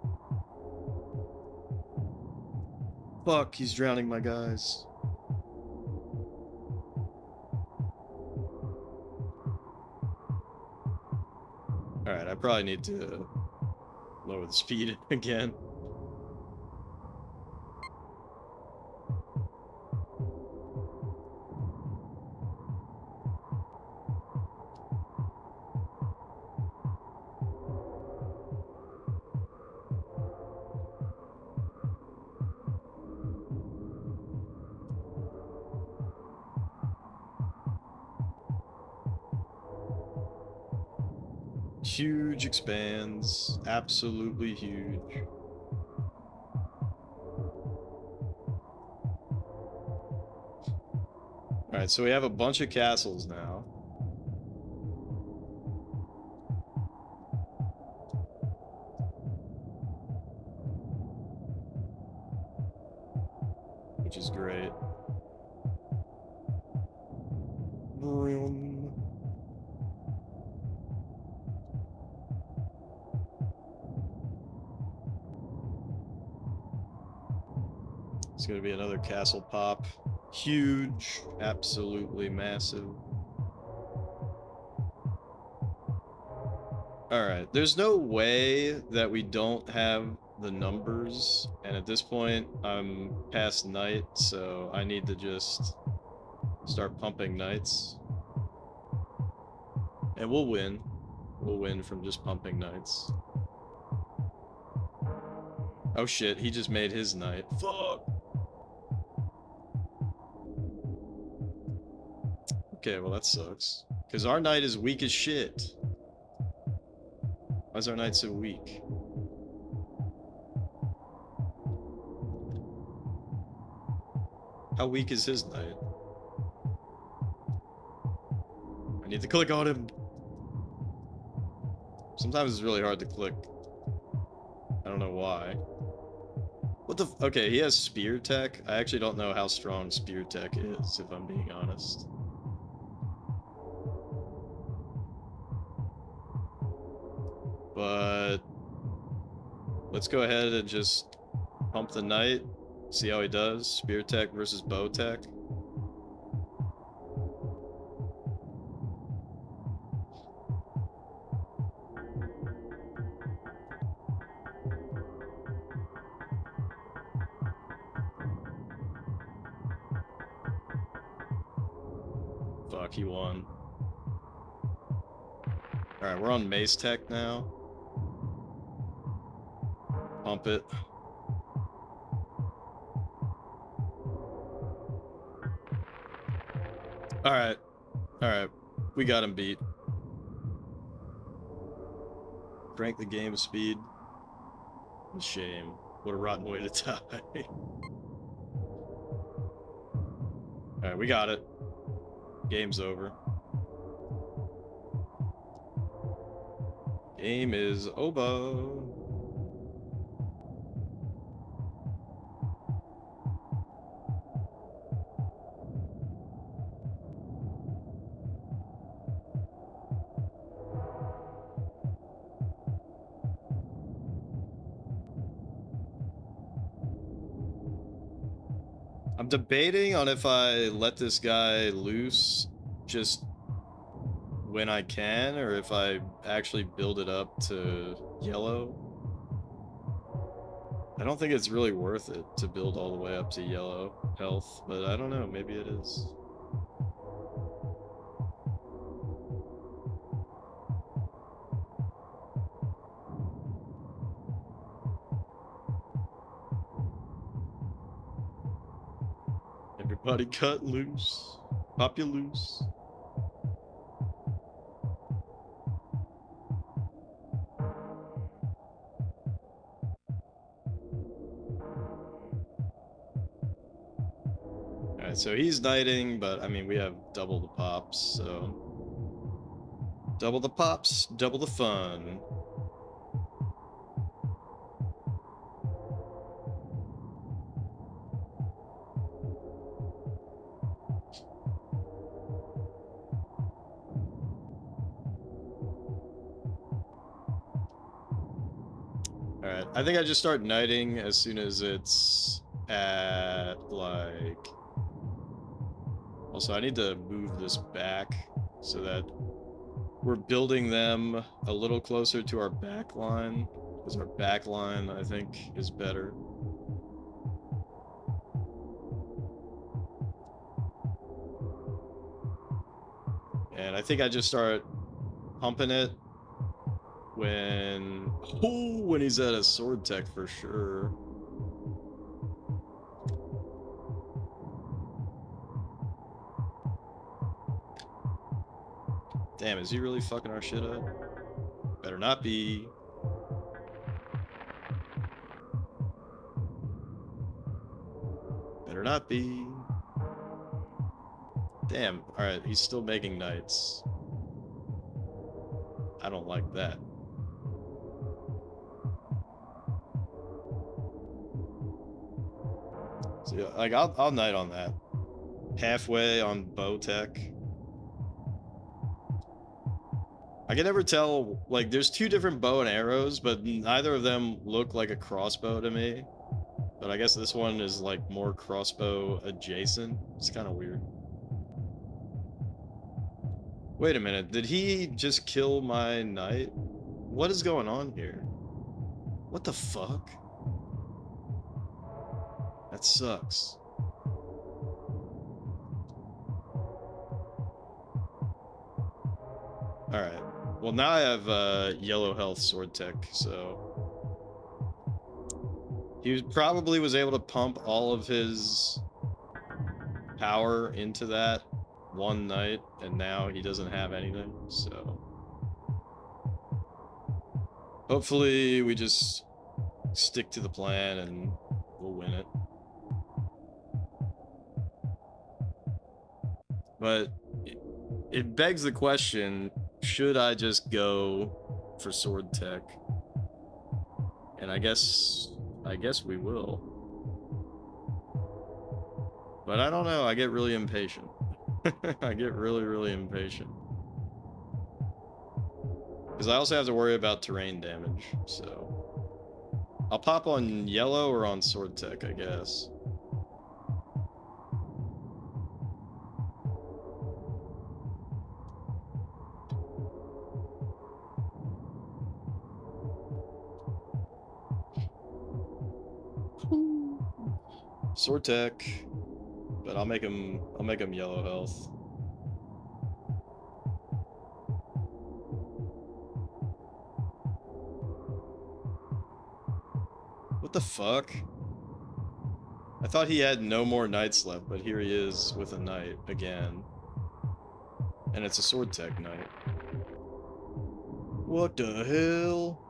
Fuck, he's drowning my guys. Alright, I probably need to lower the speed again. Huge expands. Absolutely huge. Alright, so we have a bunch of castles now. Which is great. Vroom. It's gonna be another castle pop. Huge. Absolutely massive. Alright, there's no way that we don't have the numbers, and at this point, I'm past night, so I need to just start pumping knights. And we'll win. We'll win from just pumping knights. Oh shit, he just made his knight. Fuck! Okay, well that sucks. Because our knight is weak as shit. Why is our knight so weak? How weak is his knight? I need to click on him. Sometimes it's really hard to click. I don't know why. What the okay, he has spear tech. I actually don't know how strong spear tech is, if I'm being honest. But let's go ahead and just pump the knight. See how he does. Spear tech versus bow tech. Fuck, he won. Alright, we're on mace tech now. Pump it. Alright. Alright. We got him beat. Crank the game speed. Shame. What a rotten way to die. Alright, we got it. Game's over. Game is over. I'm debating on if I let this guy loose just when I can, or if I actually build it up to yellow. I don't think it's really worth it to build all the way up to yellow health, but I don't know, maybe it is. Everybody cut loose. Populous. Alright, so he's knighting, but I mean, we have double the pops, so. Double the pops, double the fun. Alright, I think I just start knighting as soon as it's at, like... Also, I need to move this back so that we're building them a little closer to our back line, because our back line, I think, is better. And I think I just start pumping it when he's at a sword tech for sure. Damn, is he really fucking our shit up? Better not be. Better not be. Damn. Alright, he's still making knights. I don't like that. So, yeah, like, I'll knight on that. Halfway on bow tech. I can never tell, like, there's two different bow and arrows, but neither of them look like a crossbow to me. But I guess this one is, like, more crossbow adjacent. It's kind of weird. Wait a minute, did he just kill my knight? What is going on here? What the fuck? That sucks. Alright. Well, now I have yellow health sword tech, so... He probably was able to pump all of his power into that one knight, and now he doesn't have anything, so... Hopefully we just stick to the plan and we'll win it. But it begs the question, should I just go for sword tech? And I guess we will. But I don't know, I get really impatient. I get really impatient. Because I also have to worry about terrain damage, so... I'll pop on yellow or on sword tech, I guess. Sword tech, but I'll make him yellow health. What the fuck? I thought he had no more knights left, but here he is with a knight again. And it's a sword tech knight. What the hell?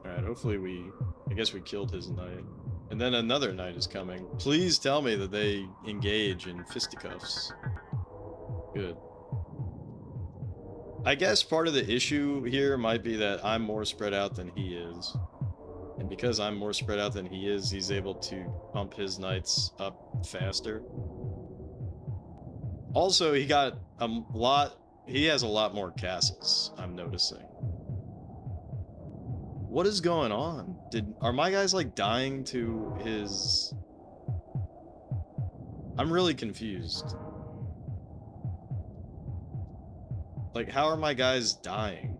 Alright, hopefully I guess we killed his knight. And then another knight is coming. Please tell me that they engage in fisticuffs. Good. I guess part of the issue here might be that I'm more spread out than he is. And because I'm more spread out than he is, he's able to pump his knights up faster. Also, he has a lot more castles, I'm noticing. What is going on? Are my guys, like, dying to his... I'm really confused. Like, how are my guys dying?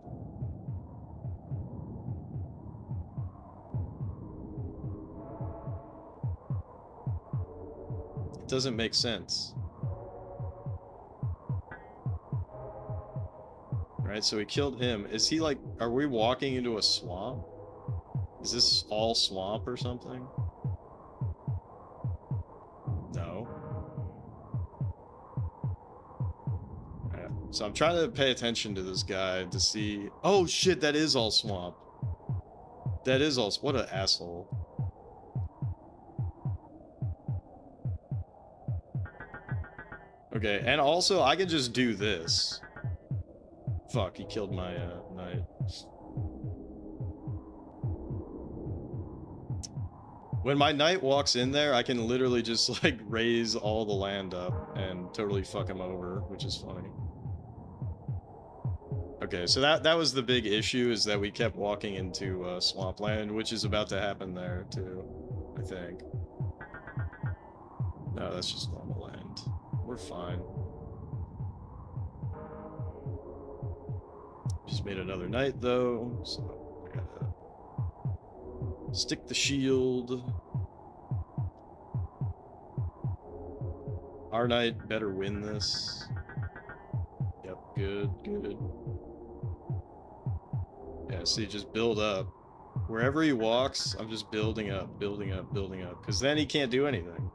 It doesn't make sense. Right, so we killed him. Is he like, are we walking into a swamp? Is this all swamp or something? No. Yeah. So I'm trying to pay attention to this guy to see... Oh shit, that is all swamp. That is all... What an asshole. Okay, and also I can just do this. Fuck, he killed my knight. When my knight walks in there, I can literally just, like, raise all the land up and totally fuck him over, which is funny. Okay, so that was the big issue, is that we kept walking into swampland, which is about to happen there, too, I think. No, that's just normal land. We're fine. Just made another knight, though, so I gotta stick the shield. Our knight better win this. Yep, good, good. Yeah, see, just build up. Wherever he walks, I'm just building up, building up, building up, because then he can't do anything.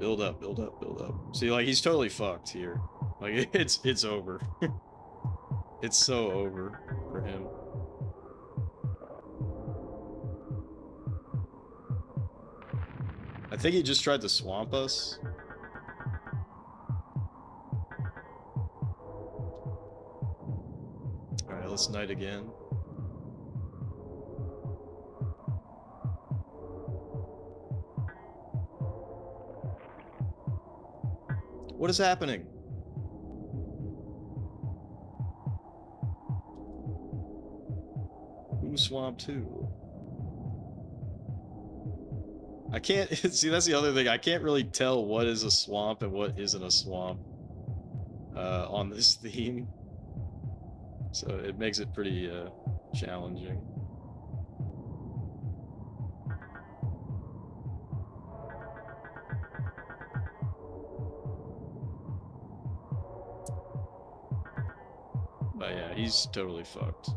Build up, build up, build up. See, like, he's totally fucked here. Like, it's over. It's so over for him. I think he just tried to swamp us. Alright, let's knight again. What is happening? Who swamped who? I can't see, that's the other thing. I can't really tell what is a swamp and what isn't a swamp on this theme. So it makes it pretty challenging. But yeah, he's totally fucked.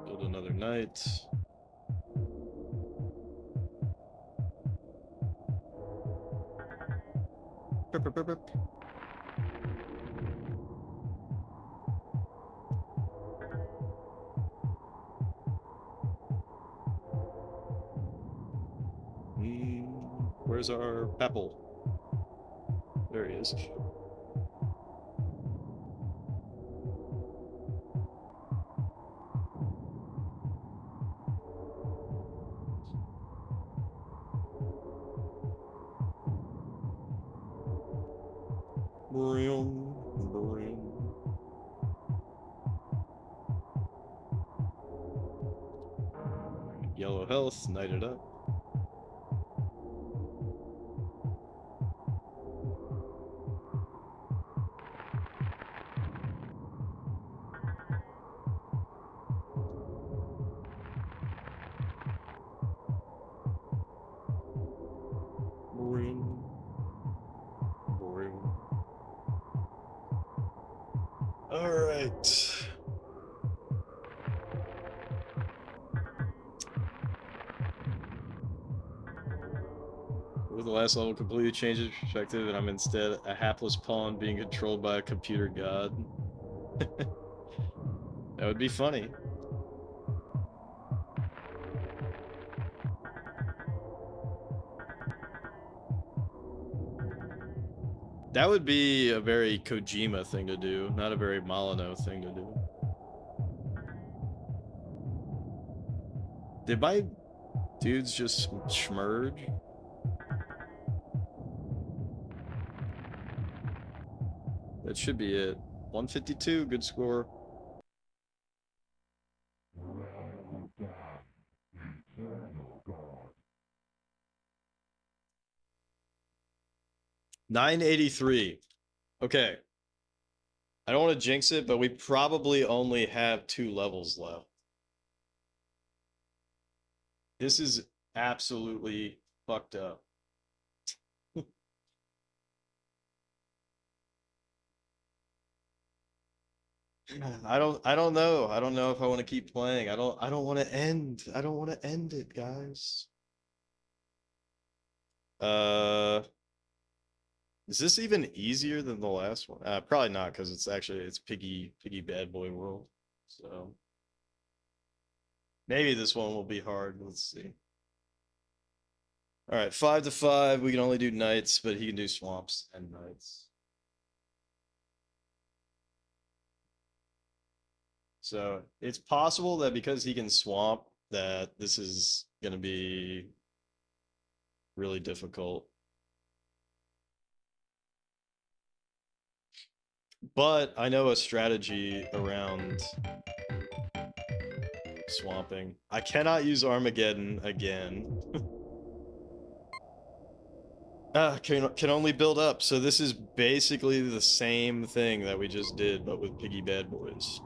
Build another knight. Where's our Papal? There he is. Yellow health, knight it up. All right. With the last level completely changes perspective, and I'm instead a hapless pawn being controlled by a computer god. That would be funny. That would be a very Kojima thing to do, not a very Molyneux thing to do. Did my dudes just schmerge? That should be it. 152, good score. $983. Okay. I don't want to jinx it, but we probably only have 2 levels left. This is absolutely fucked up. I don't know. I don't know if I want to keep playing. I don't want to end. I don't want to end it, guys. Is this even easier than the last one? Probably not, because it's Piggy Bad Boy World. So maybe this one will be hard. Let's see. All right, 5 to 5. We can only do knights, but he can do swamps and knights. So it's possible that because he can swamp, that this is going to be really difficult. But I know a strategy around swamping. I cannot use Armageddon again. Can only build up. So this is basically the same thing that we just did, but with Piggy Bad Boys.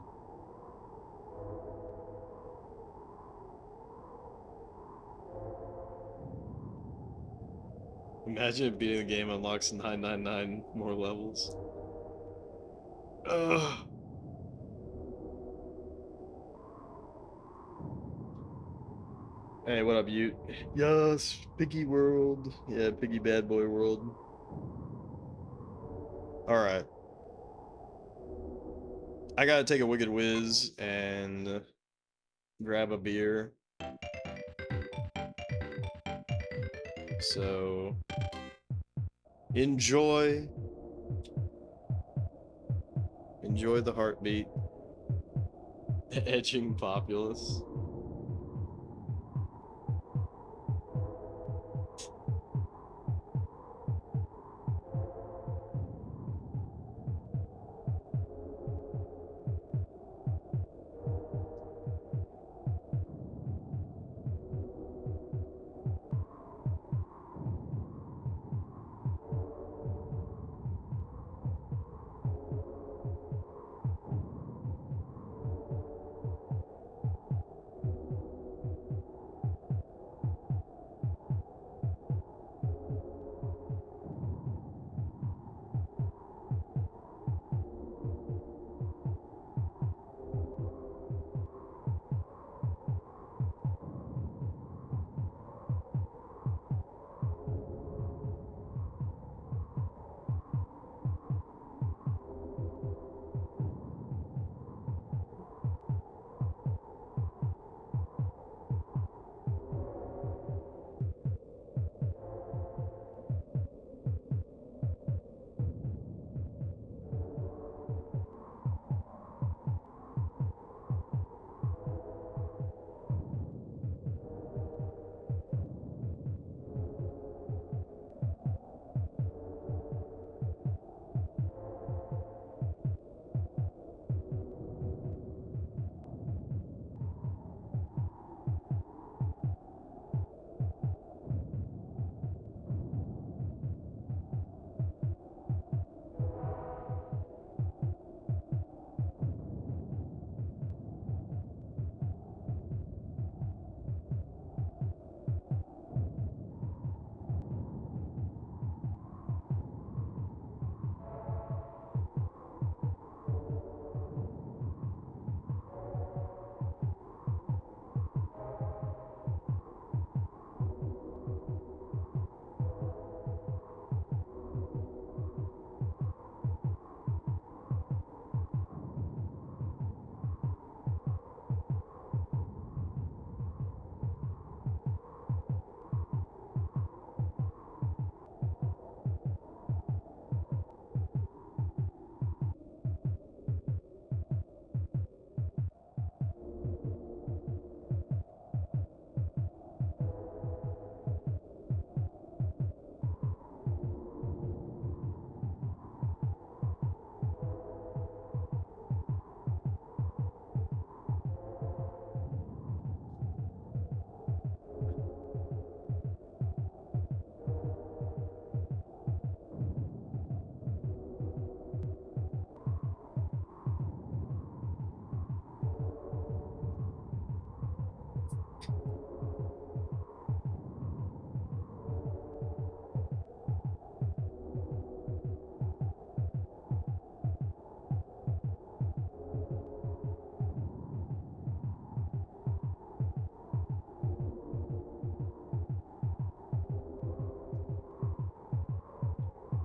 Imagine beating the game unlocks 999 more levels. Ugh. Hey, what up, you? Yes, Piggy World. Yeah, Piggy Bad Boy World. Alright. I gotta take a Wicked Whiz and grab a beer. So, enjoy. Enjoy the heartbeat. Etching Populous.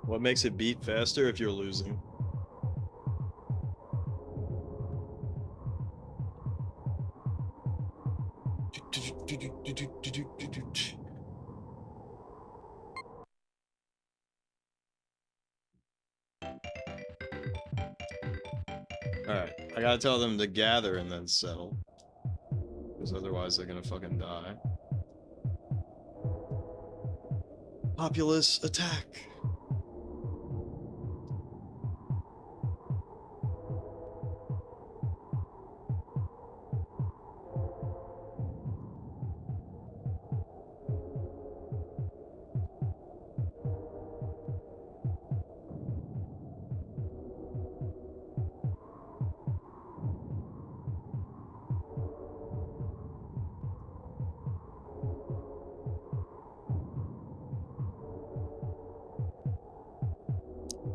What makes it beat faster if you're losing? Alright, I gotta tell them to gather and then settle. Because otherwise they're gonna fucking die. Populous attack!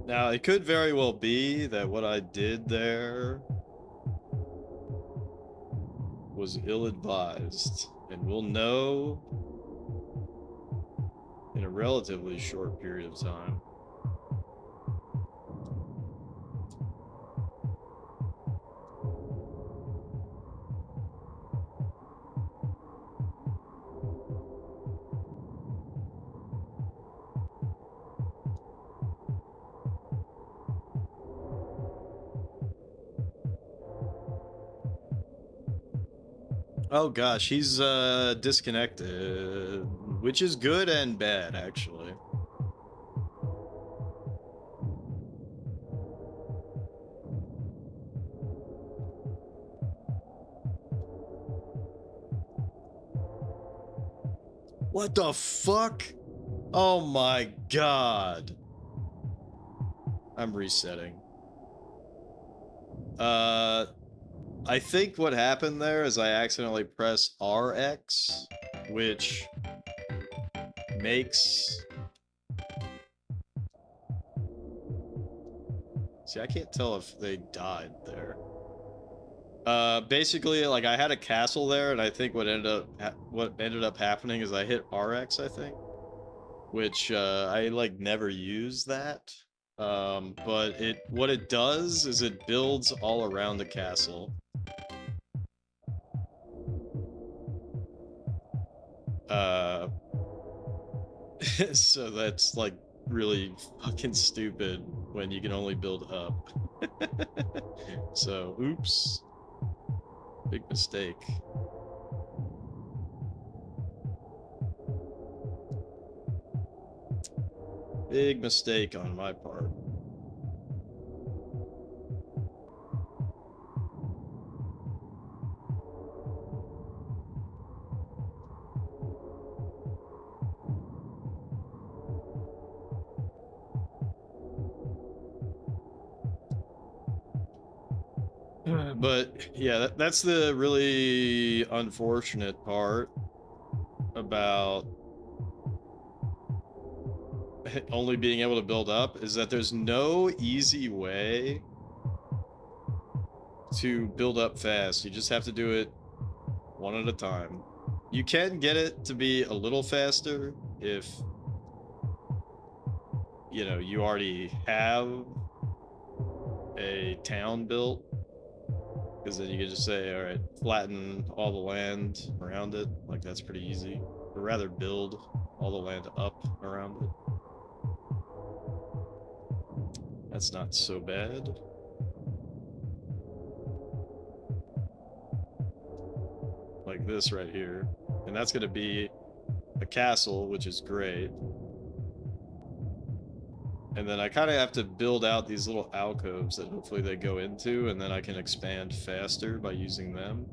Now, it could very well be that what I did there was ill-advised, and we'll know in a relatively short period of time. Oh gosh, he's disconnected, which is good and bad, actually. What the fuck? Oh my god. I'm resetting. I think what happened there is I accidentally pressed RX, which makes... See, I can't tell if they died there. Basically, like, I had a castle there, and I think what ended up happening is I hit RX, I think, which I like never use that. But what it does is it builds all around the castle. So that's like really fucking stupid when you can only build up. So, oops. Big mistake. Big mistake on my part. But yeah, that's the really unfortunate part about only being able to build up, is that there's no easy way to build up fast. You just have to do it one at a time. You can get it to be a little faster if, you know, you already have a town built, because then you can just say, all right, flatten all the land around it. Like, that's pretty easy. Or rather, build all the land up around it. That's not so bad. Like this right here. And that's going to be a castle, which is great. And then I kind of have to build out these little alcoves that hopefully they go into, and then I can expand faster by using them.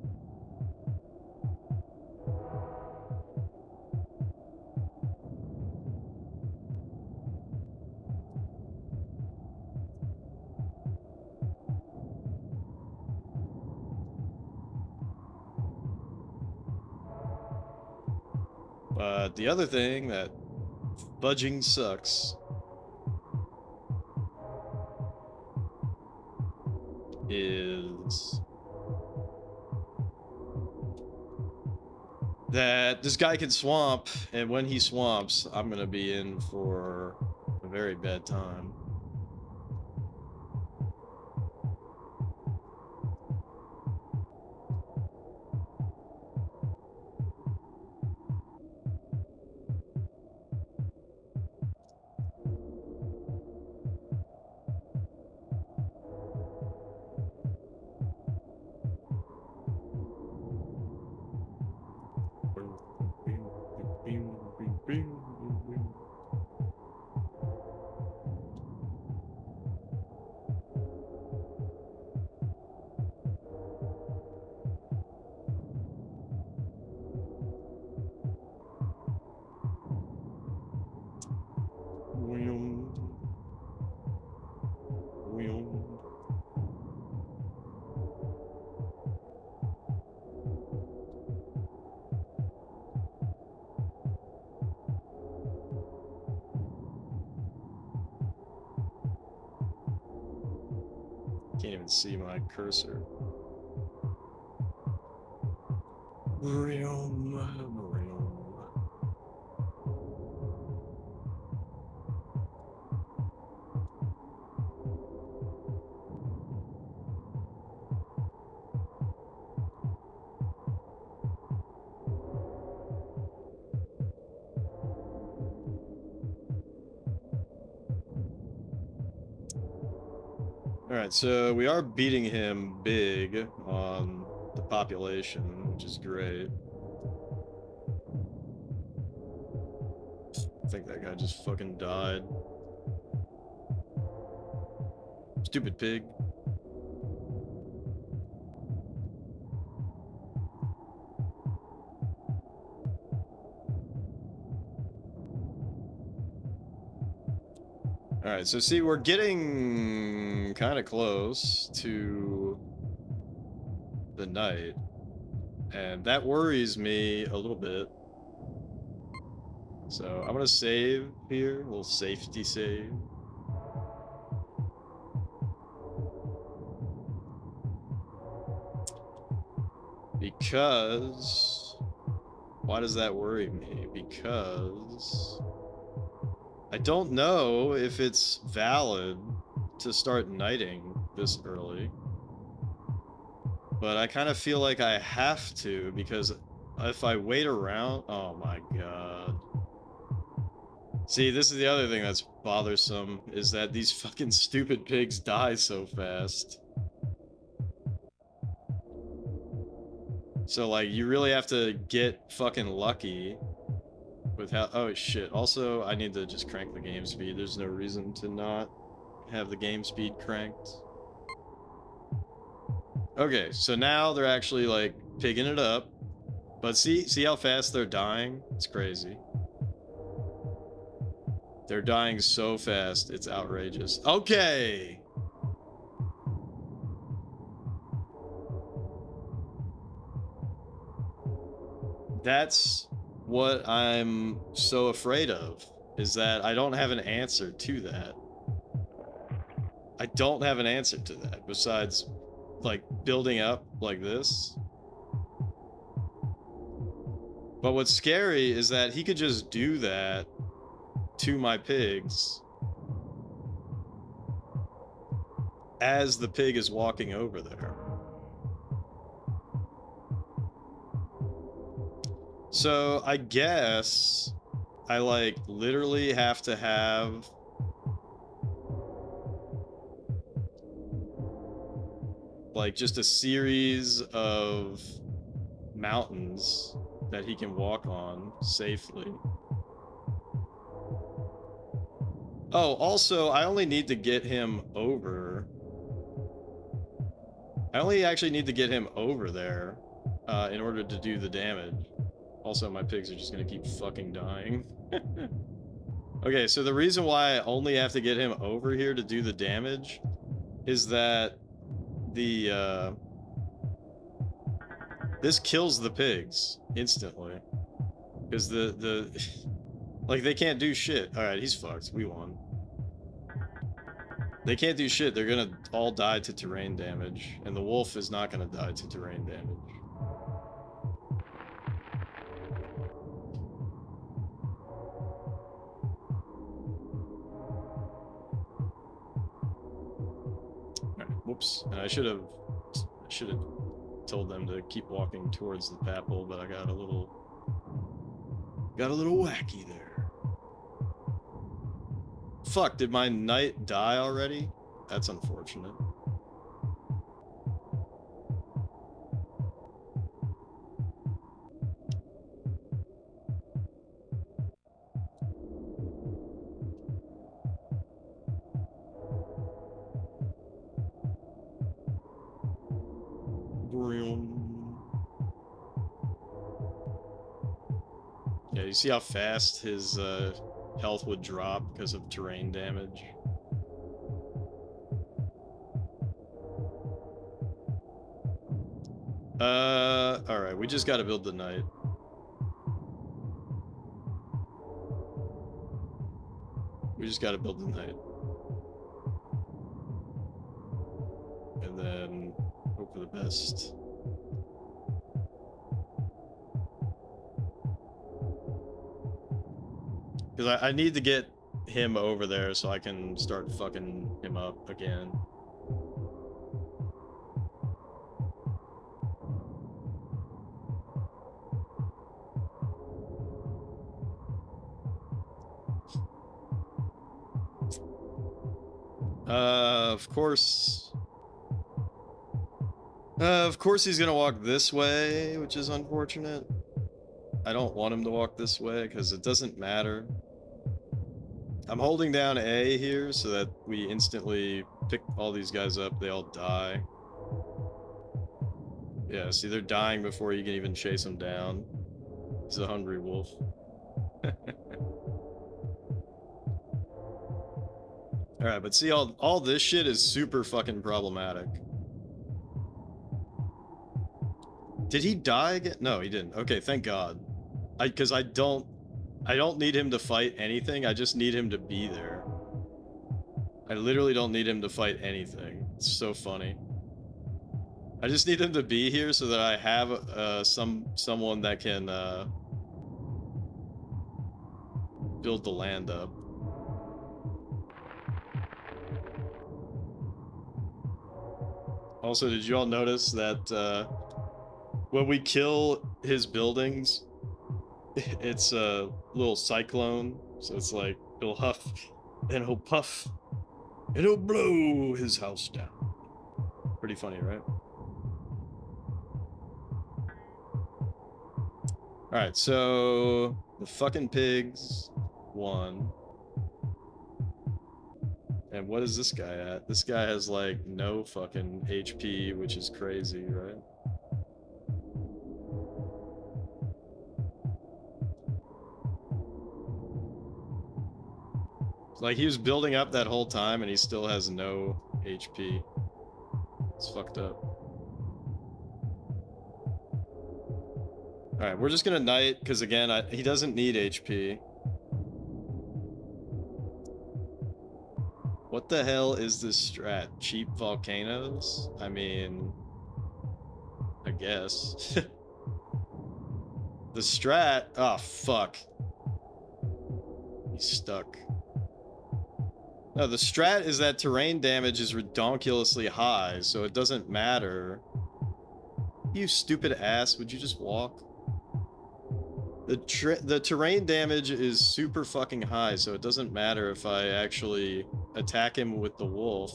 But the other thing that fudging sucks is that this guy can swamp, and when he swamps, I'm gonna be in for a very bad time. can't even see my cursor. Vroom, vroom. Alright, so we are beating him big on the population, which is great. I think that guy just fucking died. Stupid pig. Alright, so see, we're getting kind of close to the night, and that worries me a little bit. So I'm gonna save here, a little safety save. Because... why does that worry me? Because... I don't know if it's valid to start knighting this early. But I kind of feel like I have to, because if I wait around... oh my god. See, this is the other thing that's bothersome, is that these fucking stupid pigs die so fast. So, like, you really have to get fucking lucky with how... oh shit, also, I need to just crank the game speed. There's no reason to not have the game speed cranked. Okay, so now they're actually, like, pigging it up. But see how fast they're dying? It's crazy. They're dying so fast, it's outrageous. Okay! That's what I'm so afraid of, is that I don't have an answer to that. I don't have an answer to that, besides, like, building up like this. But what's scary is that he could just do that to my pigs as the pig is walking over there. So I guess I, like, literally have to have like just a series of mountains that he can walk on safely. Oh, also, I only need to get him over. I only actually need to get him over there in order to do the damage. Also, my pigs are just gonna keep fucking dying. Okay, so the reason why I only have to get him over here to do the damage is that the, this kills the pigs instantly. Because like, they can't do shit. Alright, he's fucked. We won. They can't do shit. They're gonna all die to terrain damage. And the wolf is not gonna die to terrain damage. Alright, whoops. And I should have told them to keep walking towards the papal, but I got a little wacky there. Fuck, did my knight die already? That's unfortunate. Yeah, you see how fast his health would drop because of terrain damage? Alright, we just gotta build the knight. We just gotta build the knight. and then hope for the best. Because I need to get him over there so I can start fucking him up again. Of course. Of course he's gonna walk this way, which is unfortunate. I don't want him to walk this way because it doesn't matter. I'm holding down A here so that we instantly pick all these guys up. They all die. Yeah, see, they're dying before you can even chase them down. He's a hungry wolf. Alright, but see, all this shit is super fucking problematic. Did he die again? No, he didn't. Okay, thank God. Because I don't need him to fight anything, I just need him to be there. I literally don't need him to fight anything. It's so funny. I just need him to be here so that I have someone that can build the land up. Also, did you all notice that when we kill his buildings, it's a little cyclone, so it's like he'll huff and he'll puff and he'll blow his house down. Pretty funny, right? Alright, so the fucking pigs won. And what is this guy at? This guy has like no fucking HP, which is crazy, right? Like, he was building up that whole time and he still has no HP. It's fucked up. Alright, we're just gonna knight, because again, he doesn't need HP. What the hell is this strat? Cheap volcanoes? I mean... I guess. The strat... Oh, fuck. He's stuck. No, the strat is that terrain damage is redonkulously high, so it doesn't matter. You stupid ass, would you just walk? The terrain damage is super fucking high, so it doesn't matter if I actually attack him with the wolf.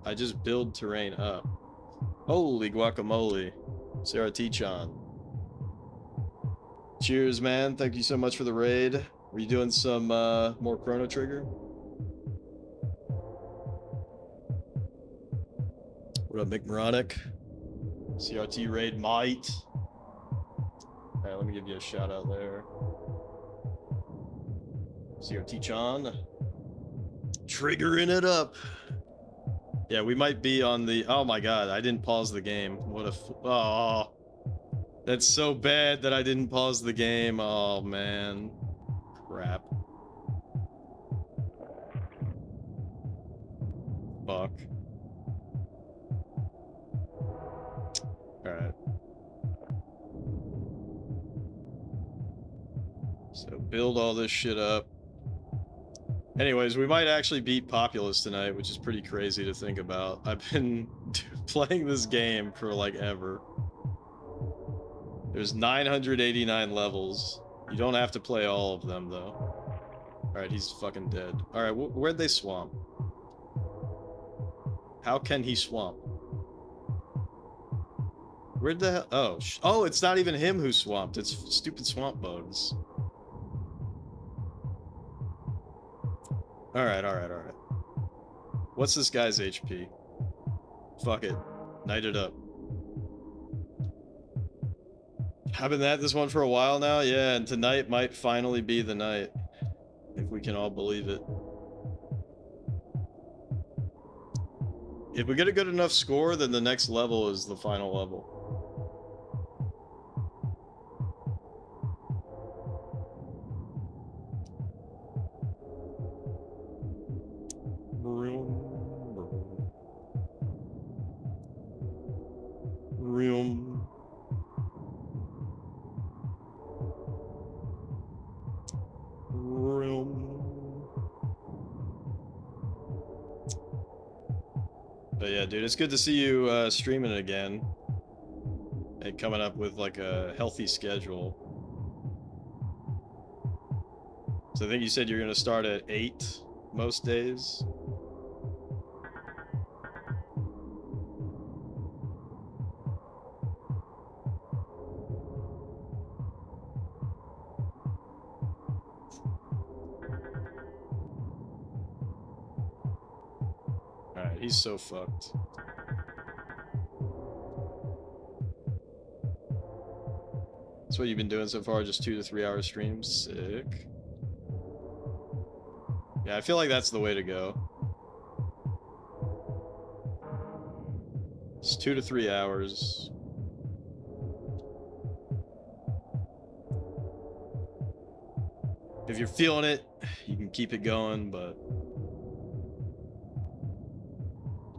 I just build terrain up. Holy guacamole. Sarah T-chan. Cheers, man. Thank you so much for the raid. Were you doing some more Chrono Trigger? What up, McMoronic? CRT raid might. Alright, let me give you a shout out there. CRT-chan. Triggering it up. Yeah, we might be on the... Oh my god, I didn't pause the game. What a... Oh. That's so bad that I didn't pause the game. Oh, man. Crap. Fuck. Alright. So build all this shit up. Anyways, we might actually beat Populous tonight, which is pretty crazy to think about. I've been playing this game for like ever. There's 989 levels. You don't have to play all of them though. Alright, he's fucking dead. Alright, where'd they swamp? How can he swamp? Where'd the hell? Oh, oh, it's not even him who swamped. It's stupid swamp bugs. Alright. What's this guy's HP? Fuck it. Knight it up. I've been at this one for a while now, yeah, and tonight might finally be the night. If we can all believe it. If we get a good enough score, then the next level is the final level. But yeah, dude, it's good to see you streaming it again and coming up with like a healthy schedule. So I think you said you're gonna start at 8 most days. Alright, he's so fucked. That's what you've been doing so far, just 2 to 3 hour streams? Sick. Yeah, I feel like that's the way to go. It's 2 to 3 hours. If you're feeling it, you can keep it going, but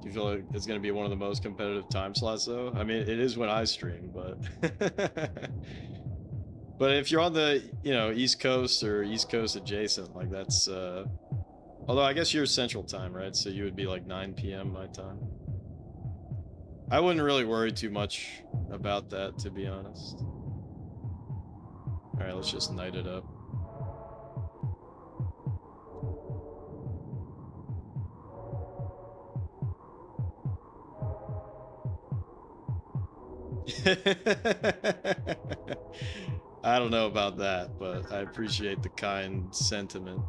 do you feel like it's going to be one of the most competitive time slots, though? I mean, it is when I stream, but... But if you're on the, you know, East Coast or East Coast adjacent, like that's... Although I guess you're Central Time, right? So you would be like 9 p.m. my time. I wouldn't really worry too much about that, to be honest. Alright, let's just night it up. I don't know about that, but I appreciate the kind sentiment.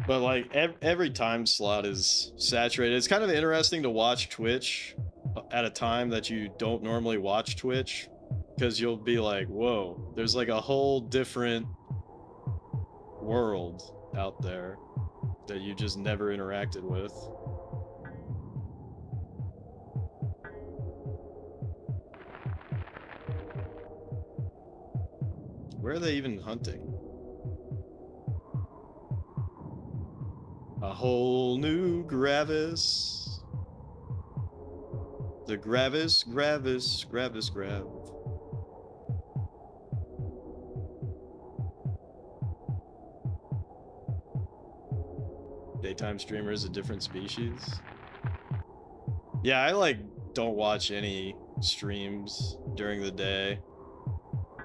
But like every time slot is saturated. It's kind of interesting to watch Twitch at a time that you don't normally watch Twitch, because you'll be like, whoa, there's like a whole different world out there that you just never interacted with. Where are they even hunting? A whole new Gravis. The Gravis, Gravis, Gravis, Grav. Daytime streamer is a different species. Yeah, I like don't watch any streams during the day.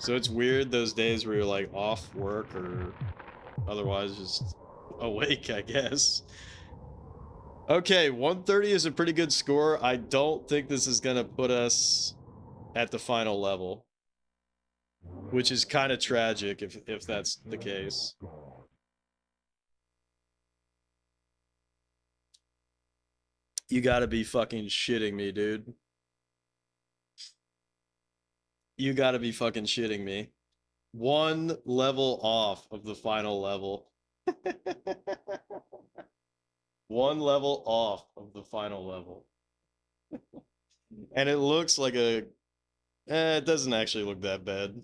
So it's weird those days where you're like off work or otherwise just awake, I guess. Okay, 130 is a pretty good score. I don't think this is gonna put us at the final level, which is kind of tragic if that's the case. You gotta be fucking shitting me, dude. You gotta be fucking shitting me. One level off of the final level. One level off of the final level. And it looks like a... it doesn't actually look that bad.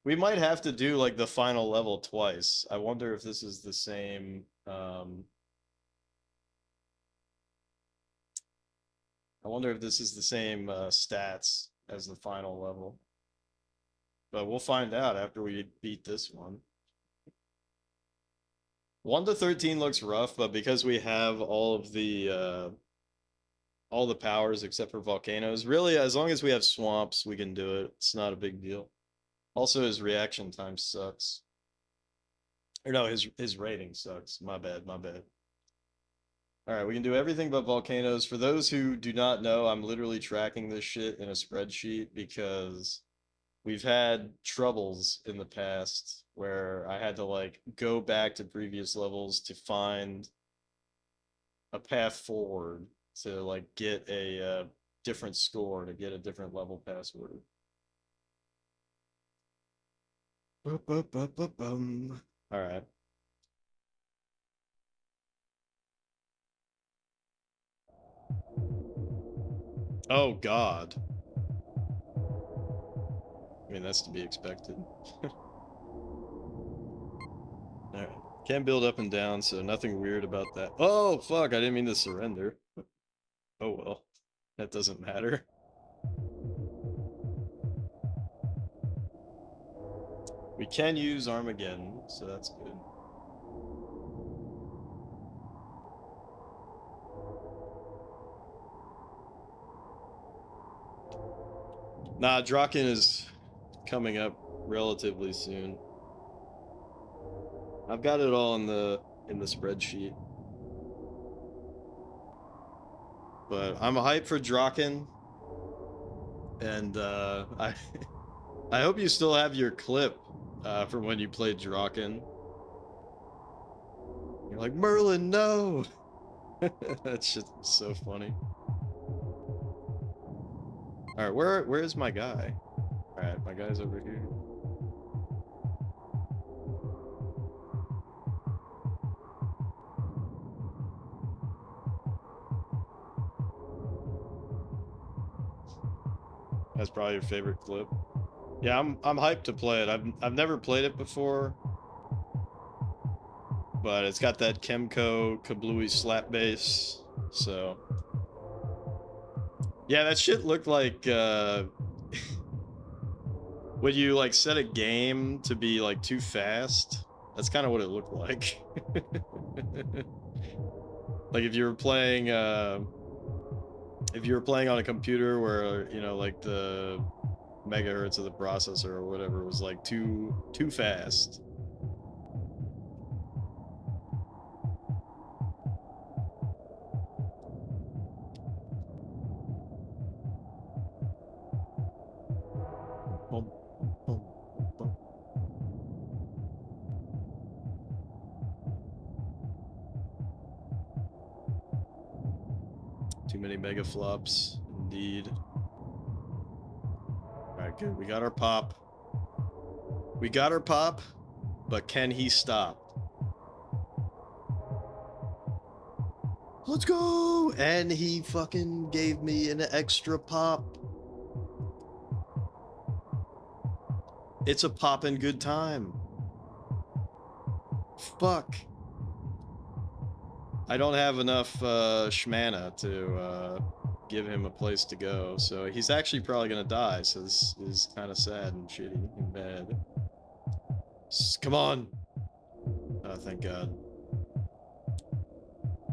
We might have to do, like, the final level twice. I wonder if this is the same... I wonder if this is the same stats as the final level. But we'll find out after we beat this one. 1 to 13 looks rough, but because we have all the powers except for volcanoes, really, as long as we have swamps, we can do it. It's not a big deal. Also, his reaction time sucks. Or no, his rating sucks. My bad, my bad. Alright, we can do everything but volcanoes. For those who do not know, I'm literally tracking this shit in a spreadsheet because we've had troubles in the past where I had to like go back to previous levels to find a path forward to like get a different score, to get a different level password. Alright. Oh God. I mean, that's to be expected. Alright. Can build up and down, so nothing weird about that. Oh, fuck, I didn't mean to surrender. Oh well, that doesn't matter. We can use Armageddon, so that's good. Nah, Draken is coming up relatively soon. I've got it all in the spreadsheet. But I'm hyped for Draken, and I I hope you still have your clip from when you played Draken. You're like, Merlin, no! That shit's so funny. Alright, where is my guy? Alright, my guy's over here. That's probably your favorite clip. Yeah, I'm hyped to play it. I've never played it before, but it's got that Kemco Kablooey slap bass, so yeah, that shit looked like when you like set a game to be like too fast. That's kind of what it looked like. Like if you were playing on a computer where, you know, like the megahertz of the processor or whatever was like too fast. Boom, boom, boom. Too many mega flops, indeed. Alright, good. We got our pop. We got our pop, but can he stop? Let's go! And he fucking gave me an extra pop. It's a poppin' good time. Fuck. I don't have enough shmana to give him a place to go, so he's actually probably gonna die, so this is kind of sad and shitty and bad. Come on! Oh, thank God.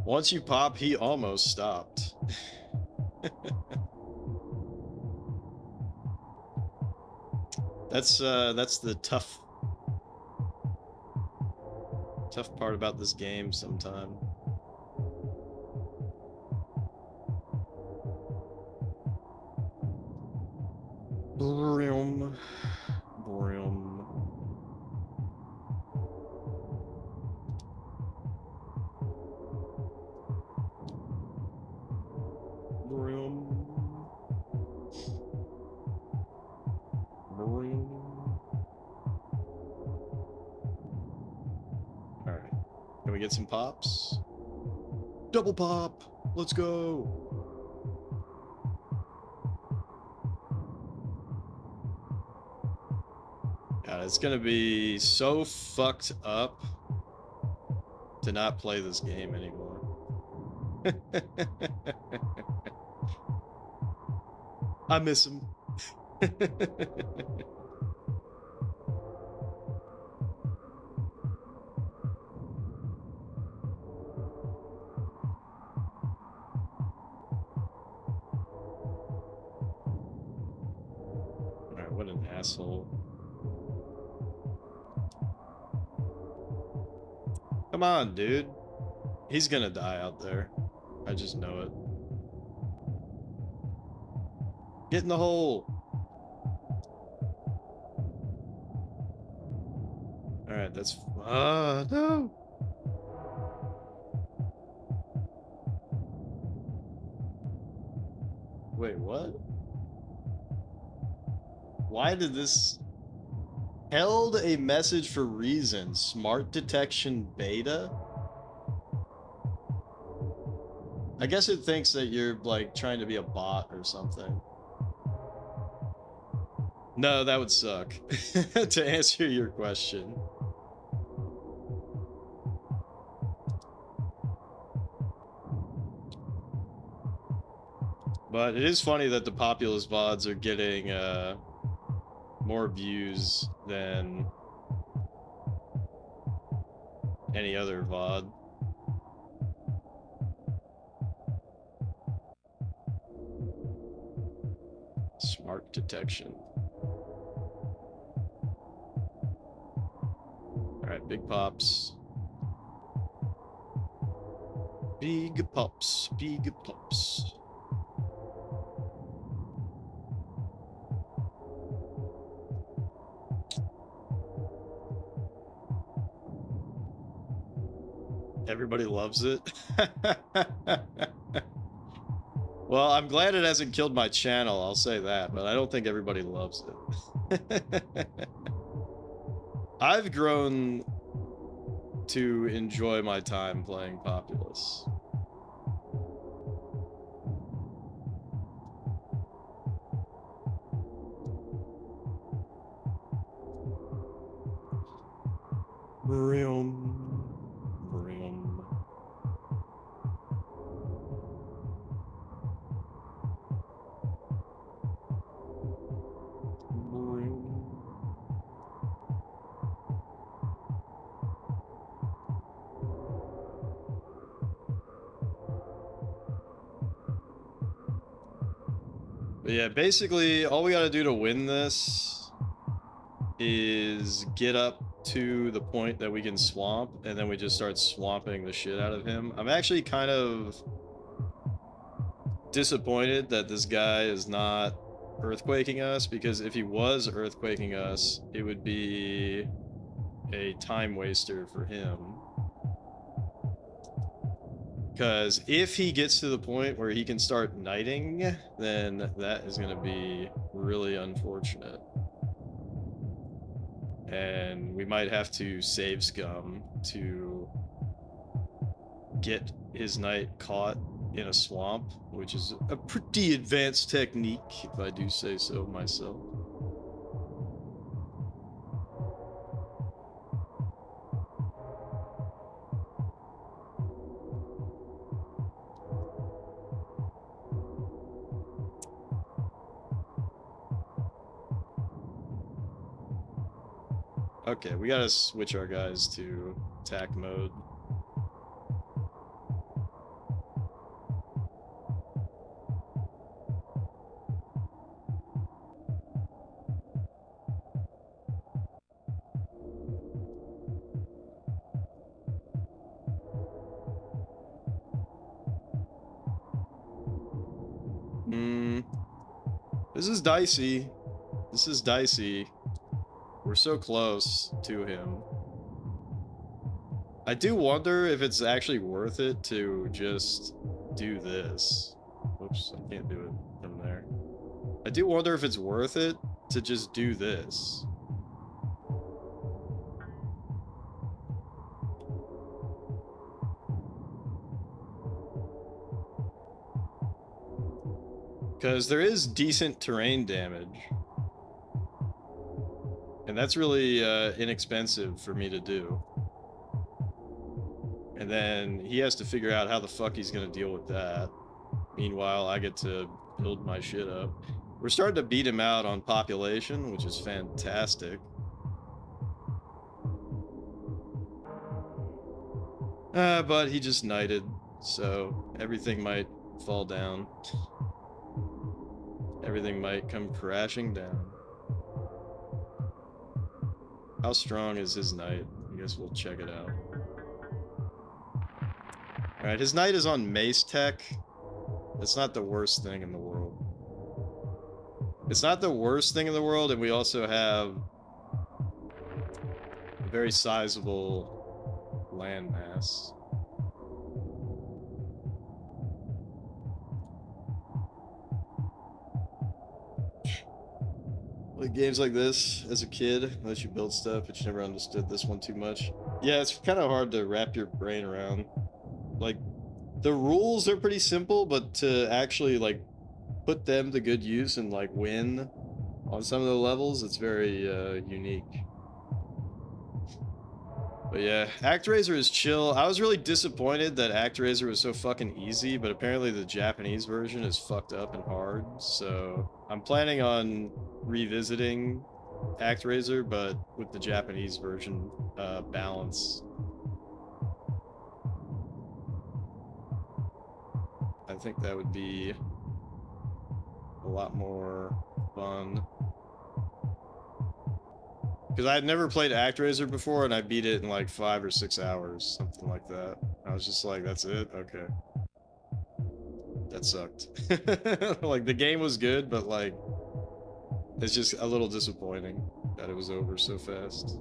Once you pop, he almost stopped. That's the tough part about this game sometime. Broom. Broom. Broom. Broom. Alright. Can we get some pops? Double pop! Let's go! God, it's gonna be so fucked up to not play this game anymore. I miss him. Alright, what an asshole. Come on, dude. He's gonna die out there. I just know it. Get in the hole! Alright, that's... no! Wait, what? Why did this... Held a message for reason. Smart detection beta? I guess it thinks that you're, like, trying to be a bot or something. No, that would suck. To answer your question. But it is funny that the Populous VODs are getting more views than any other VOD. Smart detection. Alright, big pops. Big pops, big pops. Everybody loves it. Well, I'm glad it hasn't killed my channel, I'll say that, but I don't think everybody loves it. I've grown to enjoy my time playing Populous. Brim. But yeah, basically, all we gotta do to win this is get up to the point that we can swamp, and then we just start swamping the shit out of him. I'm actually kind of disappointed that this guy is not earthquaking us, because if he was earthquaking us, it would be a time waster for him. Because if he gets to the point where he can start knighting, then that is going to be really unfortunate. And we might have to save scum to get his knight caught in a swamp, which is a pretty advanced technique, if I do say so myself. Okay, we gotta switch our guys to attack mode. This is dicey. This is dicey. We're so close to him. I do wonder if it's actually worth it to just do this. Oops, I can't do it from there. I do wonder if it's worth it to just do this. Because there is decent terrain damage. And that's really inexpensive for me to do. And then he has to figure out how the fuck he's gonna deal with that. Meanwhile, I get to build my shit up. We're starting to beat him out on population, which is fantastic. But he just knighted, so everything might fall down. Everything might come crashing down. How strong is his knight? I guess we'll check it out. Alright, his knight is on mace tech. That's not the worst thing in the world. It's not the worst thing in the world, and we also have a very sizable landmass. Like games like this as a kid, unless you build stuff, but you never understood this one too much. Yeah, it's kind of hard to wrap your brain around. Like, the rules are pretty simple, but to actually, like, put them to good use and, like, win on some of the levels, it's very, unique. But yeah, ActRaiser is chill. I was really disappointed that ActRaiser was so fucking easy, but apparently the Japanese version is fucked up and hard. So I'm planning on revisiting ActRaiser, but with the Japanese version balance. I think that would be a lot more fun. Because I had never played ActRaiser before, and I beat it in like 5 or 6 hours, something like that. I was just like, that's it? Okay. That sucked. Like, the game was good, but like, it's just a little disappointing that it was over so fast.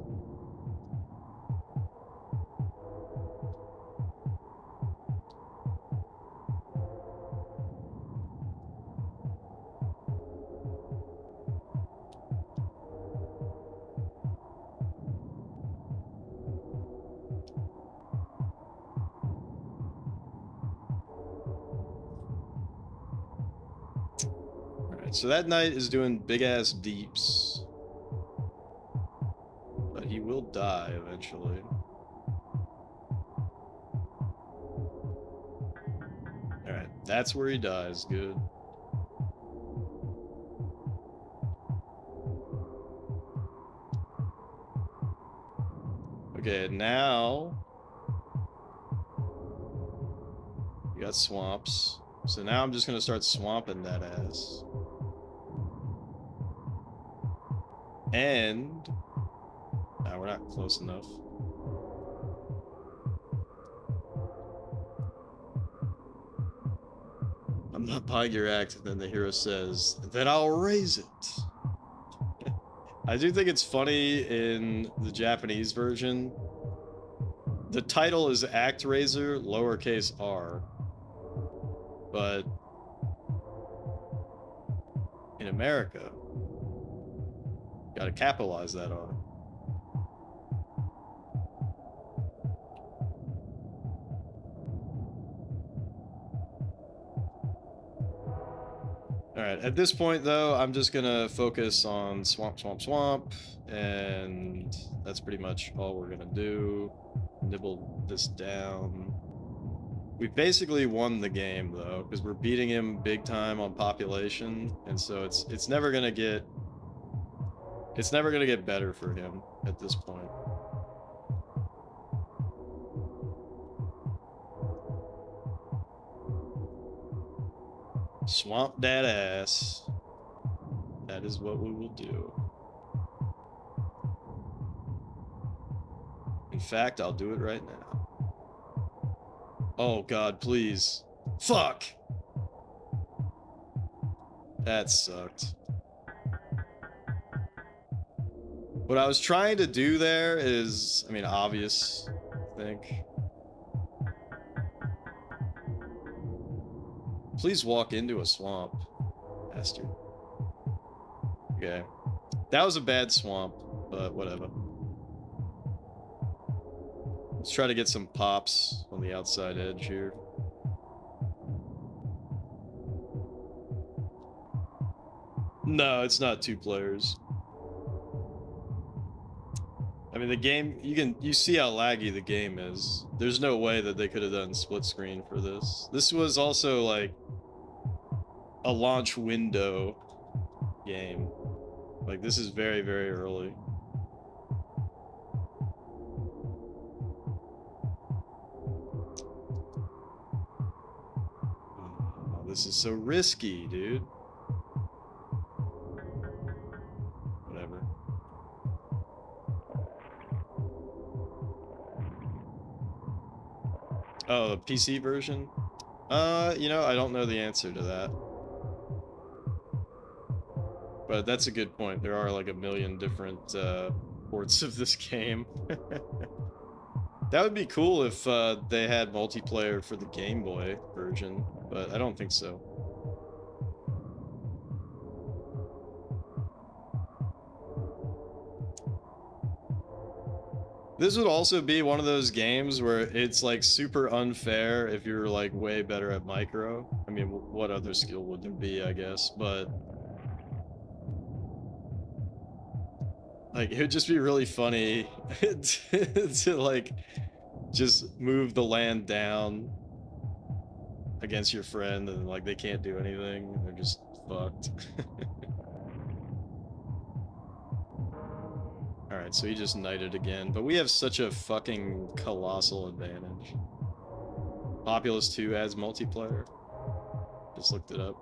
So that knight is doing big-ass deeps. But he will die eventually. Alright, that's where he dies. Good. Okay, now... we got swamps. So now I'm just gonna start swamping that ass. And... nah, we're not close enough. I'm not buying your act, and then the hero says, then I'll raise it. I do think it's funny in the Japanese version. The title is ActRaiser, lowercase r. But in America, gotta capitalize that R. Alright, at this point though, I'm just gonna focus on swamp, swamp, swamp, and that's pretty much all we're gonna do. Nibble this down. We basically won the game though, because we're beating him big time on population, and so it's never gonna get better for him at this point. Swamp that ass. That is what we will do. In fact, I'll do it right now. Oh god, please. Fuck! That sucked. What I was trying to do there is, I mean, obvious, I think. Please walk into a swamp, bastard. Okay. That was a bad swamp, but whatever. Let's try to get some pops on the outside edge here. No, it's not 2 players. I mean, the game, you see how laggy the game is. There's no way that they could have done split screen for this. This was also like a launch window game. Like, this is very, very early. Oh, this is so risky, dude. Whatever. Oh, the PC version? You know, I don't know the answer to that. But that's a good point. There are like a million different ports of this game. That would be cool if they had multiplayer for the Game Boy version, but I don't think so. This would also be one of those games where it's like super unfair if you're like way better at micro. I mean, what other skill would there be, I guess, but Like, it would just be really funny to like just move the land down against your friend and like they can't do anything. They're just fucked. Alright, so he just knighted again, but we have such a fucking colossal advantage. Populous 2 adds multiplayer. Just looked it up.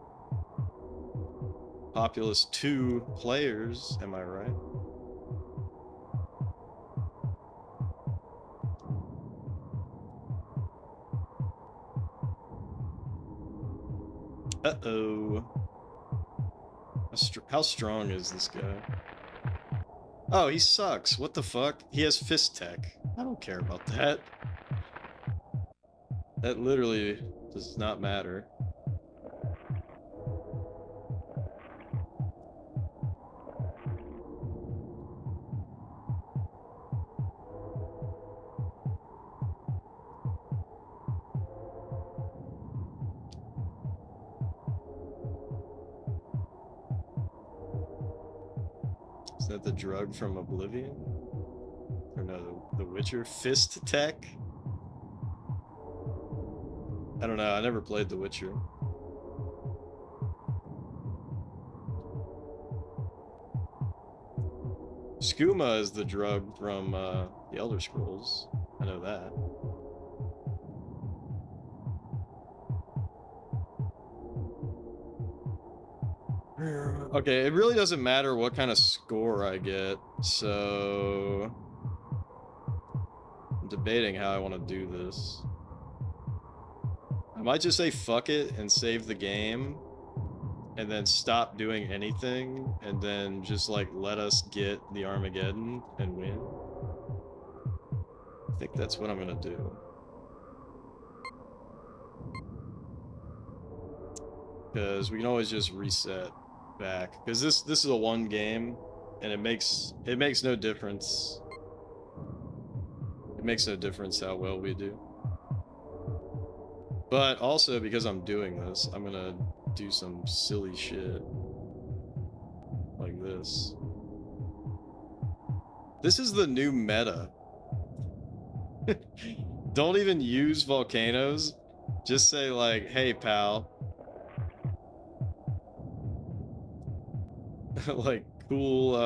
Populous 2 players, am I right? Uh-oh. How strong is this guy? Oh, he sucks. What the fuck? He has fist tech. I don't care about that. That literally does not matter. Is that the drug from Oblivion? Or no, the Witcher? Fist tech? I don't know, I never played The Witcher. Skooma is the drug from the Elder Scrolls. I know that. Okay, it really doesn't matter what kind of score I get, so I'm debating how I want to do this. I might just say fuck it and save the game and then stop doing anything and then just like let us get the Armageddon and win. I think that's what I'm gonna do. Because we can always just reset back. Because this is a one game and it makes no difference. It makes no difference how well we do. But also because I'm doing this, I'm gonna do some silly shit like this. This is the new meta. Don't even use volcanoes. Just say like, hey pal. Like cool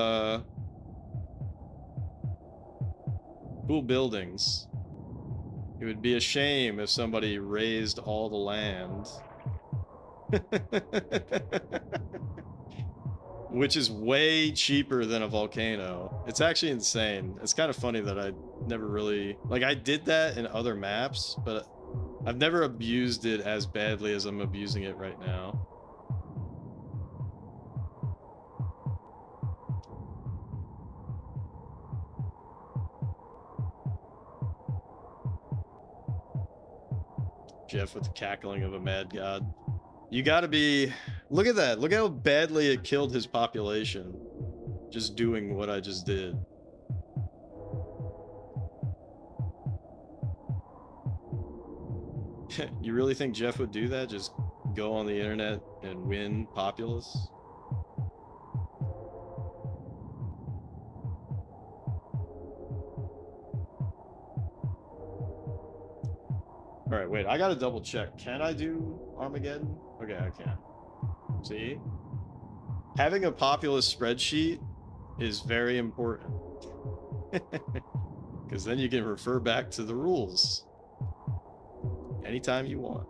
cool buildings. It would be a shame if somebody raised all the land. Which is way cheaper than a volcano. It's actually insane. It's kind of funny that I never really... Like, I did that in other maps, but I've never abused it as badly as I'm abusing it right now. Jeff with the cackling of a mad god. You gotta be... Look at that. Look how badly it killed his population. Just doing what I just did. You really think Jeff would do that? Just go on the internet and win Populous? Alright, wait, I gotta double check. Can I do Armageddon? Okay, I can. See? Having a Populous spreadsheet is very important. Because then you can refer back to the rules anytime you want.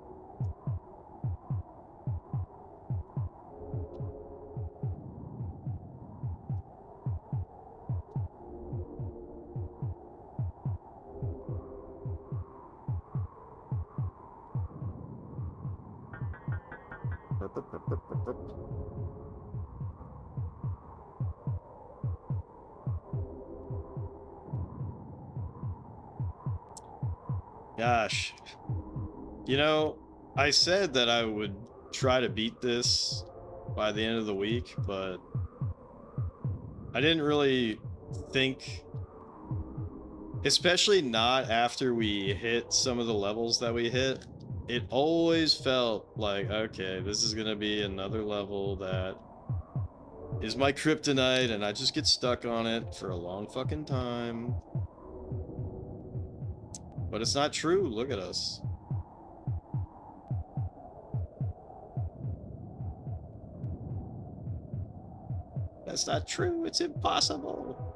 Gosh. You know, I said that I would try to beat this by the end of the week, but I didn't really think, especially not after we hit some of the levels that we hit. It always felt like, okay, this is gonna be another level that is my kryptonite, and I just get stuck on it for a long fucking time. But it's not true. Look at us. That's not true. It's impossible.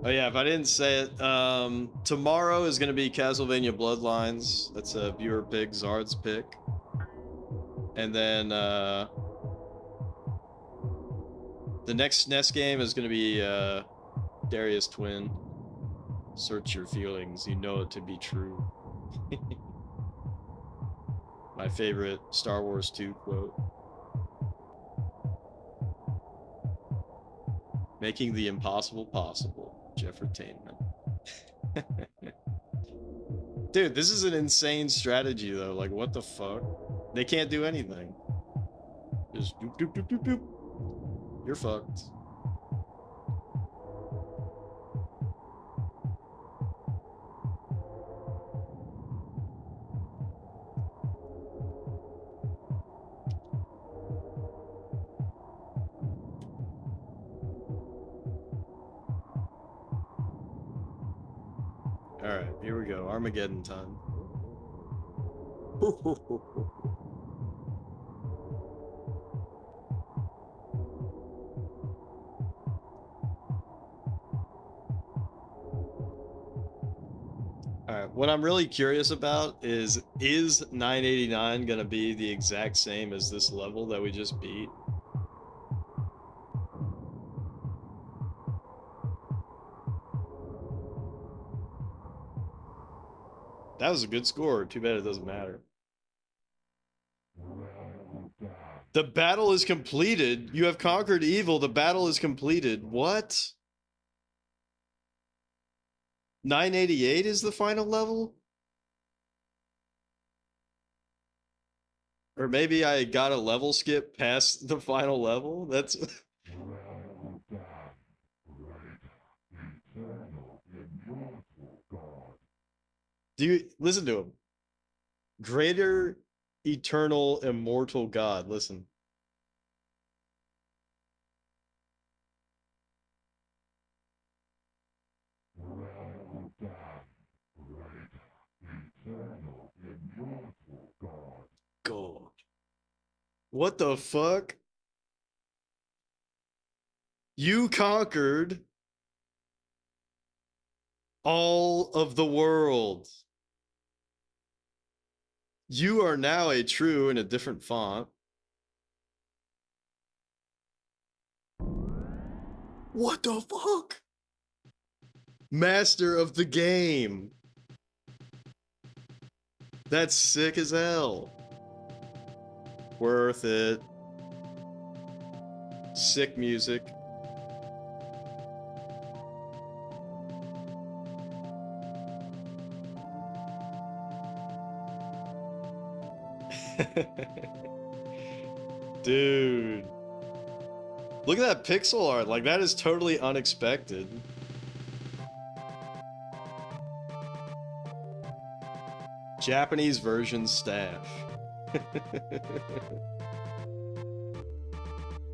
Oh yeah, if I didn't say it, tomorrow is going to be Castlevania Bloodlines. That's a viewer pick, Zard's pick. And then the next SNES game is going to be Darius Twin. Search your feelings, you know it to be true. My favorite Star Wars 2 quote. Making the impossible possible. Jeff Entertainment. Dude, this is an insane strategy though. Like, what the fuck? They can't do anything. Just doop doop doop doop doop. You're fucked. Alright, here we go. Armageddon time. Alright, what I'm really curious about is 989 gonna be the exact same as this level that we just beat? That was a good score. Too bad it doesn't matter. The battle is completed. You have conquered evil. The battle is completed. What? 988 is the final level? Or maybe I got a level skip past the final level? That's... Do you listen to him? Greater, eternal, immortal God. Listen. God. What the fuck? You conquered all of the world. You are now a true in a different font. What the fuck? Master of the game. That's sick as hell. Worth it. Sick music. Dude. Look at that pixel art. Like, that is totally unexpected. Japanese version staff.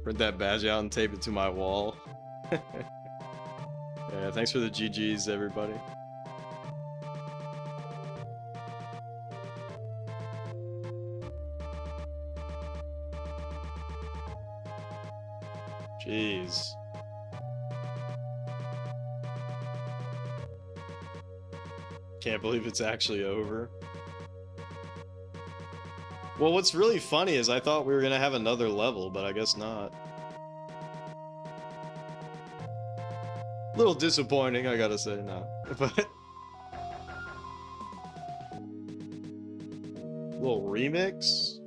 Print that badge out and tape it to my wall. Yeah, thanks for the GGs, everybody. Jeez. Can't believe it's actually over. Well, what's really funny is I thought we were gonna have another level, but I guess not. A little disappointing, I gotta say now. But little remix?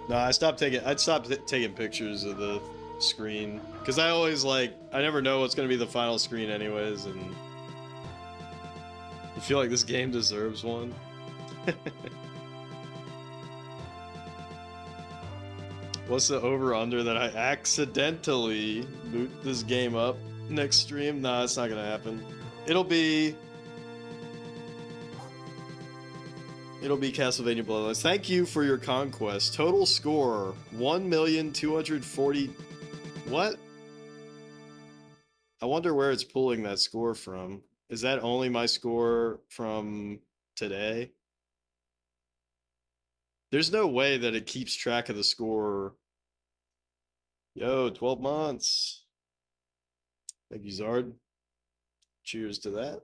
No, I'd stopped taking pictures of the screen. Because I always, like, I never know what's going to be the final screen anyways, and feel like this game deserves one. What's the over-under that I accidentally boot this game up next stream? Nah, it's not gonna happen. It'll be Castlevania Bloodlines. Thank you for your conquest. Total score 1,240. What? I wonder where it's pulling that score from. Is that only my score from today? There's no way that it keeps track of the score. Yo, 12 months. Thank you, Zard. Cheers to that.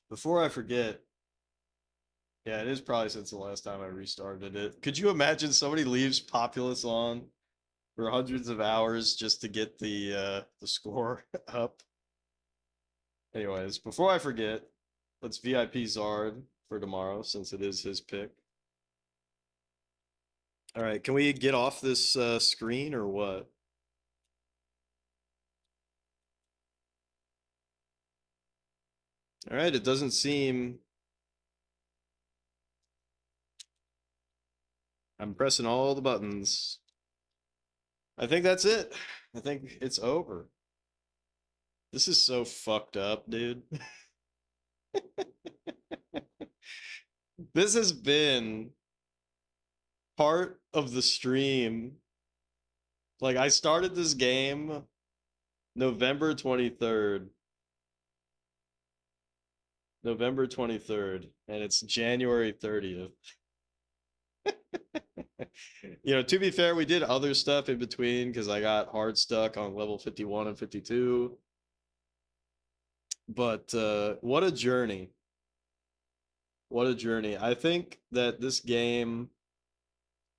Before I forget, yeah, it is probably since the last time I restarted it. Could you imagine somebody leaves Populous on for hundreds of hours just to get the score up? Anyways, before I forget, let's VIP Zard for tomorrow since it is his pick. All right, can we get off this screen or what? All right, it doesn't seem... I'm pressing all the buttons. I think that's it. I think it's over. This is so fucked up, dude. This has been part of the stream. Like, I started this game November 23rd. November 23rd, and it's January 30th. You know, to be fair, we did other stuff in between because I got hard stuck on level 51 and 52. But what a journey. What a journey. I think that this game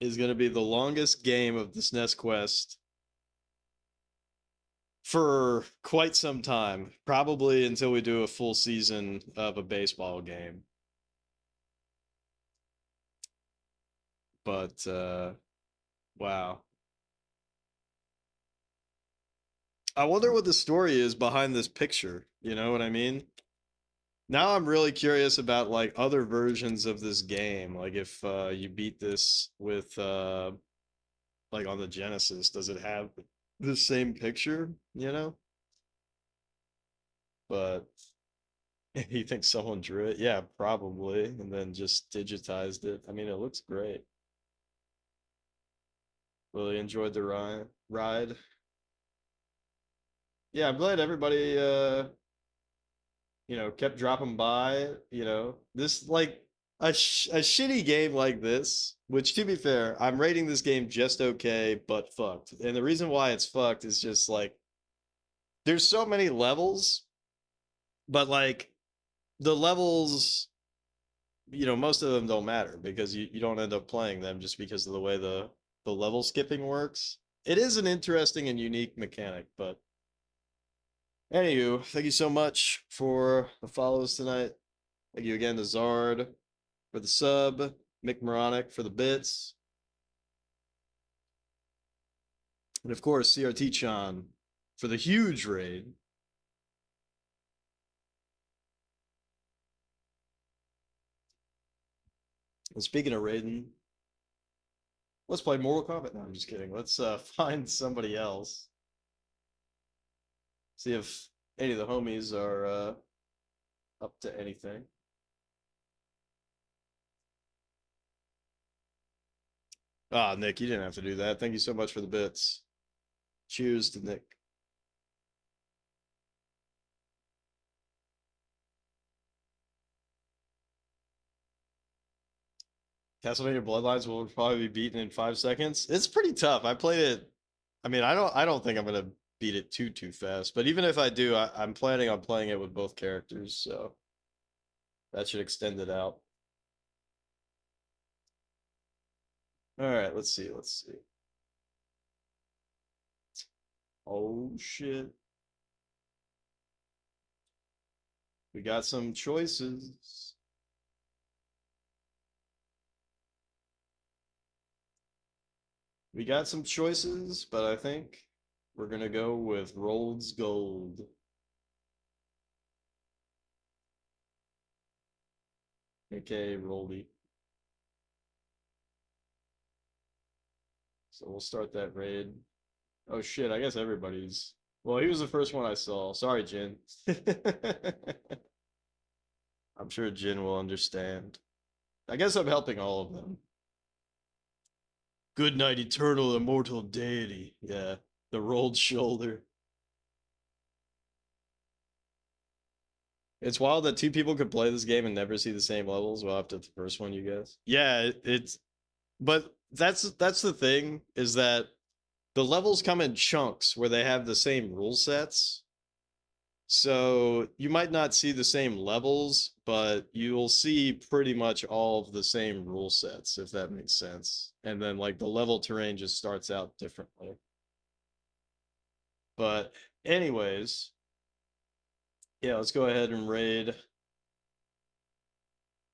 is going to be the longest game of the SNES Quest for quite some time, probably until we do a full season of a baseball game. But wow. I wonder what the story is behind this picture, you know what I mean? Now I'm really curious about like other versions of this game. Like if you beat this with like on the Genesis, does it have the same picture, you know? But you think someone drew it? Yeah, probably, and then just digitized it. I mean, it looks great. Really enjoyed the ride. Yeah, I'm glad everybody you know, kept dropping by, you know. This like a shitty game like this, which to be fair, I'm rating this game just okay, but fucked. And the reason why it's fucked is just like there's so many levels, but like the levels, you know, most of them don't matter because you don't end up playing them just because of the way the level skipping works. It is an interesting and unique mechanic, but anywho, thank you so much for the follows tonight. Thank you again to Zard for the sub, Mick Moronic for the bits, and of course CRT Chan for the huge raid. And speaking of raiding, let's play Mortal Kombat. No, I'm just kidding. Let's find somebody else. See if any of the homies are up to anything. Ah, Nick, you didn't have to do that. Thank you so much for the bits. Cheers to Nick. Castlevania Bloodlines will probably be beaten in 5 seconds. It's pretty tough. I played it. I mean, I don't think I'm gonna beat it too fast. But even if I do, I'm planning on playing it with both characters, so that should extend it out. All right, let's see. Oh shit. We got some choices. We got some choices, but I think We're gonna go with Rold's Gold. Okay, Roldy. So we'll start that raid. Oh shit, I guess everybody's. Well, he was the first one I saw. Sorry, Jin. I'm sure Jin will understand. I guess I'm helping all of them. Good night, eternal, immortal deity. Yeah, the rolled shoulder. It's wild that two people could play this game and never see the same levels. Well, after the first one, you guys. Yeah, it's. But that's the thing is that the levels come in chunks where they have the same rule sets. So you might not see the same levels, but you'll see pretty much all of the same rule sets, if that makes sense. And then like the level terrain just starts out differently. But anyways, yeah, let's go ahead and raid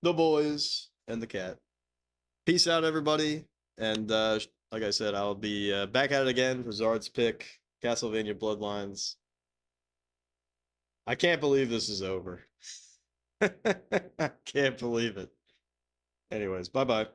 the boys and the cat. Peace out, everybody. And like I said, I'll be back at it again for Zard's pick, Castlevania Bloodlines. I can't believe this is over. I can't believe it. Anyways, bye-bye.